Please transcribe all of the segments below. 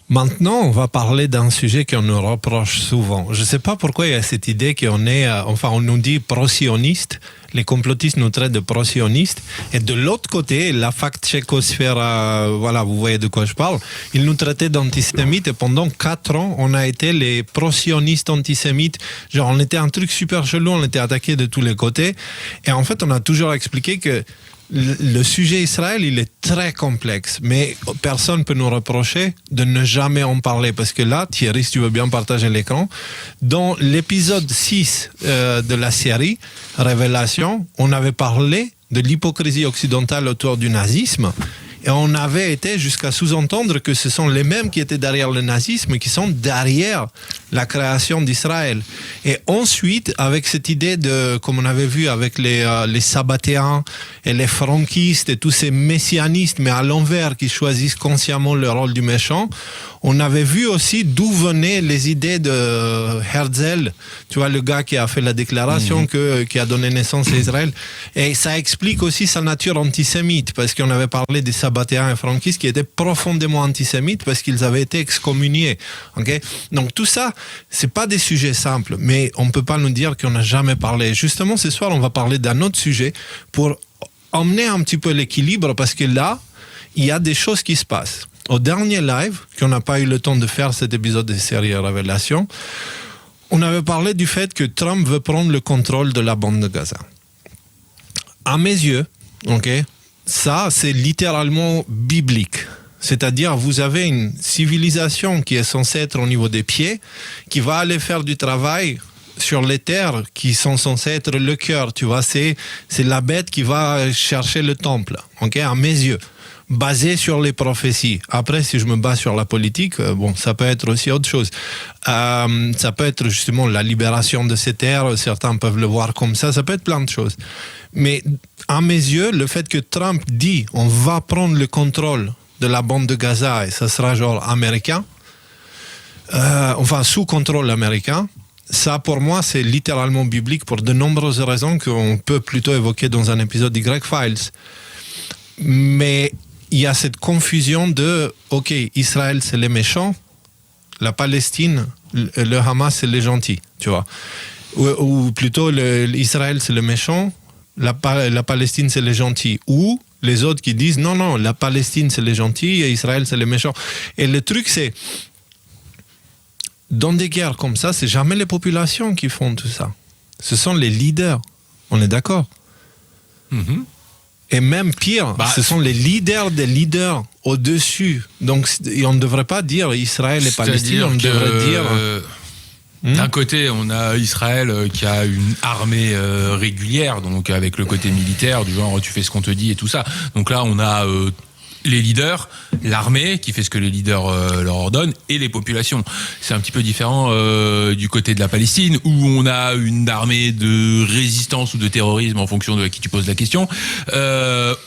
Maintenant, on va parler d'un sujet qu'on nous reproche souvent. Je ne sais pas pourquoi il y a cette idée qu'on est, on nous dit pro-sioniste. Les complotistes nous traitent de pro-sionistes. Et de l'autre côté, la fact-checkosphère, voilà, vous voyez de quoi je parle, ils nous traitaient d'antisémites. Et pendant 4 ans, on a été les pro-sionistes antisémites. Genre, on était un truc super chelou, on était attaqué de tous les côtés. Et en fait, on a toujours expliqué que le sujet Israël, il est très complexe, mais personne ne peut nous reprocher de ne jamais en parler, parce que là, Thierry, si tu veux bien partager l'écran, dans l'épisode 6 de la série Révélation, on avait parlé de l'hypocrisie occidentale autour du nazisme, et on avait été jusqu'à sous-entendre que ce sont les mêmes qui étaient derrière le nazisme qui sont derrière la création d'Israël. Et ensuite, avec cette idée de, comme on avait vu avec les sabbatéens et les franquistes et tous ces messianistes, mais à l'envers, qui choisissent consciemment le rôle du méchant, on avait vu aussi d'où venaient les idées de Herzl, tu vois, le gars qui a fait la déclaration qui a donné naissance à Israël. Et ça explique aussi sa nature antisémite, parce qu'on avait parlé des sabbatéens et franquistes qui étaient profondément antisémites parce qu'ils avaient été excommuniés. Okay? Donc tout ça, c'est pas des sujets simples, mais on peut pas nous dire qu'on n'a jamais parlé. Justement, ce soir, on va parler d'un autre sujet pour emmener un petit peu l'équilibre, parce que là, il y a des choses qui se passent. Au dernier live, qu'on n'a pas eu le temps de faire cet épisode de série Révélation, on avait parlé du fait que Trump veut prendre le contrôle de la bande de Gaza. À mes yeux, ça, c'est littéralement biblique. C'est-à-dire, vous avez une civilisation qui est censée être au niveau des pieds, qui va aller faire du travail sur les terres qui sont censées être le cœur, tu vois, c'est la bête qui va chercher le temple, à mes yeux, basé sur les prophéties. Après, si je me base sur la politique, ça peut être aussi autre chose. Ça peut être justement la libération de ces terres, certains peuvent le voir comme ça peut être plein de choses. Mais à mes yeux, le fait que Trump dit on va prendre le contrôle de la bande de Gaza et ça sera genre américain, sous contrôle américain, ça pour moi c'est littéralement biblique pour de nombreuses raisons qu'on peut plutôt évoquer dans un épisode de Greg-Files. Mais il y a cette confusion de Israël c'est les méchants, la Palestine, le Hamas c'est les gentils, tu vois, ou plutôt Israël c'est le méchant, la Palestine c'est les gentils, ou les autres qui disent non, la Palestine c'est les gentils et Israël c'est les méchants. Et le truc c'est, dans des guerres comme ça, c'est jamais les populations qui font tout ça. Ce sont les leaders. On est d'accord? Et même pire, ce sont les leaders des leaders au-dessus. Donc, on ne devrait pas dire Israël et Palestine, on devrait dire... D'un côté, on a Israël qui a une armée régulière, donc avec le côté militaire, du genre tu fais ce qu'on te dit et tout ça. Donc là, on a les leaders, l'armée qui fait ce que les leaders leur ordonnent, et les populations. C'est un petit peu différent du côté de la Palestine, où on a une armée de résistance ou de terrorisme en fonction de à qui tu poses la question,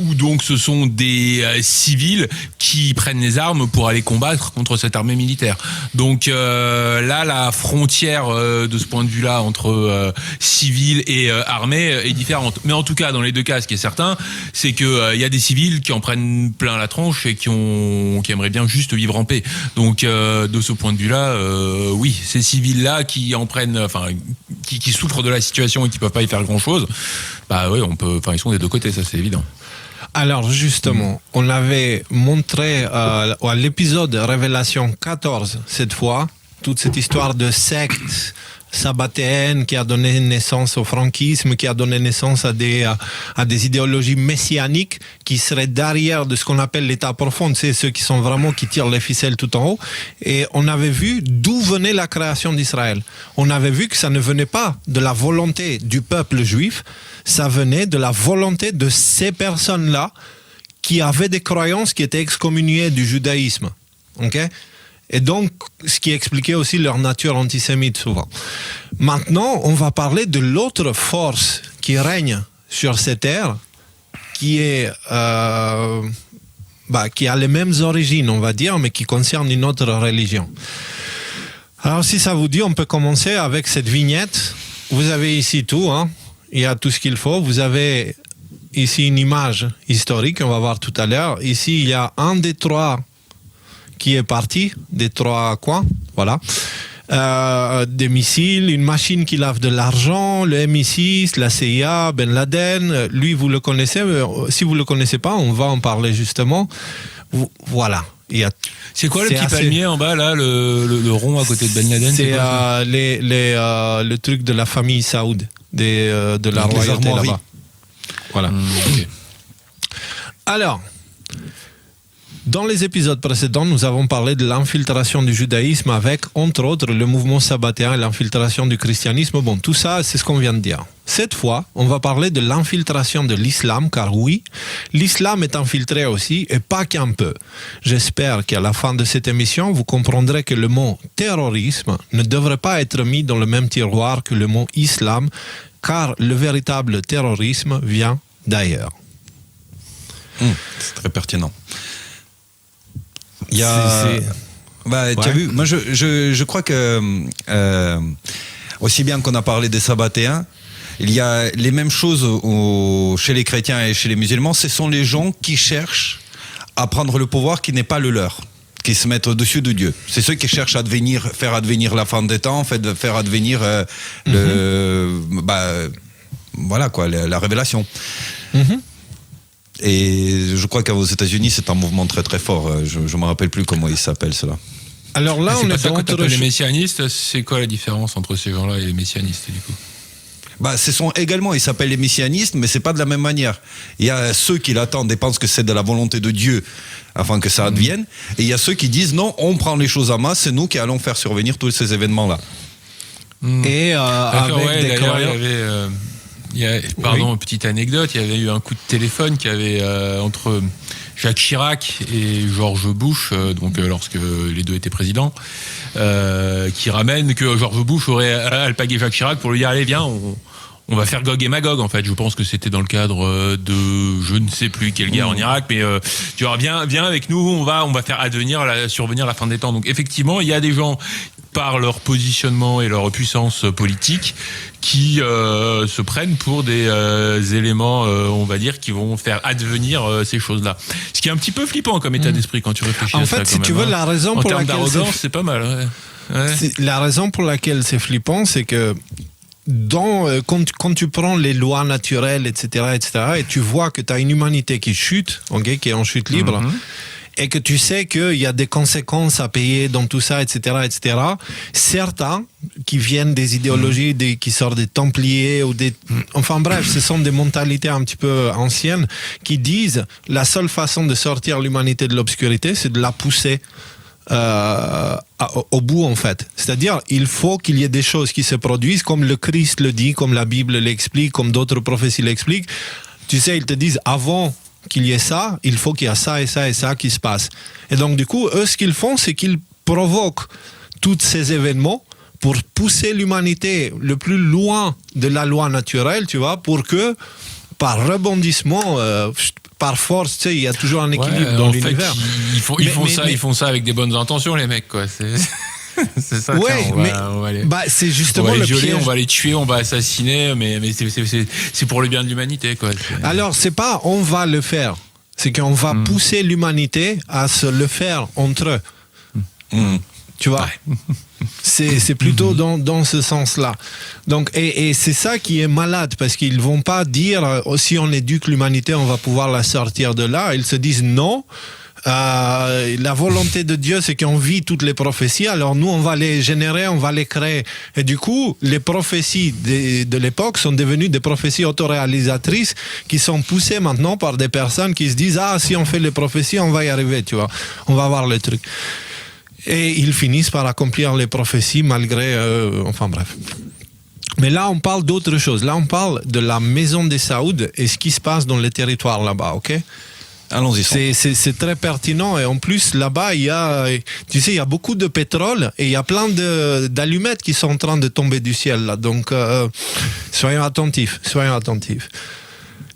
où donc ce sont des civils qui prennent les armes pour aller combattre contre cette armée militaire. Donc là, la frontière de ce point de vue-là entre civils et armée est différente. Mais en tout cas, dans les deux cas, ce qui est certain, c'est que y a des civils qui en prennent plein la tronche et qui aimeraient bien juste vivre en paix. Donc de ce point de vue-là, oui, ces civils-là qui en prennent, qui souffrent de la situation et qui peuvent pas y faire grand-chose, ils sont des deux côtés, ça c'est évident. Alors justement, on avait montré à l'épisode Révélation 14 cette fois, toute cette histoire de secte sabbatéenne qui a donné naissance au franquisme, qui a donné naissance à des idéologies messianiques qui seraient derrière de ce qu'on appelle l'état profond, c'est ceux qui sont vraiment qui tirent les ficelles tout en haut. Et on avait vu d'où venait la création d'Israël. On avait vu que ça ne venait pas de la volonté du peuple juif, ça venait de la volonté de ces personnes-là qui avaient des croyances qui étaient excommuniées du judaïsme. Et donc, ce qui expliquait aussi leur nature antisémite souvent. Maintenant, on va parler de l'autre force qui règne sur cette terre, qui est, qui a les mêmes origines, on va dire, mais qui concerne une autre religion. Alors, si ça vous dit, on peut commencer avec cette vignette. Vous avez ici tout, il y a tout ce qu'il faut. Vous avez ici une image historique, on va voir tout à l'heure. Ici, il y a un des trois qui est parti des 3 coins, voilà. Des missiles, une machine qui lave de l'argent, le MI6, la CIA, Ben Laden. Lui, vous le connaissez. Si vous le connaissez pas, on va en parler justement. Voilà. C'est quoi le petit palmier en bas là, le rond à côté de Ben Laden? C'est le truc de la famille Saoud, de la royauté là-bas. Voilà. Okay. Alors. Dans les épisodes précédents, nous avons parlé de l'infiltration du judaïsme avec, entre autres, le mouvement sabbatéen et l'infiltration du christianisme. Bon, tout ça, c'est ce qu'on vient de dire. Cette fois, on va parler de l'infiltration de l'islam, car oui, l'islam est infiltré aussi, et pas qu'un peu. J'espère qu'à la fin de cette émission, vous comprendrez que le mot terrorisme ne devrait pas être mis dans le même tiroir que le mot islam, car le véritable terrorisme vient d'ailleurs. C'est très pertinent. Il y a... tu as vu, moi je crois que aussi bien qu'on a parlé des sabbatéens, il y a les mêmes choses chez les chrétiens et chez les musulmans. Ce sont les gens qui cherchent à prendre le pouvoir qui n'est pas le leur, qui se mettent au-dessus de Dieu. C'est ceux qui cherchent à faire advenir la fin des temps, en fait, faire advenir voilà quoi, la révélation. Et je crois qu'aux États-Unis, c'est un mouvement très très fort. Je ne me rappelle plus comment il s'appelle cela. Alors là, on est pas ça que les messianistes. C'est quoi la différence entre ces gens-là et les messianistes du coup? Ce sont également, ils s'appellent les messianistes, mais c'est pas de la même manière. Il y a ceux qui l'attendent et pensent que c'est de la volonté de Dieu afin que ça advienne. Et il y a ceux qui disent non, on prend les choses en main, c'est nous qui allons faire survenir tous ces événements-là. Et avec des croyants. Petite anecdote, il y avait eu un coup de téléphone qui avait entre Jacques Chirac et George Bush, lorsque les deux étaient présidents, qui ramène que George Bush aurait alpagué Jacques Chirac pour lui dire allez viens, on va faire Gog et Magog en fait. Je pense que c'était dans le cadre de je ne sais plus quelle guerre en Irak, mais tu vois, viens avec nous, on va faire survenir la fin des temps. Donc effectivement, il y a des gens par leur positionnement et leur puissance politique qui se prennent pour des éléments, on va dire, qui vont faire advenir ces choses-là. Ce qui est un petit peu flippant comme état d'esprit quand tu réfléchis à ça. En fait, si tu veux, la raison pour laquelle d'arrogance, c'est pas mal. Ouais. La raison pour laquelle c'est flippant, c'est que quand tu prends les lois naturelles, etc., et tu vois que tu as une humanité qui chute, qui est en chute libre, et que tu sais qu'il y a des conséquences à payer dans tout ça, etc., certains qui viennent des idéologies qui sortent des Templiers ou enfin bref, ce sont des mentalités un petit peu anciennes qui disent la seule façon de sortir l'humanité de l'obscurité, c'est de la pousser au bout en fait. C'est-à-dire, il faut qu'il y ait des choses qui se produisent, comme le Christ le dit, comme la Bible l'explique, comme d'autres prophéties l'expliquent. Tu sais, ils te disent avant qu'il y ait ça, il faut qu'il y ait ça et ça et ça qui se passe. Et donc du coup, eux, ce qu'ils font, c'est qu'ils provoquent tous ces événements pour pousser l'humanité le plus loin de la loi naturelle, tu vois, pour que, par rebondissement, par force, tu sais, il y a toujours un équilibre dans l'univers. Ils font ça avec des bonnes intentions, les mecs, quoi. C'est ça. Ouais, c'est justement le piège. On va les tuer, on va assassiner, mais c'est pour le bien de l'humanité, quoi. Alors, c'est pas on va le faire, c'est qu'on va pousser l'humanité à se le faire entre eux. Tu vois, c'est plutôt dans ce sens-là. Donc, et c'est ça qui est malade, parce qu'ils vont pas dire si on éduque l'humanité, on va pouvoir la sortir de là. Ils se disent non. La volonté de Dieu, c'est qu'on vit toutes les prophéties, alors nous on va les générer, on va les créer, et du coup les prophéties de l'époque sont devenues des prophéties autoréalisatrices qui sont poussées maintenant par des personnes qui se disent si on fait les prophéties on va y arriver, tu vois, on va voir le truc, et ils finissent par accomplir les prophéties malgré enfin bref. Mais là on parle d'autre chose, là on parle de la maison des Saouds et ce qui se passe dans les territoires là-bas, ok? Allons-y. C'est très pertinent, et en plus là-bas il y a beaucoup de pétrole et il y a plein d'allumettes qui sont en train de tomber du ciel là. Donc soyons attentifs.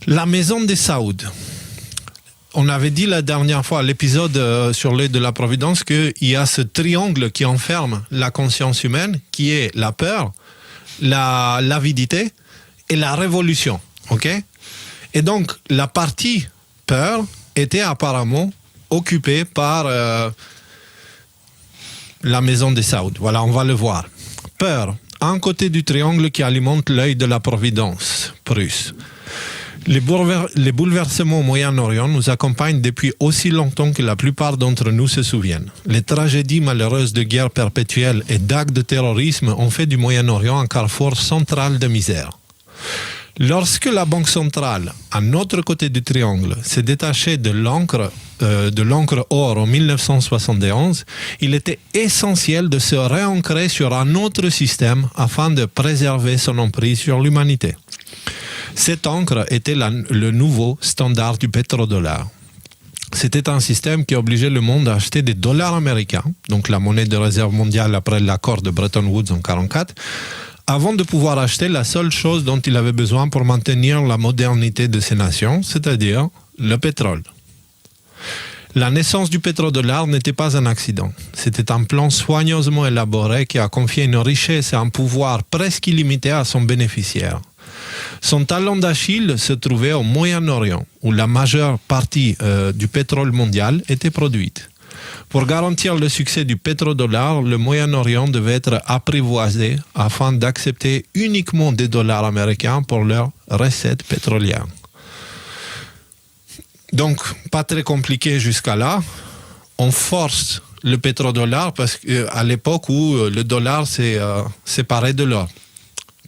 La maison des Saouds. On avait dit la dernière fois à l'épisode sur l'œil de la Providence qu'il y a ce triangle qui enferme la conscience humaine, qui est la peur, l'avidité et la révolution. Ok? Et donc la partie peur était apparemment occupé par la maison des Saouds. Voilà, on va le voir. Peur, un côté du triangle qui alimente l'œil de la Providence, Prusse. Les bouleversements au Moyen-Orient nous accompagnent depuis aussi longtemps que la plupart d'entre nous se souviennent. Les tragédies malheureuses de guerre perpétuelle et d'actes de terrorisme ont fait du Moyen-Orient un carrefour central de misère. Lorsque la Banque centrale, à l'autre côté du triangle, s'est détachée de l'encre or en 1971, il était essentiel de se réancrer sur un autre système afin de préserver son emprise sur l'humanité. Cette encre était le nouveau standard du pétrodollar. C'était un système qui obligeait le monde à acheter des dollars américains, donc la monnaie de réserve mondiale après l'accord de Bretton Woods en 1944, avant de pouvoir acheter la seule chose dont il avait besoin pour maintenir la modernité de ces nations, c'est-à-dire le pétrole. La naissance du pétrodollar n'était pas un accident. C'était un plan soigneusement élaboré qui a confié une richesse et un pouvoir presque illimité à son bénéficiaire. Son talon d'Achille se trouvait au Moyen-Orient, où la majeure partie du pétrole mondial était produite. Pour garantir le succès du pétrodollar, le Moyen-Orient devait être apprivoisé afin d'accepter uniquement des dollars américains pour leurs recettes pétrolières. Donc, pas très compliqué jusqu'à là. On force le pétrodollar parce qu'à l'époque où le dollar s'est séparé de l'or.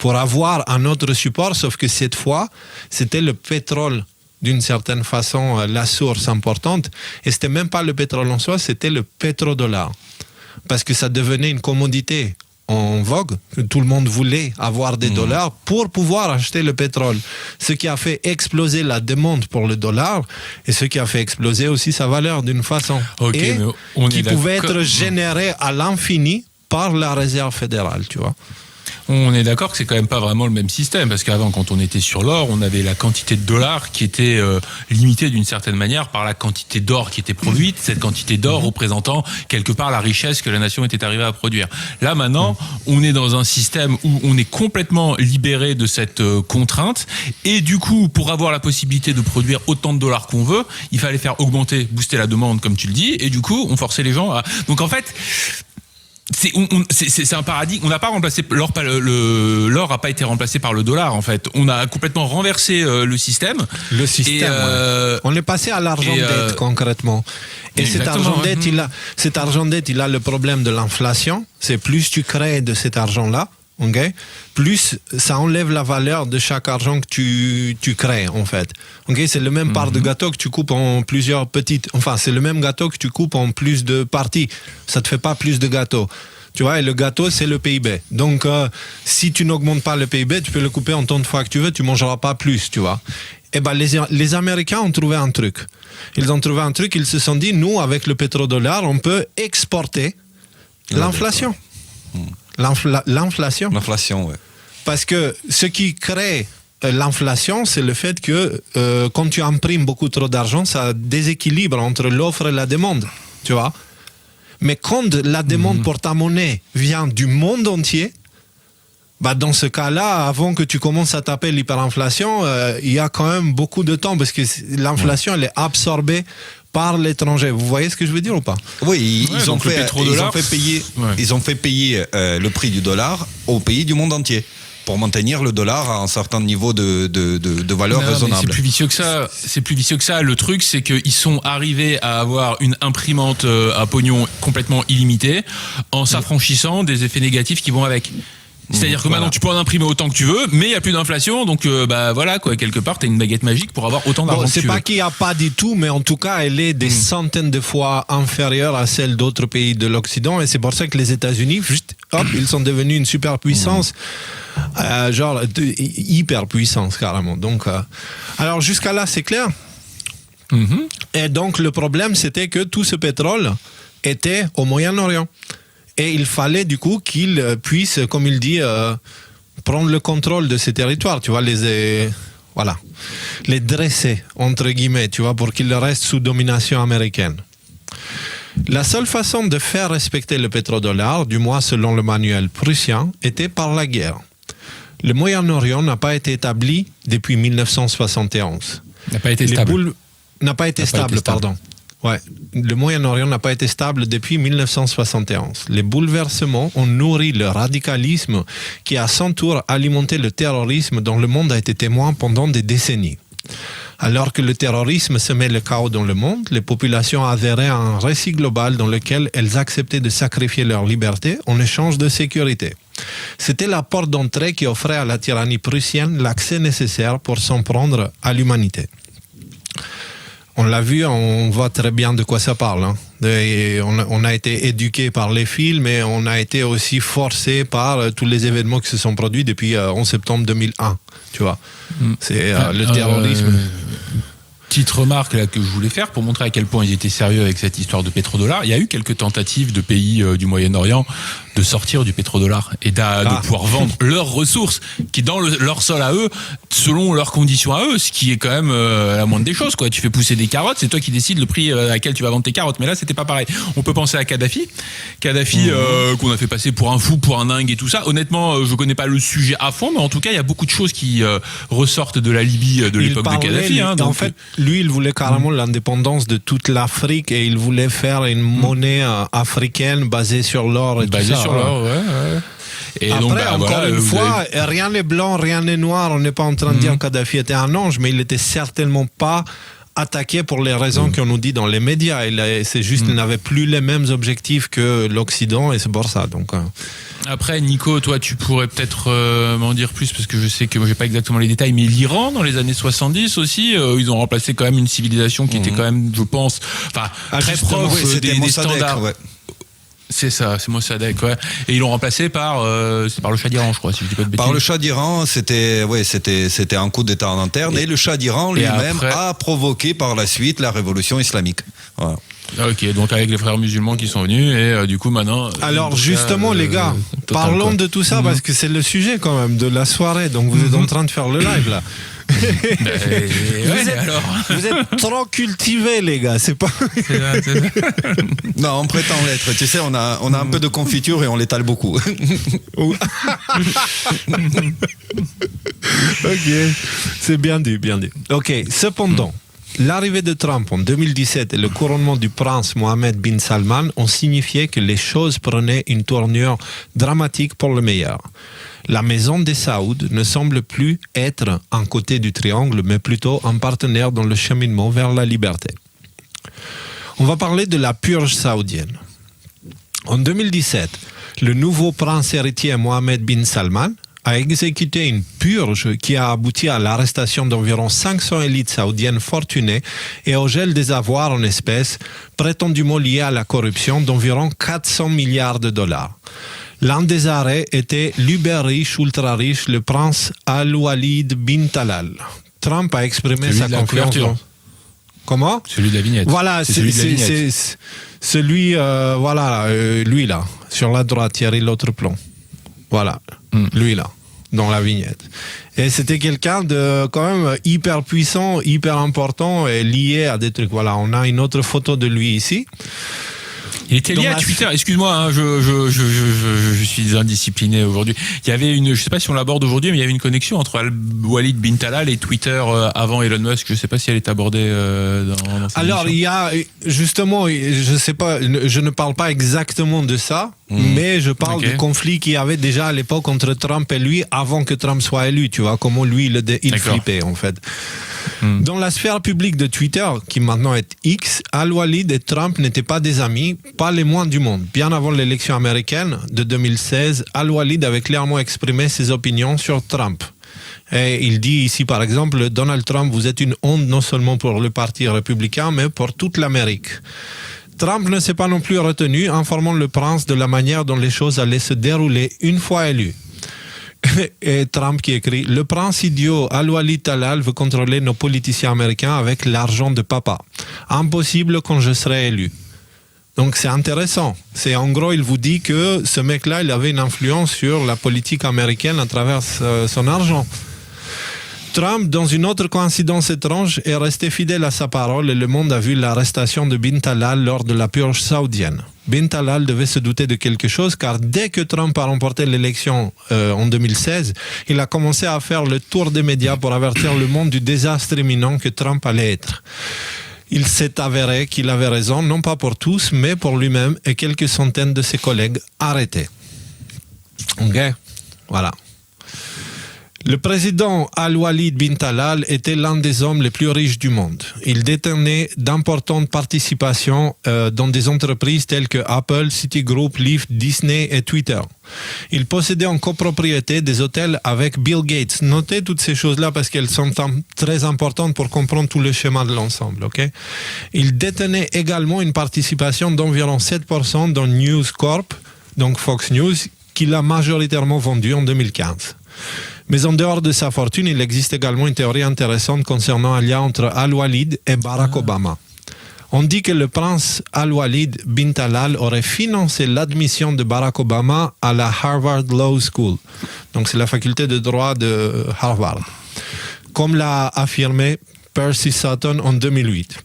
Pour avoir un autre support, sauf que cette fois, c'était le pétrole, d'une certaine façon, la source importante. Et ce n'était même pas le pétrole en soi, c'était le pétrodollar. Parce que ça devenait une commodité en vogue, que tout le monde voulait avoir des dollars pour pouvoir acheter le pétrole. Ce qui a fait exploser la demande pour le dollar et ce qui a fait exploser aussi sa valeur d'une façon. Okay, et qui pouvait être généré à l'infini par la Réserve fédérale, tu vois. On est d'accord que c'est quand même pas vraiment le même système, parce qu'avant, quand on était sur l'or, on avait la quantité de dollars qui était limitée d'une certaine manière par la quantité d'or qui était produite, cette quantité d'or représentant quelque part la richesse que la nation était arrivée à produire. Là maintenant, on est dans un système où on est complètement libéré de cette contrainte, et du coup, pour avoir la possibilité de produire autant de dollars qu'on veut, il fallait faire booster la demande, comme tu le dis, et du coup, on forçait les gens à... Donc en fait... C'est un paradigme. On n'a pas remplacé l'or. L'or n'a pas été remplacé par le dollar. En fait, on a complètement renversé le système. Le système. On est passé à l'argent dette concrètement. Et cet argent dette, il a le problème de l'inflation. C'est plus tu crées de cet argent-là, okay, plus ça enlève la valeur de chaque argent que tu crées, en fait. Okay, c'est le même part de gâteau que tu coupes en plusieurs petites... Enfin, c'est le même gâteau que tu coupes en plus de parties. Ça te fait pas plus de gâteau. Tu vois, et le gâteau, c'est le PIB. Donc, si tu n'augmentes pas le PIB, tu peux le couper en tant de fois que tu veux, tu mangeras pas plus, tu vois. Et ben, les Américains ont trouvé un truc. Ils ont trouvé un truc, ils se sont dit, nous, avec le pétrodollar, on peut exporter l'inflation. L'inflation. L'inflation, ouais. Parce que ce qui crée l'inflation, c'est le fait que quand tu imprimes beaucoup trop d'argent, ça déséquilibre entre l'offre et la demande, tu vois. Mais quand la demande pour ta monnaie vient du monde entier, bah dans ce cas-là, avant que tu commences à taper l'hyperinflation, il y a quand même beaucoup de temps parce que l'inflation, elle est absorbée par l'étranger. Vous voyez ce que je veux dire ou pas? Oui, ils ont fait payer le prix du dollar aux pays du monde entier pour maintenir le dollar à un certain niveau de valeur raisonnable. C'est plus vicieux que ça. C'est plus vicieux que ça. Le truc, c'est qu'ils sont arrivés à avoir une imprimante à pognon complètement illimitée en s'affranchissant des effets négatifs qui vont avec. C'est-à-dire que maintenant tu peux en imprimer autant que tu veux, mais il n'y a plus d'inflation, donc voilà quoi, quelque part tu as une baguette magique pour avoir autant d'argent que tu veux. C'est pas qu'il n'y a pas du tout, mais en tout cas elle est des centaines de fois inférieure à celle d'autres pays de l'Occident, et c'est pour ça que les États-Unis, ils sont devenus une superpuissance, hyperpuissance carrément. Donc, alors jusqu'à là c'est clair. Et donc le problème c'était que tout ce pétrole était au Moyen-Orient. Et il fallait du coup qu'ils puissent, comme il dit, prendre le contrôle de ces territoires, tu vois, les dresser, entre guillemets, tu vois, pour qu'ils restent sous domination américaine. La seule façon de faire respecter le pétrodollar, du moins selon le manuel prussien, était par la guerre. Le Moyen-Orient n'a pas été établi depuis 1971. N'a pas été stable. N'a pas été stable, pardon. Ouais, le Moyen-Orient n'a pas été stable depuis 1971. Les bouleversements ont nourri le radicalisme qui, à son tour, alimenté le terrorisme dont le monde a été témoin pendant des décennies. Alors que le terrorisme semait le chaos dans le monde, les populations adhéraient à un récit global dans lequel elles acceptaient de sacrifier leur liberté en échange de sécurité. C'était la porte d'entrée qui offrait à la tyrannie prussienne l'accès nécessaire pour s'en prendre à l'humanité. On l'a vu, on voit très bien de quoi ça parle. Hein. On a été éduqué par les films et on a été aussi forcé par tous les événements qui se sont produits depuis 11 septembre 2001. Tu vois, c'est le terrorisme. Petite remarque là que je voulais faire pour montrer à quel point ils étaient sérieux avec cette histoire de pétrodollar. Il y a eu quelques tentatives de pays du Moyen-Orient de sortir du pétrodollar et de pouvoir vendre leurs ressources qui dans leur sol à eux, selon leurs conditions à eux, ce qui est quand même la moindre des choses, quoi. Tu fais pousser des carottes, c'est toi qui décides le prix à laquelle tu vas vendre tes carottes. Mais là, c'était pas pareil. On peut penser à Kadhafi, qu'on a fait passer pour un fou, pour un dingue et tout ça. Honnêtement, je connais pas le sujet à fond, mais en tout cas, il y a beaucoup de choses qui ressortent de la Libye de l'époque de Kadhafi. En fait, lui, il voulait carrément l'indépendance de toute l'Afrique et il voulait faire une monnaie africaine basée sur l'or et tout ça. Sur l'or, ouais. Et après, donc, encore une fois, rien n'est blanc, rien n'est noir. On n'est pas en train de dire que Kadhafi était un ange, mais il n'était certainement pas attaqué pour les raisons qu'on nous dit dans les médias. C'est juste qu'il n'avait plus les mêmes objectifs que l'Occident et c'est pour ça. Donc, Après, Nico, toi, tu pourrais peut-être m'en dire plus parce que je sais que moi, j'ai pas exactement les détails, mais l'Iran, dans les années 70 aussi, ils ont remplacé quand même une civilisation qui était quand même, je pense, très proche des standards. Ouais. C'est ça, c'est Mossadegh, ouais. Et ils l'ont remplacé par le Shah d'Iran, je crois, si je dis pas de bêtises. Par le Shah d'Iran, c'était un coup d'État en interne, et le Shah d'Iran lui-même a provoqué par la suite la révolution islamique. Voilà. Ok, donc avec les frères musulmans qui sont venus, et du coup maintenant... Alors justement, les gars, parlons de tout ça, parce que c'est le sujet quand même de la soirée, donc vous êtes en train de faire le live là. Vous êtes trop cultivés, les gars, c'est pas... C'est ça. Non, on prétend l'être. Tu sais, on a un peu de confiture et on l'étale beaucoup. Ok, c'est bien dit. Ok, cependant, l'arrivée de Trump en 2017 et le couronnement du prince Mohammed bin Salman ont signifié que les choses prenaient une tournure dramatique pour le meilleur. La maison des Saouds ne semble plus être un côté du triangle, mais plutôt un partenaire dans le cheminement vers la liberté. On va parler de la purge saoudienne. En 2017, le nouveau prince héritier Mohammed bin Salman a exécuté une purge qui a abouti à l'arrestation d'environ 500 élites saoudiennes fortunées et au gel des avoirs en espèces prétendument liés à la corruption d'environ 400 milliards de dollars. L'un des arrêts était l'uber-riche, ultra-riche, le prince Al-Walid bin Talal. Trump a exprimé sa confiance. Comment ? Celui de la vignette. Voilà, c'est celui, lui là, sur la droite, Thierry, l'autre plan. Voilà, lui là, dans la vignette. Et c'était quelqu'un de quand même hyper puissant, hyper important et lié à des trucs. Voilà, on a une autre photo de lui ici. Il était lié à Twitter, excuse-moi, hein, je suis indiscipliné aujourd'hui. Il y avait je sais pas si on l'aborde aujourd'hui, mais il y avait une connexion entre Al-Walid bin Talal et Twitter avant Elon Musk. Je sais pas si elle est abordée dans cette Alors, émission. il y a, justement, je sais pas, je ne parle pas exactement de ça, mais je parle du conflit qu'il y avait déjà à l'époque entre Trump et lui avant que Trump soit élu, tu vois, comment lui, il flippait, en fait. Dans la sphère publique de Twitter, qui maintenant est X, Al-Walid et Trump n'étaient pas des amis, pas les moins du monde. Bien avant l'élection américaine de 2016, Al-Walid avait clairement exprimé ses opinions sur Trump. Et il dit ici, par exemple, Donald Trump, vous êtes une honte non seulement pour le parti républicain, mais pour toute l'Amérique. Trump ne s'est pas non plus retenu, informant le prince de la manière dont les choses allaient se dérouler une fois élu. Et Trump qui écrit « Le prince idiot Al-Walid Talal veut contrôler nos politiciens américains avec l'argent de papa. Impossible quand je serai élu. » Donc c'est intéressant. C'est en gros, il vous dit que ce mec-là, il avait une influence sur la politique américaine à travers son argent. Trump, dans une autre coïncidence étrange, est resté fidèle à sa parole et le monde a vu l'arrestation de bin Talal lors de la purge saoudienne. Bin Talal devait se douter de quelque chose car dès que Trump a remporté l'élection en 2016, il a commencé à faire le tour des médias pour avertir le monde du désastre imminent que Trump allait être. Il s'est avéré qu'il avait raison, non pas pour tous, mais pour lui-même et quelques centaines de ses collègues arrêtés. Ok, voilà. Le président Al-Walid bin Talal était l'un des hommes les plus riches du monde. Il détenait d'importantes participations dans des entreprises telles que Apple, Citigroup, Lyft, Disney et Twitter. Il possédait en copropriété des hôtels avec Bill Gates. Notez toutes ces choses-là parce qu'elles sont très importantes pour comprendre tout le schéma de l'ensemble. Okay? Il détenait également une participation d'environ 7% dans News Corp, donc Fox News, qu'il a majoritairement vendu en 2015. Mais en dehors de sa fortune, il existe également une théorie intéressante concernant un lien entre Al-Walid et Barack Obama. On dit que le prince Al-Walid bin Talal aurait financé l'admission de Barack Obama à la Harvard Law School. Donc c'est la faculté de droit de Harvard. Comme l'a affirmé Percy Sutton en 2008.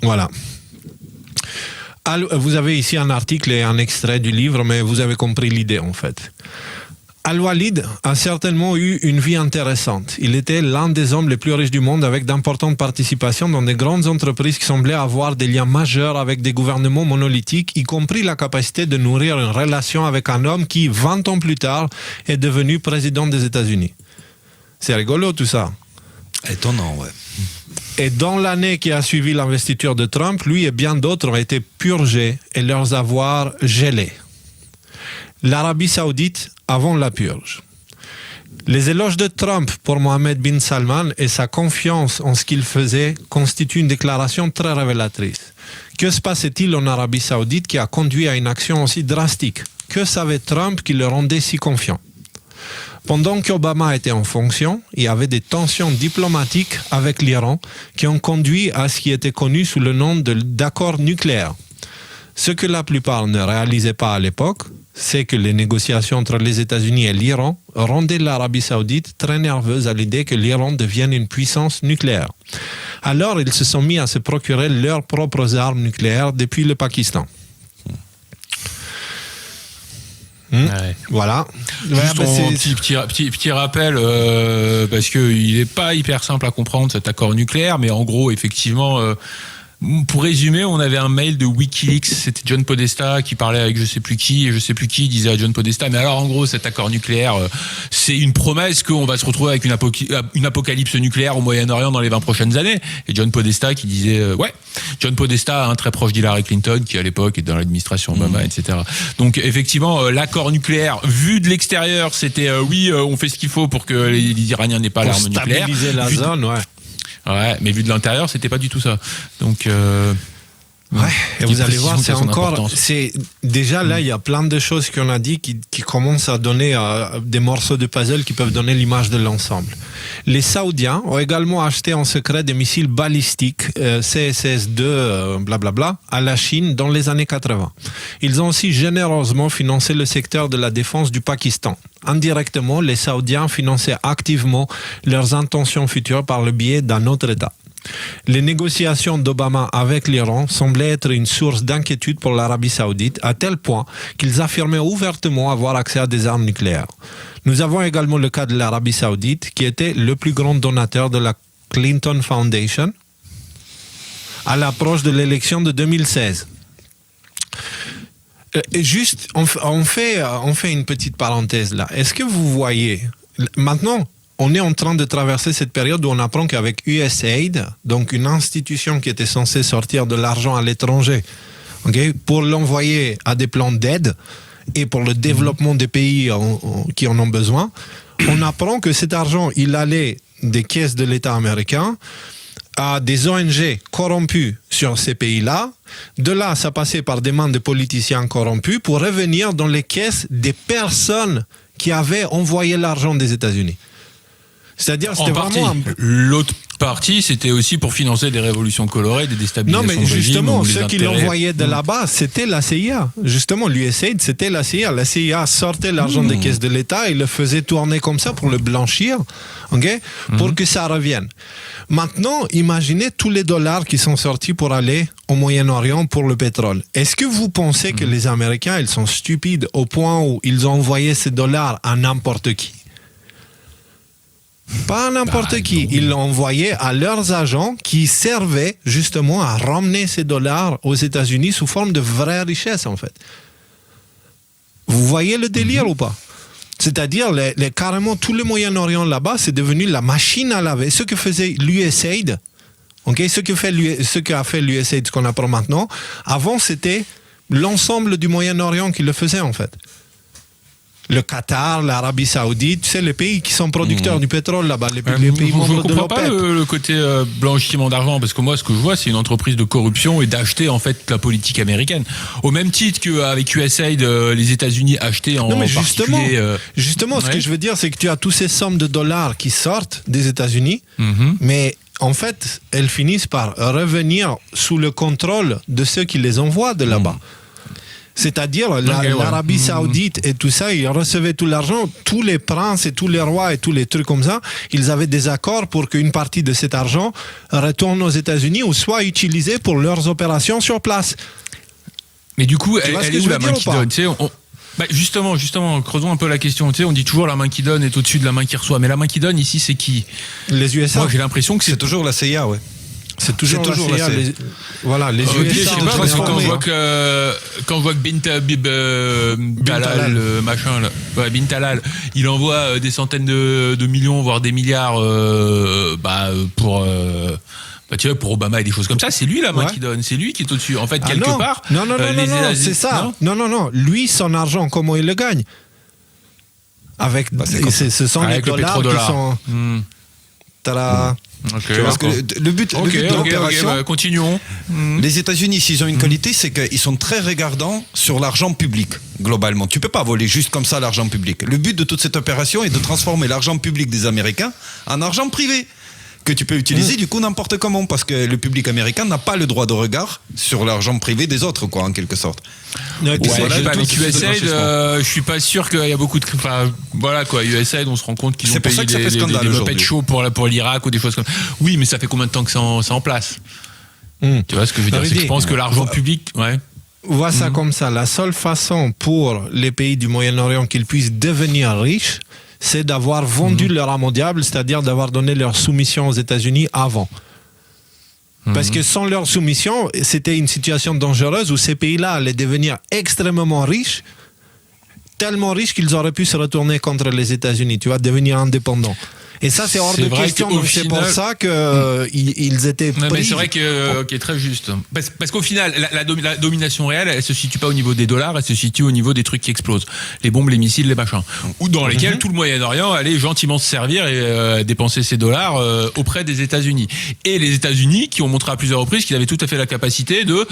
Voilà. Vous avez ici un article et un extrait du livre, mais vous avez compris l'idée en fait. Al-Walid a certainement eu une vie intéressante. Il était l'un des hommes les plus riches du monde avec d'importantes participations dans des grandes entreprises qui semblaient avoir des liens majeurs avec des gouvernements monolithiques, y compris la capacité de nourrir une relation avec un homme qui, 20 ans plus tard, est devenu président des États-Unis. C'est rigolo tout ça. Étonnant, ouais. Et dans l'année qui a suivi l'investiture de Trump, lui et bien d'autres ont été purgés et leurs avoirs gelés. L'Arabie Saoudite avant la purge. Les éloges de Trump pour Mohammed bin Salman et sa confiance en ce qu'il faisait constituent une déclaration très révélatrice. Que se passait-il en Arabie Saoudite qui a conduit à une action aussi drastique? Que savait Trump qui le rendait si confiant? Pendant qu'Obama était en fonction, il y avait des tensions diplomatiques avec l'Iran qui ont conduit à ce qui était connu sous le nom d'accord nucléaire. Ce que la plupart ne réalisaient pas à l'époque, c'est que les négociations entre les États-Unis et l'Iran rendaient l'Arabie Saoudite très nerveuse à l'idée que l'Iran devienne une puissance nucléaire. Alors, ils se sont mis à se procurer leurs propres armes nucléaires depuis le Pakistan. Ouais. Voilà. Juste petit rappel, parce qu'il n'est pas hyper simple à comprendre cet accord nucléaire, mais en gros, effectivement... pour résumer, on avait un mail de Wikileaks, c'était John Podesta qui parlait avec je sais plus qui, et je sais plus qui disait à John Podesta, mais alors en gros cet accord nucléaire, c'est une promesse qu'on va se retrouver avec une apocalypse nucléaire au Moyen-Orient dans les 20 prochaines années. Et John Podesta qui disait, John Podesta, très proche d'Hillary Clinton, qui à l'époque est dans l'administration Obama, etc. Donc effectivement, l'accord nucléaire, vu de l'extérieur, c'était on fait ce qu'il faut pour que les Iraniens n'aient pas l'arme nucléaire. Pour stabiliser la zone, ouais. Ouais, mais vu de l'intérieur, c'était pas du tout ça. Donc, et vous allez voir, c'est déjà là, il y a plein de choses qu'on a dit qui commencent à donner des morceaux de puzzle qui peuvent donner l'image de l'ensemble. Les Saoudiens ont également acheté en secret des missiles balistiques CSS-2, blablabla, à la Chine dans les années 80. Ils ont aussi généreusement financé le secteur de la défense du Pakistan. Indirectement, les Saoudiens finançaient activement leurs intentions futures par le biais d'un autre État. Les négociations d'Obama avec l'Iran semblaient être une source d'inquiétude pour l'Arabie Saoudite, à tel point qu'ils affirmaient ouvertement avoir accès à des armes nucléaires. Nous avons également le cas de l'Arabie Saoudite, qui était le plus grand donateur de la Clinton Foundation à l'approche de l'élection de 2016. Juste, on fait une petite parenthèse là. Est-ce que vous voyez, maintenant, on est en train de traverser cette période où on apprend qu'avec USAID, donc une institution qui était censée sortir de l'argent à l'étranger, pour l'envoyer à des plans d'aide et pour le développement des pays qui en ont besoin, on apprend que cet argent, il allait des caisses de l'État américain à des ONG corrompus sur ces pays-là. De là, ça passait par des mains de politiciens corrompus pour revenir dans les caisses des personnes qui avaient envoyé l'argent des États-Unis. C'est-à-dire, c'était vraiment l'autre partie, c'était aussi pour financer des révolutions colorées, des déstabilisations. Non, mais justement, ceux qui l'envoyaient de là-bas, c'était la CIA. Justement, l'USAID, c'était la CIA. La CIA sortait l'argent des caisses de l'État et le faisait tourner comme ça pour le blanchir, pour que ça revienne. Maintenant, imaginez tous les dollars qui sont sortis pour aller au Moyen-Orient pour le pétrole. Est-ce que vous pensez que les Américains, ils sont stupides au point où ils ont envoyé ces dollars à n'importe qui? Pas n'importe qui. Ils l'envoyaient à leurs agents qui servaient justement à ramener ces dollars aux États-Unis sous forme de vraie richesse, en fait. Vous voyez le délire ou pas? C'est-à-dire, carrément, tout le Moyen-Orient là-bas, c'est devenu la machine à laver. Ce que faisait l'USAID, ce qu'a fait l'USAID, ce qu'on apprend maintenant, avant, c'était l'ensemble du Moyen-Orient qui le faisait, en fait. Le Qatar, l'Arabie Saoudite, tu sais, les pays qui sont producteurs du pétrole là-bas, les pays membres de l'OPEP. Je ne comprends pas le côté blanchiment d'argent, parce que moi, ce que je vois, c'est une entreprise de corruption et d'acheter en fait la politique américaine. Au même titre qu'avec USAID, les États-Unis achetaient en particulier... Justement, ce que je veux dire, c'est que tu as tous ces sommes de dollars qui sortent des États-Unis, mais en fait, elles finissent par revenir sous le contrôle de ceux qui les envoient de là-bas. C'est-à-dire l'Arabie Saoudite et tout ça, ils recevaient tout l'argent, tous les princes et tous les rois et tous les trucs comme ça, ils avaient des accords pour qu'une partie de cet argent retourne aux États-Unis ou soit utilisée pour leurs opérations sur place. Mais du coup, elle est où la main qui donne? Justement, creusons un peu la question. Tu sais, on dit toujours la main qui donne est au-dessus de la main qui reçoit. Mais la main qui donne ici, c'est qui? Les USA. Moi, j'ai l'impression que c'est toujours la CIA, ouais. C'est toujours la CIA. Voilà, les USA. Je sais pas, parce que quand je vois que Bin Talal, machin là, Bin Talal, il envoie des centaines de millions, voire des milliards, pour Obama et des choses comme ça, c'est lui la main qui donne, c'est lui qui est au-dessus. En fait, quelque part. Non, c'est ça. Non. Lui, son argent, comment il le gagne? Avec, ce sont les dollars qui sont. Parce que le but de l'opération, continuons. Les États-Unis, s'ils ont une qualité, c'est qu'ils sont très regardants sur l'argent public, globalement. Tu peux pas voler juste comme ça l'argent public. Le but de toute cette opération est de transformer l'argent public des Américains en argent privé, que tu peux utiliser du coup n'importe comment, parce que le public américain n'a pas le droit de regard sur l'argent privé des autres, quoi, en quelque sorte. Avec USAID, je suis pas sûr qu'il y a beaucoup de... Enfin, voilà quoi, USAID, on se rend compte qu'ils ont payé des Muppet Show pour l'Irak ou des choses comme ça. Oui, mais ça fait combien de temps que c'est en place? Tu vois ce que je veux dire? C'est que je pense que l'argent public... Vois ça comme ça. La seule façon pour les pays du Moyen-Orient qu'ils puissent devenir riches, c'est d'avoir vendu leur âme au diable, c'est-à-dire d'avoir donné leur soumission aux États-Unis avant. Parce que sans leur soumission, c'était une situation dangereuse où ces pays-là allaient devenir extrêmement riches, tellement riches qu'ils auraient pu se retourner contre les États-Unis, tu vois, devenir indépendants. Et ça, c'est hors de question. Donc c'est pour ça qu'ils étaient pris. Mais c'est vrai que est très juste. Parce qu'au final, la domination réelle, elle se situe pas au niveau des dollars, elle se situe au niveau des trucs qui explosent. Les bombes, les missiles, les machins. Ou dans lesquels tout le Moyen-Orient allait gentiment se servir et dépenser ses dollars auprès des États-Unis. Et les États-Unis qui ont montré à plusieurs reprises qu'ils avaient tout à fait la capacité de...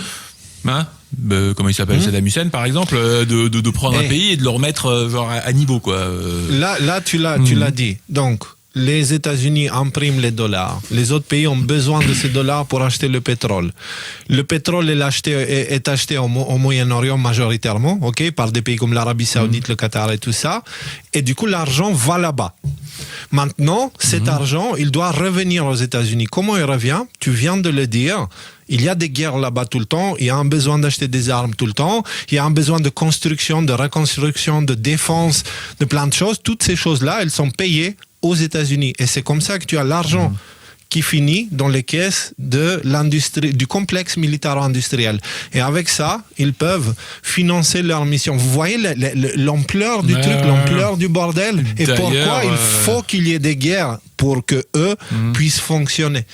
comment il s'appelle, Saddam Hussein par exemple, de prendre un pays et de le remettre genre à niveau, quoi. Là tu l'as dit. Donc les États-Unis impriment les dollars. Les autres pays ont besoin de ces dollars pour acheter le pétrole. Le pétrole est acheté au Moyen-Orient majoritairement, par des pays comme l'Arabie Saoudite, le Qatar et tout ça. Et du coup, l'argent va là-bas. Maintenant, cet argent, il doit revenir aux États-Unis. Comment il revient? Tu viens de le dire. Il y a des guerres là-bas tout le temps, il y a un besoin d'acheter des armes tout le temps, il y a un besoin de construction, de reconstruction, de défense, de plein de choses. Toutes ces choses-là, elles sont payées aux États-Unis. Et c'est comme ça que tu as l'argent qui finit dans les caisses de l'industrie, du complexe militaro-industriel. Et avec ça, ils peuvent financer leur mission. Vous voyez l'ampleur du truc, l'ampleur du bordel, et pourquoi il faut qu'il y ait des guerres pour que eux puissent fonctionner.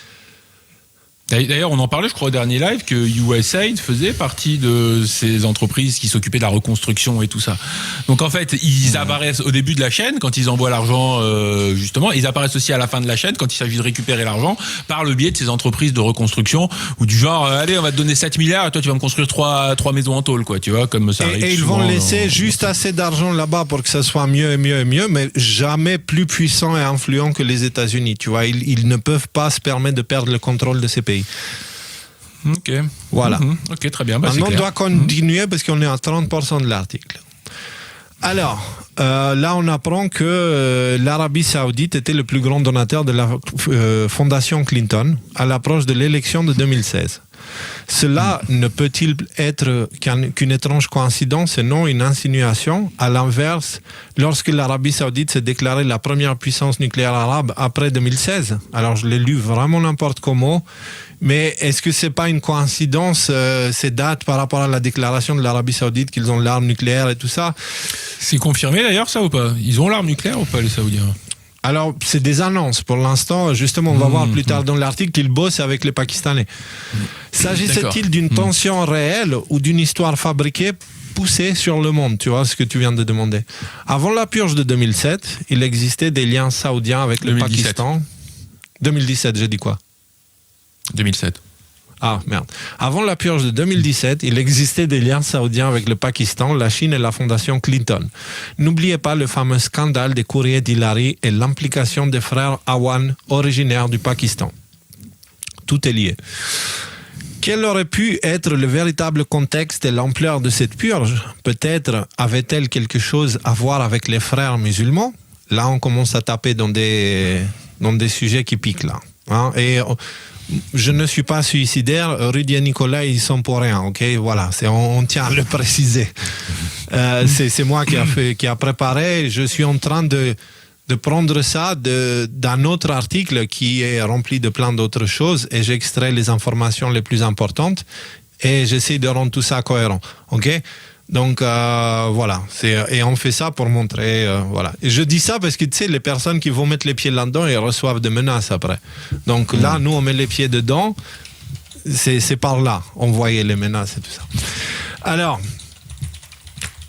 D'ailleurs, on en parlait, je crois, au dernier live, que USAID faisait partie de ces entreprises qui s'occupaient de la reconstruction et tout ça. Donc, en fait, ils apparaissent au début de la chaîne, quand ils envoient l'argent, justement. Ils apparaissent aussi à la fin de la chaîne, quand il s'agit de récupérer l'argent, par le biais de ces entreprises de reconstruction, ou du genre, allez, on va te donner 7 milliards, et toi, tu vas me construire 3 maisons en tôle, quoi, tu vois, comme ça arrive. Et ils vont laisser juste assez d'argent là-bas pour que ça soit mieux et mieux et mieux, mais jamais plus puissant et influent que les États-Unis, tu vois. Ils ne peuvent pas se permettre de perdre le contrôle de ces pays. Ok. Voilà. Ok, très bien. Maintenant, on doit continuer parce qu'on est à 30% de l'article. Alors, là, on apprend que l'Arabie Saoudite était le plus grand donateur de la fondation Clinton à l'approche de l'élection de 2016. Cela ne peut-il être qu'une étrange coïncidence et non une insinuation? À l'inverse, lorsque l'Arabie Saoudite s'est déclarée la première puissance nucléaire arabe après 2016, alors je l'ai lu vraiment n'importe comment, mais est-ce que c'est pas une coïncidence ces dates par rapport à la déclaration de l'Arabie Saoudite qu'ils ont l'arme nucléaire et tout ça? C'est confirmé d'ailleurs ça ou pas? Ils ont l'arme nucléaire ou pas les Saoudiens? Alors, c'est des annonces pour l'instant. Justement, on va voir plus tard dans l'article qu'ils bossent avec les Pakistanais. S'agissait-il d'une tension réelle ou d'une histoire fabriquée poussée sur le monde? Tu vois ce que tu viens de demander. Avant la purge de 2007, il existait des liens saoudiens avec le 2017. Pakistan. 2017, j'ai dit quoi? 2007. Ah, merde. Avant la purge de 2017, il existait des liens saoudiens avec le Pakistan, la Chine et la fondation Clinton. N'oubliez pas le fameux scandale des courriers d'Hillary et l'implication des frères Awan, originaires du Pakistan. Tout est lié. Quel aurait pu être le véritable contexte et l'ampleur de cette purge? Peut-être avait-elle quelque chose à voir avec les frères musulmans? Là, on commence à taper dans des sujets qui piquent, là. Hein? Et je ne suis pas suicidaire, Rudy et Nicolas, ils sont pour rien, ok? Voilà, on tient à le préciser. C'est moi qui a préparé, je suis en train de prendre ça d'un autre article qui est rempli de plein d'autres choses et j'extrais les informations les plus importantes et j'essaie de rendre tout ça cohérent, ok? Donc voilà, et on fait ça pour montrer, voilà. Et je dis ça parce que tu sais, les personnes qui vont mettre les pieds là-dedans, ils reçoivent des menaces après. Donc là, nous, on met les pieds dedans, c'est par là, on voyait les menaces et tout ça. Alors,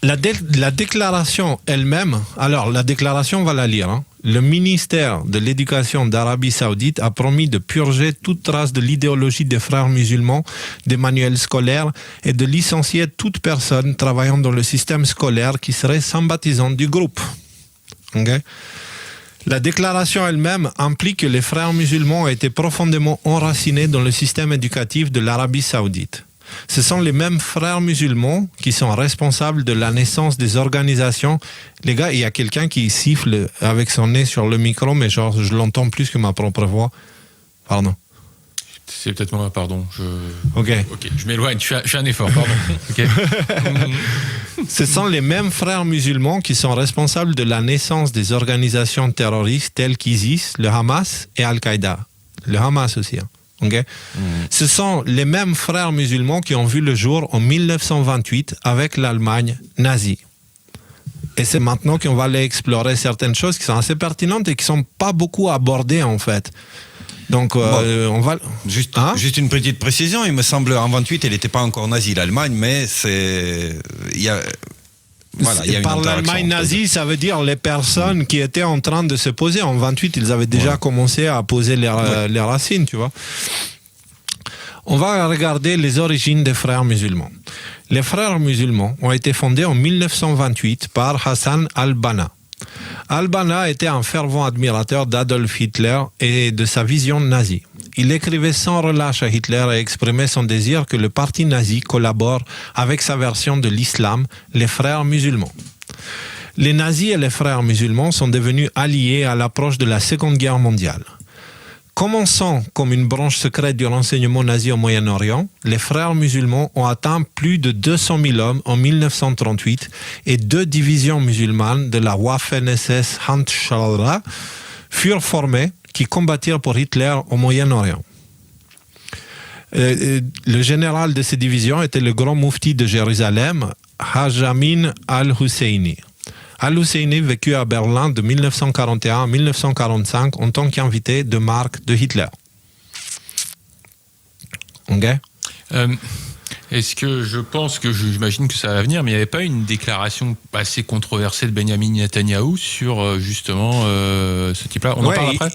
la déclaration elle-même, alors la déclaration, on va la lire, hein. Le ministère de l'Éducation d'Arabie Saoudite a promis de purger toute trace de l'idéologie des frères musulmans, des manuels scolaires et de licencier toute personne travaillant dans le système scolaire qui serait sympathisante du groupe. Okay? La déclaration elle-même implique que les frères musulmans ont été profondément enracinés dans le système éducatif de l'Arabie Saoudite. Ce sont les mêmes frères musulmans qui sont responsables de la naissance des organisations. Les gars, il y a quelqu'un qui siffle avec son nez sur le micro, mais genre, je l'entends plus que ma propre voix. Pardon. C'est peut-être moi, pardon. Ok, je m'éloigne, je fais un effort, pardon. Okay. Ce sont les mêmes frères musulmans qui sont responsables de la naissance des organisations terroristes telles qu'ISIS, le Hamas et Al-Qaïda. Le Hamas aussi, hein. Okay. Ce sont les mêmes frères musulmans qui ont vu le jour en 1928 avec l'Allemagne nazie. Et c'est maintenant qu'on va aller explorer certaines choses qui sont assez pertinentes et qui ne sont pas beaucoup abordées en fait. Donc on va... Juste une petite précision, il me semble en 28 elle n'était pas encore nazie l'Allemagne, mais c'est... Voilà, par l'Allemagne nazie, ça veut dire les personnes qui étaient en train de se poser. En 28, ils avaient déjà commencé à poser les racines, tu vois. On va regarder les origines des frères musulmans. Les frères musulmans ont été fondés en 1928 par Hassan al-Banna. Al-Banna était un fervent admirateur d'Adolf Hitler et de sa vision nazie. Il écrivait sans relâche à Hitler et exprimait son désir que le parti nazi collabore avec sa version de l'islam, les frères musulmans. Les nazis et les frères musulmans sont devenus alliés à l'approche de la Seconde Guerre mondiale. Commençant comme une branche secrète du renseignement nazi au Moyen-Orient, les frères musulmans ont atteint plus de 200 000 hommes en 1938 et 2 divisions musulmanes de la Waffen-SS Handschallah furent formées qui combattirent pour Hitler au Moyen-Orient. Le général de ces divisions était le grand moufti de Jérusalem, Haj Amin al-Husseini. Al-Husseini vécut à Berlin de 1941 à 1945 en tant qu'invité de marque de Hitler. Ok. Est-ce que j'imagine que ça va venir, mais il n'y avait pas une déclaration assez controversée de Benjamin Netanyahou sur justement ce type-là? On en parle après?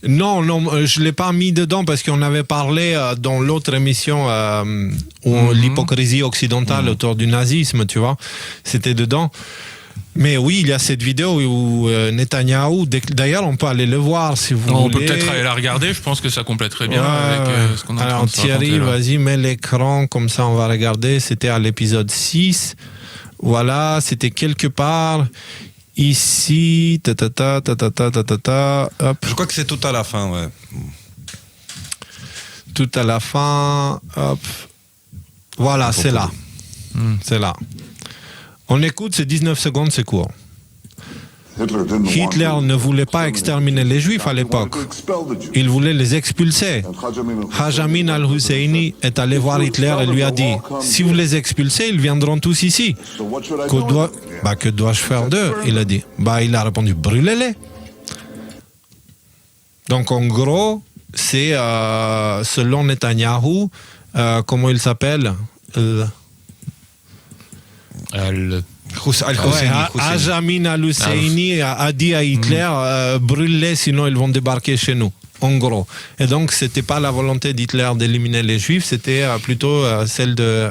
Non, je ne l'ai pas mis dedans parce qu'on avait parlé dans l'autre émission où l'hypocrisie occidentale autour du nazisme, tu vois, c'était dedans. Mais oui, il y a cette vidéo où Netanyahou, d'ailleurs on peut aller le voir si vous voulez. On peut peut-être aller la regarder, je pense que ça compléterait bien avec ce qu'on a en train de se Alors Thierry, vas-y, mets l'écran, comme ça on va regarder. C'était à l'épisode 6. Voilà, c'était quelque part ici. Hop. Je crois que c'est tout à la fin, ouais. tout à la fin. Hop. Voilà, c'est là. C'est là. On écoute, c'est 19 secondes, c'est court. Hitler ne voulait pas exterminer les Juifs à l'époque. Il voulait les expulser. Haj Amin al-Husseini est allé voir Hitler et lui a dit « Si vous les expulsez, ils viendront tous ici. Que dois-je faire d'eux ?» Il a dit. Il a répondu « Brûlez-les. » Donc en gros, c'est selon Netanyahou, comment il s'appelle Haj Amin al-Husseini a dit à Hitler brûlez, sinon ils vont débarquer chez nous. En gros. Et donc, c'était pas la volonté d'Hitler d'éliminer les Juifs, c'était plutôt celle de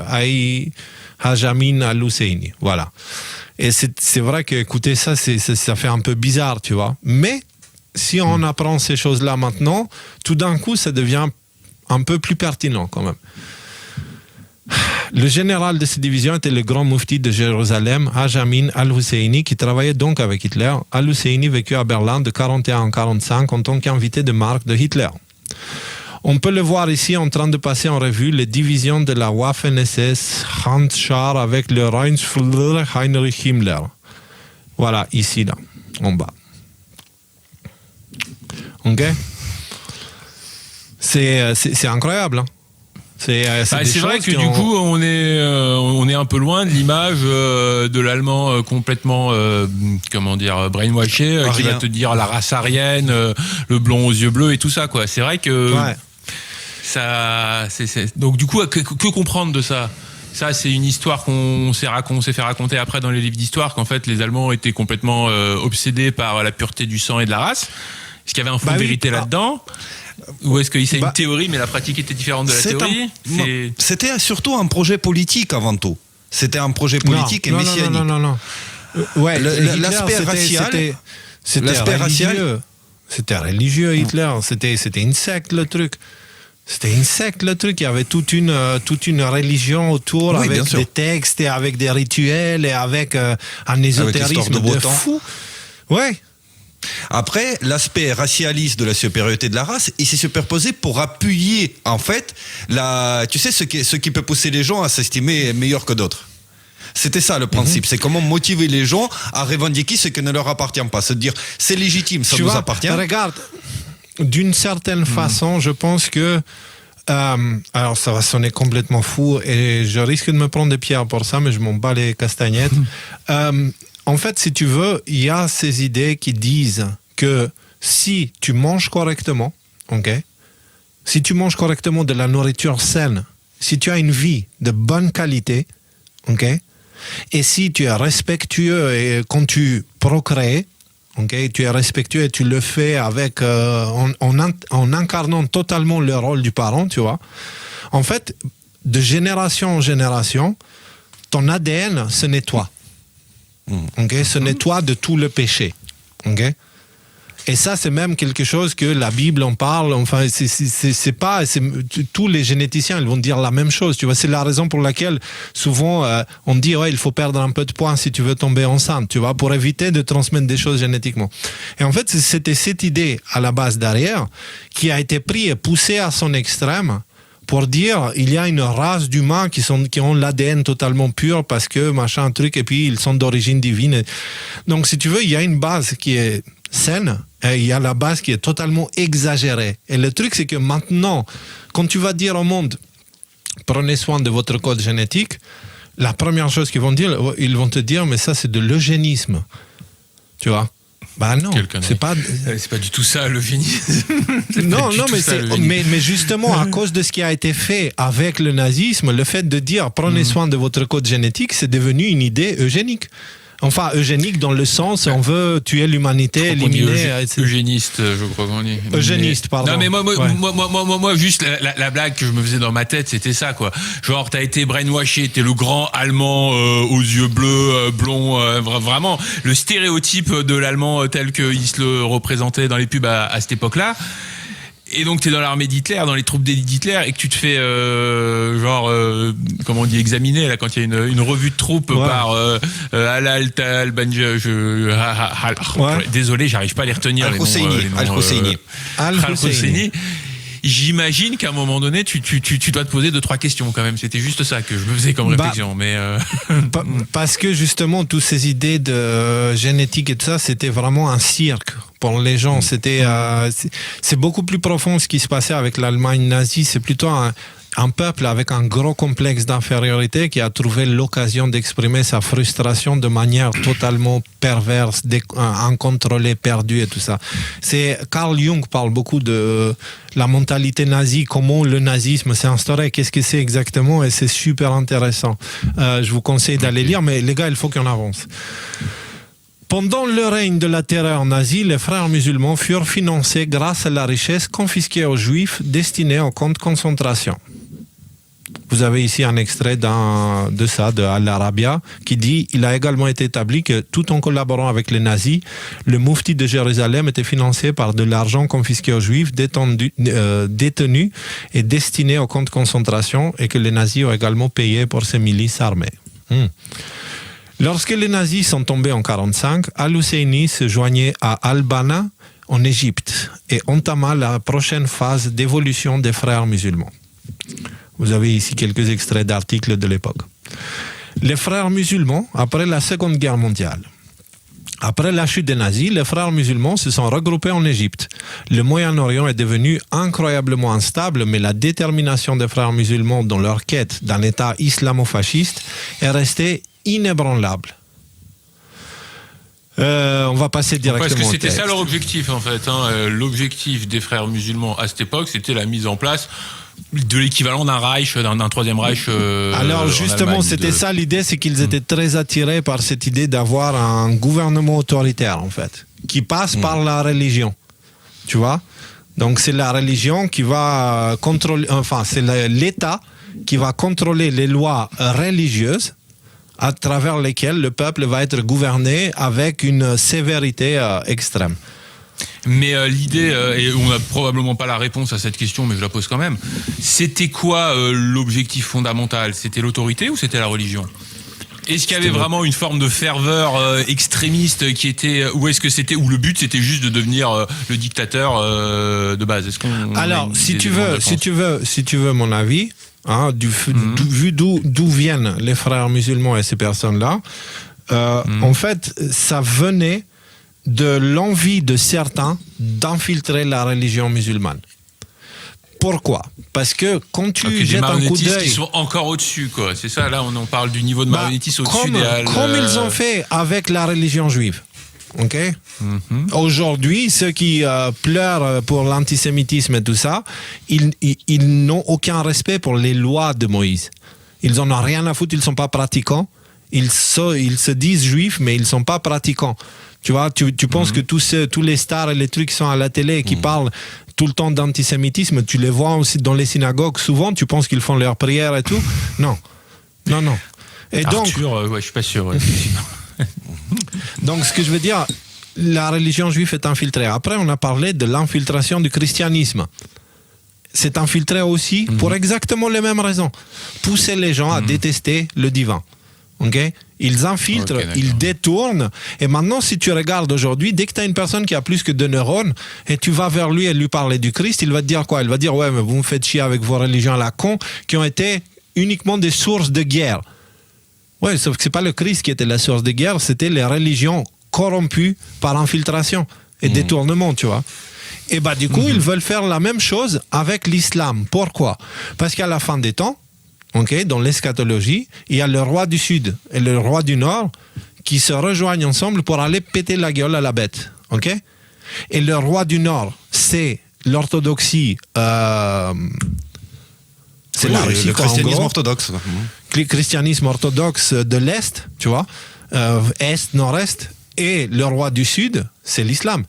Haj Amin al-Husseini. Voilà. Et c'est vrai que écouter ça, ça fait un peu bizarre, tu vois. Mais si on apprend ces choses-là maintenant, tout d'un coup, ça devient un peu plus pertinent quand même. Le général de cette division était le grand mufti de Jérusalem, Haj Amin al-Husseini, qui travaillait donc avec Hitler. Al-Husseini vécut à Berlin de 1941 à 1945 en tant qu'invité de marque de Hitler. On peut le voir ici en train de passer en revue les divisions de la Waffen-SS Handschar avec le Reichsführer Heinrich Himmler. Voilà, ici, là, en bas. Ok ? C'est incroyable, hein ? C'est vrai que du coup on est un peu loin de l'image de l'allemand complètement brainwashé qui va te dire la race aryenne, le blond aux yeux bleus et tout ça quoi. C'est vrai que ça donc du coup que comprendre de ça. Ça, c'est une histoire qu'on s'est fait raconter après dans les livres d'histoire, qu'en fait les Allemands étaient complètement obsédés par la pureté du sang et de la race. Est-ce qu'il y avait un fond de vérité là-dedans ? Ou est-ce que c'est une théorie, mais la pratique était différente de la théorie C'était surtout un projet politique avant tout. C'était un projet politique et messianique. Non. L'aspect racial, c'était religieux. C'était religieux, Hitler. C'était une secte, le truc. C'était une secte, le truc. Il y avait toute une religion autour, avec des textes et avec des rituels et avec un ésotérisme de fou. Ouais. Après, l'aspect racialiste de la supériorité de la race, il s'est superposé pour appuyer, en fait, ce qui peut pousser les gens à s'estimer meilleurs que d'autres. C'était ça le principe. C'est comment motiver les gens à revendiquer ce qui ne leur appartient pas. Se dire, c'est légitime, ça nous appartient. Regarde, d'une certaine façon, je pense que alors ça va sonner complètement fou et je risque de me prendre des pierres pour ça, mais je m'en bats les castagnettes. En fait, si tu veux, il y a ces idées qui disent que si tu manges correctement, si tu manges correctement de la nourriture saine, si tu as une vie de bonne qualité, et si tu es respectueux et quand tu procrées, tu es respectueux et tu le fais avec en incarnant totalement le rôle du parent, tu vois. En fait, de génération en génération, ton ADN se nettoie. Se nettoie de tout le péché. Et ça, c'est même quelque chose que la Bible en parle. Enfin, tous les généticiens, ils vont dire la même chose. Tu vois, c'est la raison pour laquelle souvent on dit il faut perdre un peu de poids si tu veux tomber enceinte. Tu vois, pour éviter de transmettre des choses génétiquement. Et en fait, c'était cette idée à la base derrière qui a été prise et poussée à son extrême. Pour dire, il y a une race d'humains qui ont l'ADN totalement pur parce que machin, truc, et puis ils sont d'origine divine. Donc, si tu veux, il y a une base qui est saine et il y a la base qui est totalement exagérée. Et le truc, c'est que maintenant, quand tu vas dire au monde, prenez soin de votre code génétique, la première chose qu'ils vont dire, ils vont te dire, mais ça, c'est de l'eugénisme. Tu vois ? Non, c'est pas du tout ça l'eugénisme. Non, mais justement à cause de ce qui a été fait avec le nazisme, le fait de dire prenez soin de votre code génétique, c'est devenu une idée eugénique. Enfin, eugénique dans le sens on veut tuer l'humanité, éliminer. Eugéniste, je crois qu'on dit. Eugéniste, pardon. Non, mais moi juste la blague que je me faisais dans ma tête, c'était ça, quoi. Genre, t'as été brainwashé, t'es le grand allemand aux yeux bleus, blond, vraiment le stéréotype de l'allemand tel qu'il se le représentait dans les pubs à cette époque-là. Et donc t'es dans l'armée d'Hitler, dans les troupes d'élite d'Hitler, et que tu te fais comment on dit, examiner là quand il y a une revue de troupes par Halal Tal Banja, désolé, j'arrive pas à les retenir. Al-Husseini. j'imagine qu'à un moment donné, tu dois te poser 2-3 questions quand même. C'était juste ça que je me faisais comme réflexion. Parce que justement, toutes ces idées de génétique et tout ça, c'était vraiment un cirque pour les gens. C'est beaucoup plus profond ce qui se passait avec l'Allemagne nazie. C'est plutôt un peuple avec un gros complexe d'infériorité qui a trouvé l'occasion d'exprimer sa frustration de manière totalement perverse, incontrôlée, perdue et tout ça. Carl Jung parle beaucoup de la mentalité nazie, comment le nazisme s'est instauré, qu'est-ce que c'est exactement, et c'est super intéressant. Je vous conseille d'aller lire, mais les gars, il faut qu'on avance. Pendant le règne de la terreur nazie, les frères musulmans furent financés grâce à la richesse confisquée aux juifs destinée aux camps de concentration. Vous avez ici un extrait de ça, de Al-Arabia, qui dit « Il a également été établi que, tout en collaborant avec les nazis, le moufti de Jérusalem était financé par de l'argent confisqué aux juifs détenus et destinés aux camps de concentration et que les nazis ont également payé pour ces milices armées. Lorsque les nazis sont tombés en 1945, Al-Husseini se joignait à Al-Banna en Égypte et entama la prochaine phase d'évolution des frères musulmans. Vous avez ici quelques extraits d'articles de l'époque. Les frères musulmans, après la Seconde Guerre mondiale. Après la chute des nazis, les frères musulmans se sont regroupés en Égypte. Le Moyen-Orient est devenu incroyablement instable, mais la détermination des frères musulmans dans leur quête d'un État islamo-fasciste est restée inébranlable. On va passer directement. Parce que c'était au texte. ça leur objectif en fait. L'objectif des frères musulmans à cette époque, c'était la mise en place de l'équivalent d'un Reich, d'un troisième Reich. Alors justement, c'était ça l'idée, c'est qu'ils étaient très attirés par cette idée d'avoir un gouvernement autoritaire en fait, qui passe par la religion. Tu vois ? Donc c'est la religion qui va contrôler, enfin c'est l'État qui va contrôler les lois religieuses à travers lesquelles le peuple va être gouverné avec une sévérité extrême. Mais l'idée, et on n'a probablement pas la réponse à cette question, mais je la pose quand même, c'était quoi l'objectif fondamental ? C'était l'autorité ou c'était la religion ? Est-ce qu'il y avait vraiment une forme de ferveur extrémiste qui était, ou est-ce que c'était, ou le but c'était juste de devenir le dictateur de base ? Est-ce qu'on Alors, si tu veux mon avis, vu d'où viennent les frères musulmans et ces personnes-là, en fait, ça venait de l'envie de certains d'infiltrer la religion musulmane. Pourquoi ? Parce que quand tu jettes un coup d'œil... qui sont encore au-dessus, quoi. C'est ça, là, on en parle du niveau de marionnettisme au-dessus comme ils ont fait avec la religion juive. Ok ? Aujourd'hui, ceux qui pleurent pour l'antisémitisme et tout ça, ils n'ont aucun respect pour les lois de Moïse. Ils en ont rien à foutre, ils ne sont pas pratiquants. Ils se disent juifs, mais ils ne sont pas pratiquants. Tu vois, tu penses que tous les stars et les trucs qui sont à la télé et qui parlent tout le temps d'antisémitisme, tu les vois aussi dans les synagogues souvent, tu penses qu'ils font leurs prières et tout ? Non. Et Arthur, donc, je suis pas sûr. Donc, ce que je veux dire, la religion juive est infiltrée. Après, on a parlé de l'infiltration du christianisme. C'est infiltré aussi pour exactement les mêmes raisons. Pousser les gens à détester le divin. Okay? Ils infiltrent, ils détournent. Et maintenant, si tu regardes aujourd'hui, dès que tu as une personne qui a plus que 2 neurones et tu vas vers lui et lui parler du Christ, il va te dire quoi ? Il va dire « Ouais, mais vous me faites chier avec vos religions à la con qui ont été uniquement des sources de guerre. » Ouais, sauf que c'est pas le Christ qui était la source de guerre, c'était les religions corrompues par infiltration et détournement, tu vois. Et du coup, ils veulent faire la même chose avec l'islam. Pourquoi ? Parce qu'à la fin des temps, dans l'eschatologie, il y a le roi du Sud et le roi du Nord qui se rejoignent ensemble pour aller péter la gueule à la bête. Et le roi du Nord, c'est l'orthodoxie... c'est la Russie, le christianisme orthodoxe. Le christianisme orthodoxe de l'Est, tu vois, Est, Nord-Est, et le roi du Sud, c'est l'islam.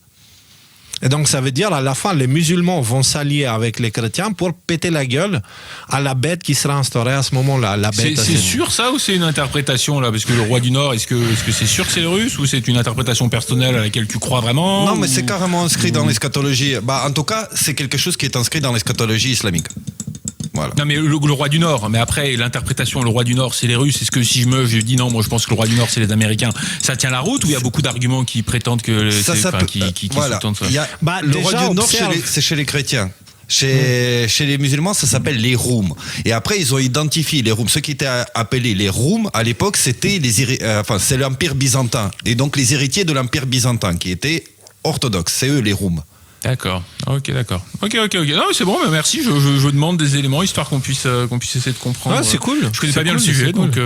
Et donc ça veut dire à la fin les musulmans vont s'allier avec les chrétiens pour péter la gueule à la bête qui sera instaurée à ce moment-là. La bête c'est sûr ça ou c'est une interprétation là ? Parce que le roi du Nord, est-ce que c'est sûr que c'est le russe ou c'est une interprétation personnelle à laquelle tu crois vraiment ? Non, mais c'est carrément inscrit dans l'eschatologie. En tout cas, c'est quelque chose qui est inscrit dans l'eschatologie islamique. Voilà. Non mais le roi du Nord, mais après l'interprétation, le roi du Nord c'est les Russes, est-ce que si je dis non, moi je pense que le roi du Nord c'est les Américains, ça tient la route ou il y a beaucoup d'arguments qui prétendent que qui voilà. sous-tendent ça. Le roi du Nord c'est chez les chrétiens. Chez les musulmans, ça s'appelle les roums. Et après, ils ont identifié les roums. Ceux qui étaient appelés les roums, à l'époque, c'était c'est l'Empire byzantin. Et donc, les héritiers de l'Empire byzantin, qui étaient orthodoxes. C'est eux, les roums. D'accord. Ok. Non, mais c'est bon, mais merci. Je demande des éléments histoire qu'on puisse essayer de comprendre. Ah, c'est cool. Je connais pas bien le sujet, donc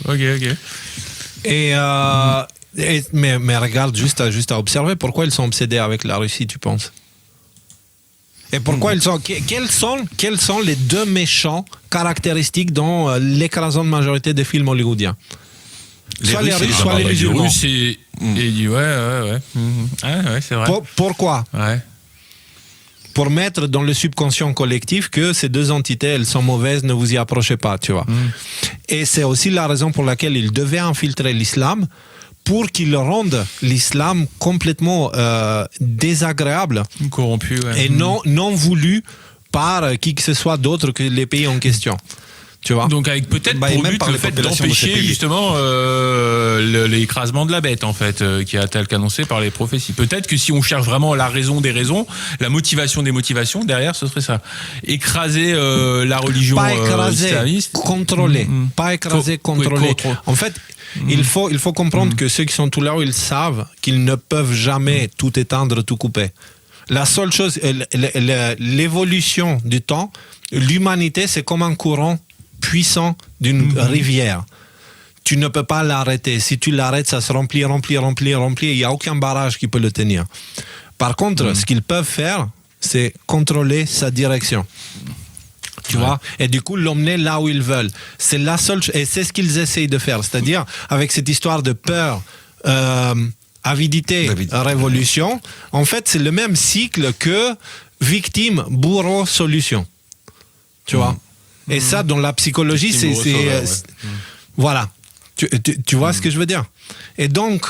ok. Mais regarde, juste à observer, pourquoi ils sont obsédés avec la Russie, tu penses? Et pourquoi quels sont les deux méchants caractéristiques dans l'écrasante majorité des films hollywoodiens? Soit les Russes, soit les musulmans. Ouais, c'est vrai. Pourquoi? Ouais. Pour mettre dans le subconscient collectif que ces deux entités, elles sont mauvaises, ne vous y approchez pas, tu vois. Et c'est aussi la raison pour laquelle ils devaient infiltrer l'islam, pour qu'ils rendent l'islam complètement désagréable, corrompu, et non voulu par qui que ce soit d'autre que les pays en question. Tu vois. Donc avec peut-être pour but le fait d'empêcher justement l'écrasement de la bête en fait, qui a tel qu'annoncé par les prophéties. Peut-être que si on cherche vraiment la raison des raisons, la motivation des motivations, derrière ce serait ça. Écraser la religion islamiste. Contrôler. Pas écraser, contrôler. En fait, il faut comprendre que ceux qui sont tout là-haut, ils savent qu'ils ne peuvent jamais tout éteindre, tout couper. La seule chose, l'évolution du temps, l'humanité, c'est comme un courant puissant d'une rivière. Tu ne peux pas l'arrêter. Si tu l'arrêtes, ça se remplit. Il n'y a aucun barrage qui peut le tenir. Par contre, ce qu'ils peuvent faire, c'est contrôler sa direction. Tu vois? Et du coup, l'emmener là où ils veulent. C'est la seule et c'est ce qu'ils essayent de faire. C'est-à-dire, avec cette histoire de peur, avidité, révolution, en fait, c'est le même cycle que victime, bourreau, solution. Tu vois? Et ça, dans la psychologie, voilà. Tu vois ce que je veux dire? Et donc,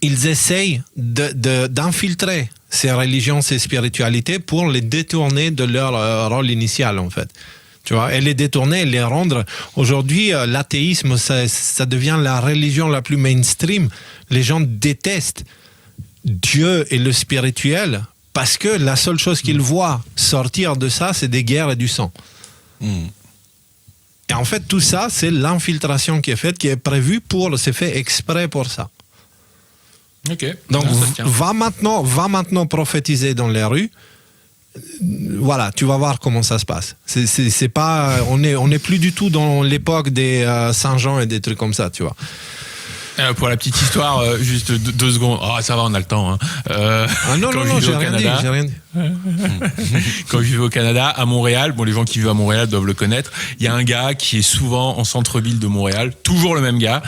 ils essayent d'infiltrer ces religions, ces spiritualités pour les détourner de leur rôle initial, en fait. Tu vois? Et les détourner, les rendre... Aujourd'hui, l'athéisme, ça devient la religion la plus mainstream. Les gens détestent Dieu et le spirituel, parce que la seule chose qu'ils voient sortir de ça, c'est des guerres et du sang. Et en fait, tout ça, c'est l'infiltration qui est faite, qui est prévue c'est fait exprès pour ça. Ok. Donc, va maintenant prophétiser dans les rues. Voilà, tu vas voir comment ça se passe. C'est pas, on est plus du tout dans l'époque des Saint-Jean et des trucs comme ça, tu vois. Pour la petite histoire, juste 2 secondes. Ah, ça va, on a le temps. Non, j'ai rien dit. Quand je vivais au Canada, à Montréal, bon, les gens qui vivent à Montréal doivent le connaître, il y a un gars qui est souvent en centre-ville de Montréal, toujours le même gars,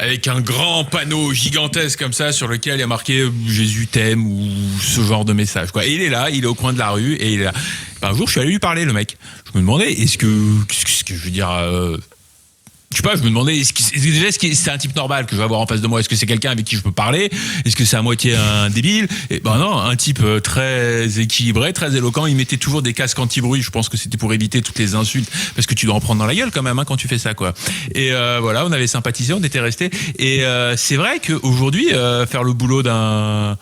avec un grand panneau gigantesque comme ça sur lequel il y a marqué « Jésus t'aime » ou ce genre de message, quoi. Et il est là, il est au coin de la rue, et il est là. Un jour, je suis allé lui parler, le mec. Je me demandais, qu'est-ce que je veux dire... je sais pas, je me demandais, est-ce que c'est un type normal que je vais avoir en face de moi? Est-ce que c'est quelqu'un avec qui je peux parler? Est-ce que c'est à moitié un débile? Et ben non, un type très équilibré, très éloquent. Il mettait toujours des casques anti-bruit. Je pense que c'était pour éviter toutes les insultes, parce que tu dois en prendre dans la gueule quand même quand tu fais ça, quoi. Et voilà, on avait sympathisé, on était restés. Et c'est vrai qu'aujourd'hui, faire le boulot d'un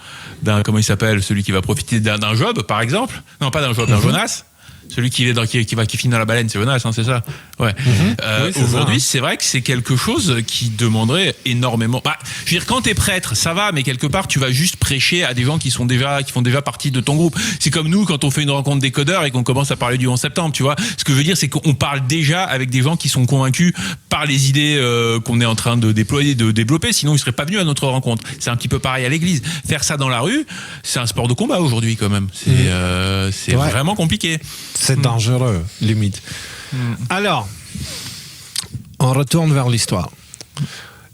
comment il s'appelle, celui qui va profiter d'un job, par exemple. Non, pas d'un job, d'un Jonas. Celui qui finit dans la baleine, c'est Jonas, hein, c'est ça? Ouais. Oui, aujourd'hui, c'est vrai que c'est quelque chose qui demanderait énormément. Bah, je veux dire, quand t'es prêtre, ça va, mais quelque part, tu vas juste prêcher à des gens qui font déjà partie de ton groupe. C'est comme nous, quand on fait une rencontre des codeurs et qu'on commence à parler du 11 septembre, tu vois. Ce que je veux dire, c'est qu'on parle déjà avec des gens qui sont convaincus par les idées qu'on est en train de déployer, de développer. Sinon, ils seraient pas venus à notre rencontre. C'est un petit peu pareil à l'église. Faire ça dans la rue, c'est un sport de combat aujourd'hui, quand même. C'est vraiment compliqué. C'est dangereux, limite. Alors, on retourne vers l'histoire.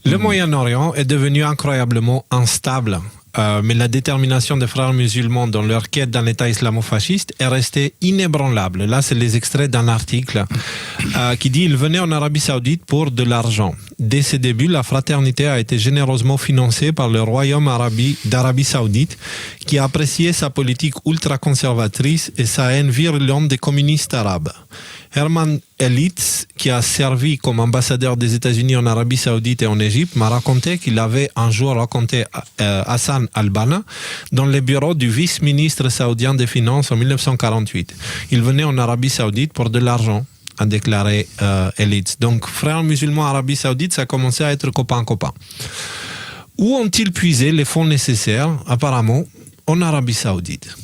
Le Moyen-Orient est devenu incroyablement instable, mais la détermination des frères musulmans dans leur quête d'un État islamo-fasciste est restée inébranlable. Là, c'est les extraits d'un article qui dit « Ils venaient en Arabie Saoudite pour de l'argent. dès ses débuts, la fraternité a été généreusement financée par le Royaume d'Arabie Saoudite, qui a apprécié sa politique ultra-conservatrice et sa haine virulente des communistes arabes. Herman Elitz, qui a servi comme ambassadeur des États-Unis en Arabie Saoudite et en Égypte, m'a raconté qu'il avait un jour rencontré Hassan al-Banna dans les bureaux du vice-ministre saoudien des Finances en 1948. Il venait en Arabie Saoudite pour de l'argent, a déclaré Elitz. Donc, frères musulmans Arabie Saoudite, ça a commencé à être copain-copain. Où ont-ils puisé les fonds nécessaires, apparemment, en Arabie Saoudite?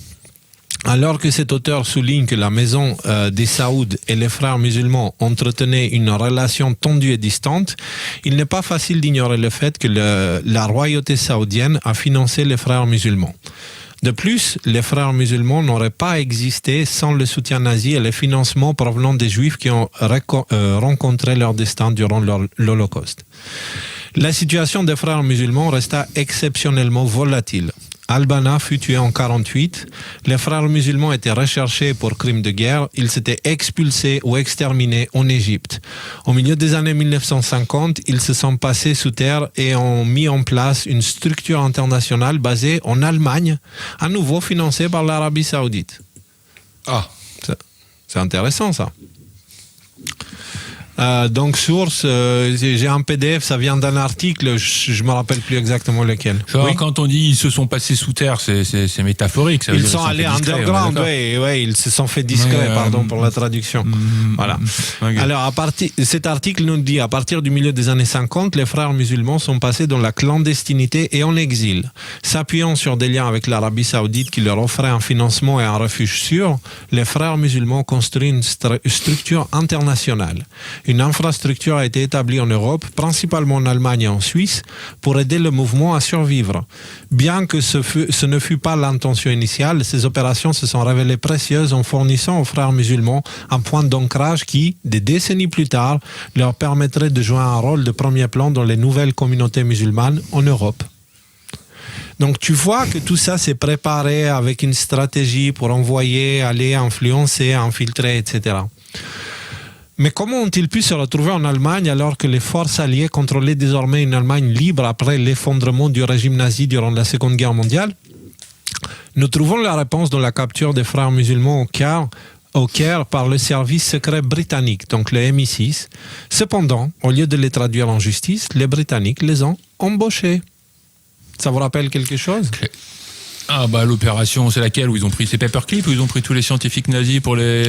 Alors que cet auteur souligne que la maison des Saouds et les frères musulmans entretenaient une relation tendue et distante, il n'est pas facile d'ignorer le fait que la royauté saoudienne a financé les frères musulmans. De plus, les frères musulmans n'auraient pas existé sans le soutien nazi et les financements provenant des juifs qui ont rencontré leur destin durant l'Holocauste. La situation des frères musulmans resta exceptionnellement volatile. Al-Banna fut tué en 1948. Les frères musulmans étaient recherchés pour crimes de guerre. Ils s'étaient expulsés ou exterminés en Égypte. Au milieu des années 1950, ils se sont passés sous terre et ont mis en place une structure internationale basée en Allemagne, à nouveau financée par l'Arabie Saoudite. Ah, c'est intéressant ça. Donc source, j'ai un PDF, ça vient d'un article, je me rappelle plus exactement lequel. Genre, oui. Quand on dit ils se sont passés sous terre, c'est métaphorique. Ça veut ils dire sont allés underground, oui, ils se sont fait discrets, pardon pour la traduction. Voilà. Okay. Alors, cet article nous dit, à partir du milieu des années 50, les frères musulmans sont passés dans la clandestinité et en exil. S'appuyant sur des liens avec l'Arabie Saoudite qui leur offrait un financement et un refuge sûr, les frères musulmans construisent une structure internationale. Une infrastructure a été établie en Europe, principalement en Allemagne et en Suisse, pour aider le mouvement à survivre. Bien que ce ne fût pas l'intention initiale, ces opérations se sont révélées précieuses en fournissant aux frères musulmans un point d'ancrage qui, des décennies plus tard, leur permettrait de jouer un rôle de premier plan dans les nouvelles communautés musulmanes en Europe. Donc tu vois que tout ça s'est préparé avec une stratégie pour envoyer, aller influencer, infiltrer, etc. Mais comment ont-ils pu se retrouver en Allemagne alors que les forces alliées contrôlaient désormais une Allemagne libre après l'effondrement du régime nazi durant la Seconde Guerre mondiale? Nous trouvons la réponse dans la capture des frères musulmans au Caire par le service secret britannique, donc le MI6. Cependant, au lieu de les traduire en justice, les Britanniques les ont embauchés. Ça vous rappelle quelque chose? Ah bah l'opération, c'est laquelle où ils ont pris ces paperclips, où ils ont pris tous les scientifiques nazis pour les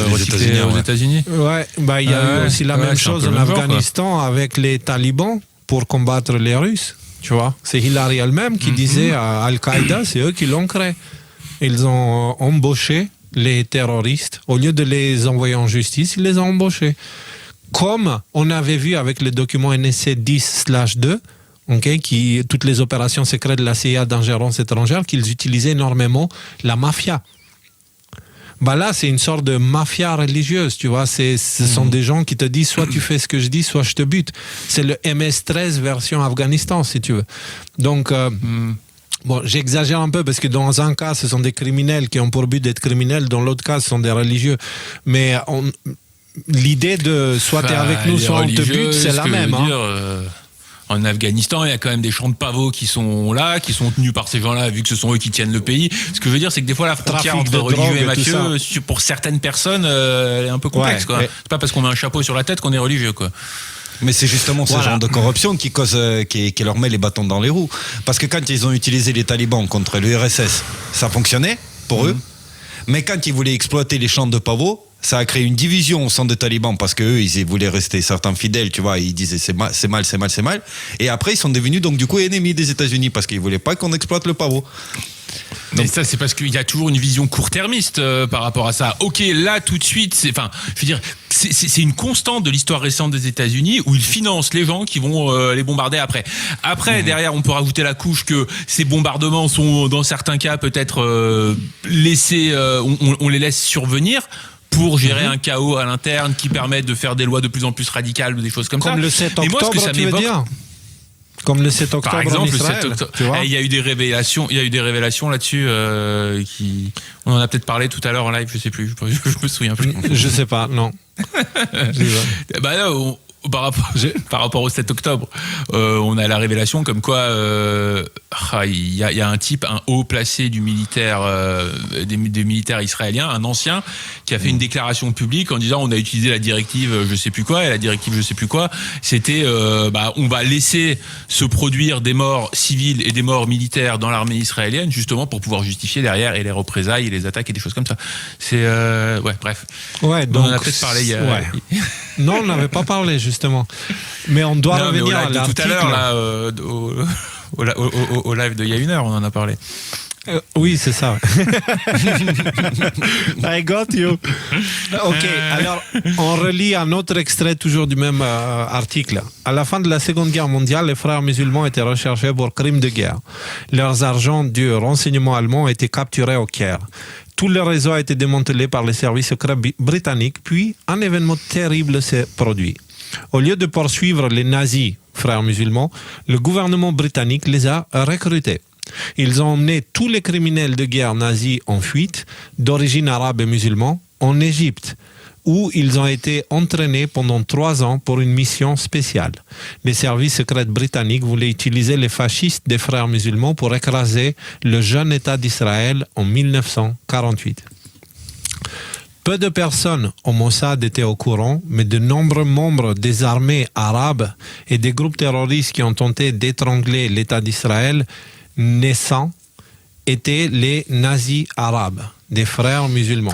recycler aux États-Unis. Ouais, bah il y a eu aussi la même chose en Afghanistan avec les talibans pour combattre les Russes. Tu vois, c'est Hillary elle-même qui disait à Al-Qaïda, c'est eux qui l'ont créé. Ils ont embauché les terroristes au lieu de les envoyer en justice, ils les ont embauchés. Comme on avait vu avec le document NSC 10/2. Okay, toutes les opérations secrètes de la CIA d'ingérence étrangère, qu'ils utilisaient énormément la mafia. Bah là, c'est une sorte de mafia religieuse, tu vois. Ce sont des gens qui te disent soit tu fais ce que je dis, soit je te bute. C'est le MS-13 version Afghanistan, si tu veux. Donc, bon, j'exagère un peu parce que dans un cas, ce sont des criminels qui ont pour but d'être criminels, dans l'autre cas, ce sont des religieux. Mais l'idée de soit tu es avec nous, soit on te bute, c'est la même. En Afghanistan, il y a quand même des champs de pavots qui sont là, qui sont tenus par ces gens-là, vu que ce sont eux qui tiennent le pays. Ce que je veux dire, c'est que des fois, la frontière entre religieux et mafieux, pour certaines personnes, elle est un peu complexe. Ouais, ouais. C'est pas parce qu'on met un chapeau sur la tête qu'on est religieux, quoi. Mais c'est justement ce genre de corruption qui cause, qui leur met les bâtons dans les roues. Parce que quand ils ont utilisé les talibans contre l'URSS, ça fonctionnait pour eux. Mais quand ils voulaient exploiter les champs de pavots, ça a créé une division au sein des talibans parce qu'eux, ils voulaient rester certains fidèles, tu vois, ils disaient c'est mal. Et après, ils sont devenus donc du coup ennemis des États-Unis parce qu'ils voulaient pas qu'on exploite le pavot. Mais ça, c'est parce qu'il y a toujours une vision court-termiste par rapport à ça. Ok, là, tout de suite, c'est une constante de l'histoire récente des États-Unis où ils financent les gens qui vont les bombarder après. Après, derrière, on peut rajouter la couche que ces bombardements sont, dans certains cas, peut-être laissés, on les laisse survenir pour gérer un chaos à l'interne qui permet de faire des lois de plus en plus radicales ou des choses comme ça. Comme le 7 octobre, moi, ce que ça m'évoque, comme le 7 octobre, par exemple, en Israël, le 7 octobre, il y a eu des révélations là-dessus on en a peut-être parlé tout à l'heure en live, je sais plus, je me souviens plus. Je sais pas, non. Bah là, par rapport au 7 octobre, on a la révélation comme quoi il y a un type, un haut placé du militaire, des militaires israéliens, un ancien, qui a fait une déclaration publique en disant on a utilisé la directive je sais plus quoi, et la directive je sais plus quoi, c'était on va laisser se produire des morts civiles et des morts militaires dans l'armée israélienne justement pour pouvoir justifier derrière et les représailles et les attaques et des choses comme ça. C'est bref. Ouais, donc on en a peut-être parlé hier. Ouais. Non, on n'avait pas parlé justement. Mais on doit revenir à l'article. Tout à l'heure, là, au live d'il y a 1 heure, on en a parlé. Oui, c'est ça. I got you. Ok, alors on relit un autre extrait toujours du même article. À la fin de la Seconde Guerre mondiale, les frères musulmans étaient recherchés pour crimes de guerre. Leurs agents du renseignement allemand ont été capturés au Caire. Tout le réseau a été démantelé par les services secrets britanniques, puis un événement terrible s'est produit. Au lieu de poursuivre les nazis, frères musulmans, le gouvernement britannique les a recrutés. Ils ont emmené tous les criminels de guerre nazis en fuite, d'origine arabe et musulmane, en Égypte, où ils ont été entraînés pendant 3 ans pour une mission spéciale. Les services secrets britanniques voulaient utiliser les fascistes des frères musulmans pour écraser le jeune État d'Israël en 1948. Peu de personnes au Mossad étaient au courant, mais de nombreux membres des armées arabes et des groupes terroristes qui ont tenté d'étrangler l'État d'Israël naissant étaient les nazis arabes, des frères musulmans.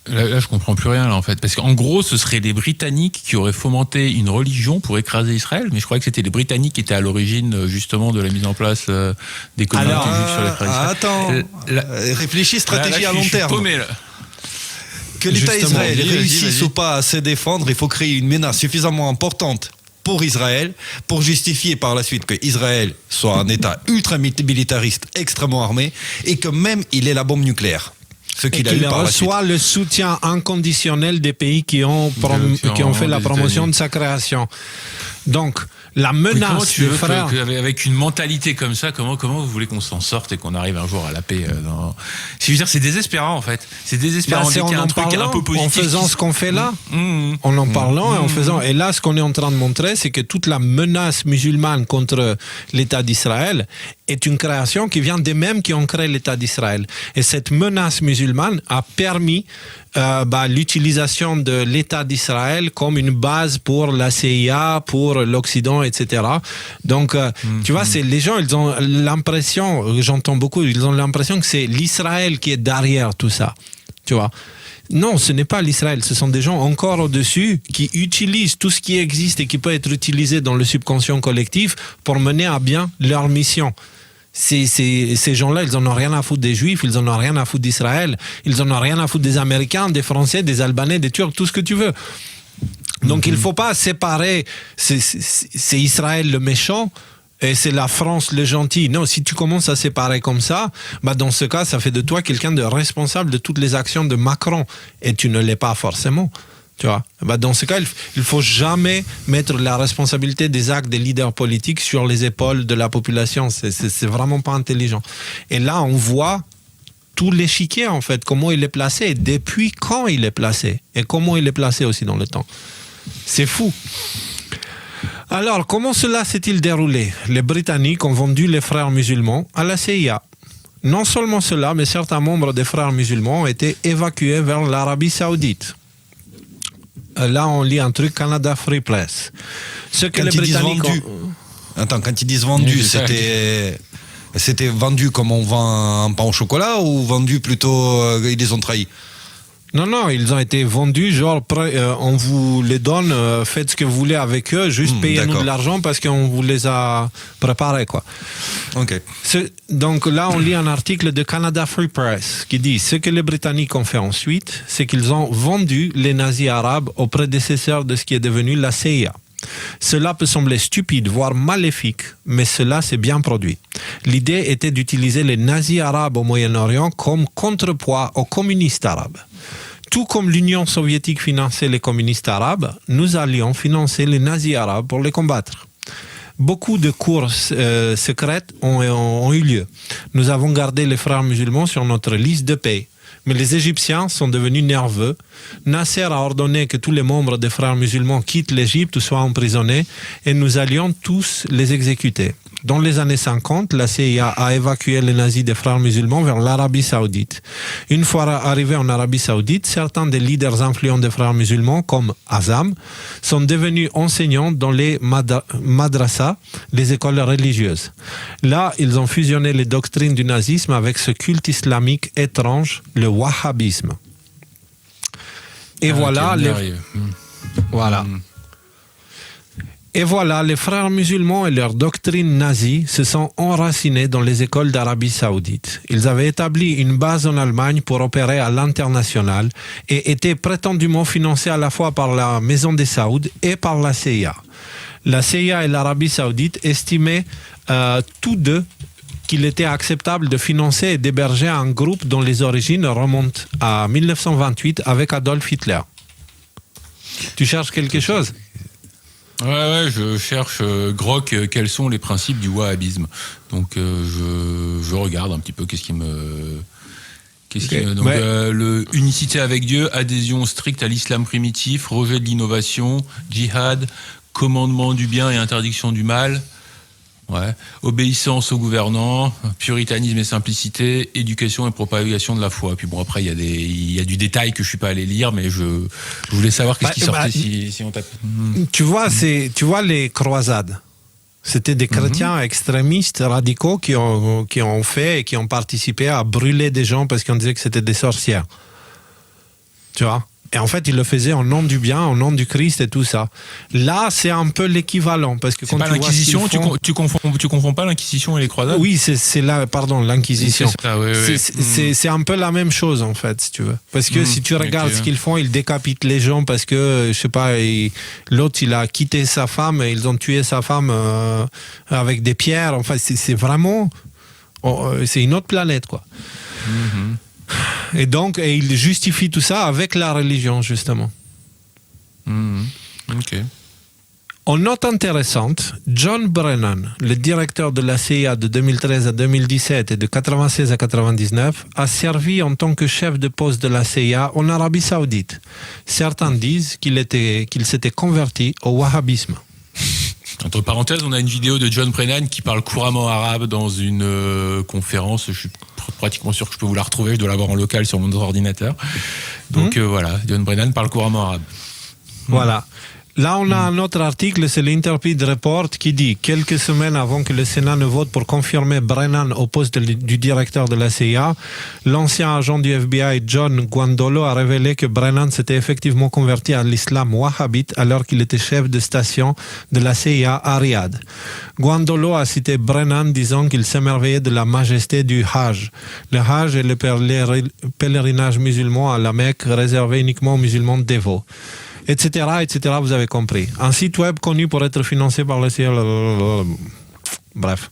Là, je comprends plus rien, là, en fait. Parce qu'en gros, ce seraient les Britanniques qui auraient fomenté une religion pour écraser Israël, mais je croyais que c'était les Britanniques qui étaient à l'origine, justement, de la mise en place des communautés juives sur les frères d'Israël. Attends, réfléchis stratégie à long terme. Paumé, là. Que l'État d'Israël réussisse ou pas à se défendre, il faut créer une menace suffisamment importante pour Israël, pour justifier par la suite que Israël soit un État ultra-militariste, extrêmement armé, et que même il ait la bombe nucléaire. Ce qu'il a eu par la suite. Reçoit le soutien inconditionnel des pays qui ont fait la promotion de sa création. Donc, la menace des frères... Avec une mentalité comme ça, comment vous voulez qu'on s'en sorte et qu'on arrive un jour à la paix Je veux dire, c'est désespérant, en fait. C'est désespérant. C'est en truc un peu positif. En faisant ce qu'on fait là, en parlant et en faisant... Et là, ce qu'on est en train de montrer, c'est que toute la menace musulmane contre l'État d'Israël est une création qui vient des mêmes qui ont créé l'État d'Israël. Et cette menace musulmane a permis l'utilisation de l'État d'Israël comme une base pour la CIA, pour l'Occident, etc. Donc, tu vois, les gens, ils ont l'impression, j'entends beaucoup, ils ont l'impression que c'est l'Israël qui est derrière tout ça, tu vois. Non, ce n'est pas l'Israël, ce sont des gens encore au-dessus qui utilisent tout ce qui existe et qui peut être utilisé dans le subconscient collectif pour mener à bien leur mission. Ces gens-là, ils en ont rien à foutre des Juifs, ils en ont rien à foutre d'Israël, ils en ont rien à foutre des Américains, des Français, des Albanais, des Turcs, tout ce que tu veux. Donc il ne faut pas séparer, c'est Israël le méchant et c'est la France le gentil. Non, si tu commences à séparer comme ça, dans ce cas, ça fait de toi quelqu'un de responsable de toutes les actions de Macron et tu ne l'es pas forcément. Tu vois, dans ce cas, il faut jamais mettre la responsabilité des actes des leaders politiques sur les épaules de la population. C'est vraiment pas intelligent. Et là, on voit tout l'échiquier, en fait, comment il est placé, depuis quand il est placé, et comment il est placé aussi dans le temps. C'est fou. Alors, comment cela s'est-il déroulé? Les Britanniques ont vendu les frères musulmans à la CIA. Non seulement cela, mais certains membres des frères musulmans ont été évacués vers l'Arabie Saoudite. Là, on lit un truc Canada Free Press. Ce que quand les Britanniques quand ils disent vendu, c'était vendu comme on vend un pain au chocolat ou vendu plutôt ils les ont trahis? Non, ils ont été vendus, genre, on vous les donne, faites ce que vous voulez avec eux, juste payez-nous de l'argent parce qu'on vous les a préparés, quoi. Ok. Donc là, on lit un article de Canada Free Press qui dit « Ce que les Britanniques ont fait ensuite, c'est qu'ils ont vendu les nazis arabes aux prédécesseurs de ce qui est devenu la CIA. Cela peut sembler stupide, voire maléfique, mais cela s'est bien produit. L'idée était d'utiliser les nazis arabes au Moyen-Orient comme contrepoids aux communistes arabes. Tout comme l'Union soviétique finançait les communistes arabes, nous allions financer les nazis arabes pour les combattre. Beaucoup de courses secrètes ont eu lieu. Nous avons gardé les frères musulmans sur notre liste de paix. Mais les Égyptiens sont devenus nerveux. Nasser a ordonné que tous les membres des frères musulmans quittent l'Égypte ou soient emprisonnés et nous allions tous les exécuter. Dans les années 50, la CIA a évacué les nazis des frères musulmans vers l'Arabie Saoudite. Une fois arrivés en Arabie Saoudite, certains des leaders influents des frères musulmans, comme Azam, sont devenus enseignants dans les madrasas, les écoles religieuses. Là, ils ont fusionné les doctrines du nazisme avec ce culte islamique étrange, le wahhabisme. Et voilà Et voilà, les frères musulmans et leur doctrine nazie se sont enracinés dans les écoles d'Arabie Saoudite. Ils avaient établi une base en Allemagne pour opérer à l'international et étaient prétendument financés à la fois par la Maison des Saouds et par la CIA. La CIA et l'Arabie Saoudite estimaient tous deux qu'il était acceptable de financer et d'héberger un groupe dont les origines remontent à 1928 avec Adolf Hitler. Tu cherches quelque chose ? Ouais, je cherche, Grok, quels sont les principes du wahhabisme. Donc, je regarde un petit peu qu'est-ce qui me... Donc, le unicité avec Dieu, adhésion stricte à l'islam primitif, rejet de l'innovation, djihad, commandement du bien et interdiction du mal, obéissance aux gouvernants, puritanisme et simplicité, éducation et propagation de la foi. Puis bon, après, il y a du détail que je suis pas allé lire, mais je voulais savoir qu'est-ce qui sortait si on tape. Tu vois, les croisades. C'était des chrétiens extrémistes radicaux qui ont fait et qui ont participé à brûler des gens parce qu'on disait que c'était des sorcières. Tu vois ? Et en fait, ils le faisaient en nom du bien, en nom du Christ et tout ça. Là, c'est un peu l'équivalent. Parce que c'est pas l'Inquisition, tu confonds pas l'Inquisition et les croisades ? Oui, c'est là, pardon, l'Inquisition. C'est un peu la même chose, en fait, si tu veux. Parce que si tu regardes ce qu'ils font, ils décapitent les gens parce que, je sais pas, l'autre, il a quitté sa femme et ils ont tué sa femme avec des pierres. Enfin, c'est vraiment... c'est une autre planète, quoi. Et donc, il justifie tout ça avec la religion, justement. Ok. En note intéressante, John Brennan, le directeur de la CIA de 2013 à 2017 et de 96 à 99, a servi en tant que chef de poste de la CIA en Arabie Saoudite. Certains disent qu'il s'était converti au wahhabisme. Entre parenthèses, on a une vidéo de John Brennan qui parle couramment arabe dans une conférence. Je suis pratiquement sûr que je peux vous la retrouver. Je dois l'avoir en local sur mon ordinateur. Donc voilà, John Brennan parle couramment arabe. Voilà. Là, on a un autre article, c'est l'Interpid Report qui dit « Quelques semaines avant que le Sénat ne vote pour confirmer Brennan au poste du directeur de la CIA, l'ancien agent du FBI John Guandolo a révélé que Brennan s'était effectivement converti à l'islam wahhabite alors qu'il était chef de station de la CIA à Riyad. Guandolo a cité Brennan disant qu'il s'émerveillait de la majesté du Hajj. Le Hajj est le pèlerinage musulman à la Mecque réservé uniquement aux musulmans dévots. Etc., etc., vous avez compris. Un site web connu pour être financé par le CIA. Bref.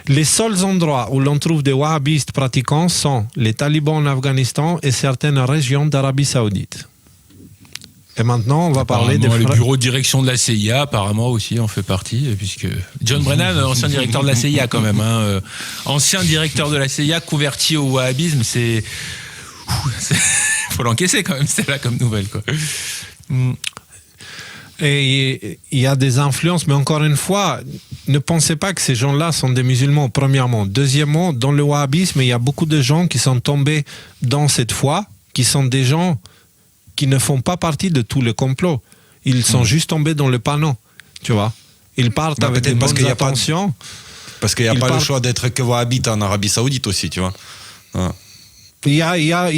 Les seuls endroits où l'on trouve des wahhabistes pratiquants sont les talibans en Afghanistan et certaines régions d'Arabie Saoudite. Et maintenant, on va parler des... Le bureau de direction de la CIA, apparemment, aussi en fait partie, puisque John Brennan, ancien directeur de la CIA quand même, ancien directeur de la CIA converti au wahhabisme, c'est... faut l'encaisser quand même, c'est là comme nouvelle, quoi. Et il y a des influences, mais encore une fois, ne pensez pas que ces gens-là sont des musulmans, premièrement. Deuxièmement, dans le wahhabisme, il y a beaucoup de gens qui sont tombés dans cette foi, qui sont des gens qui ne font pas partie de tout le complot. Ils sont juste tombés dans le panneau, tu vois. Ils partent avec des bonnes intentions. Parce qu'il n'y a pas le choix d'être que wahhabite en Arabie Saoudite aussi, tu vois. Il y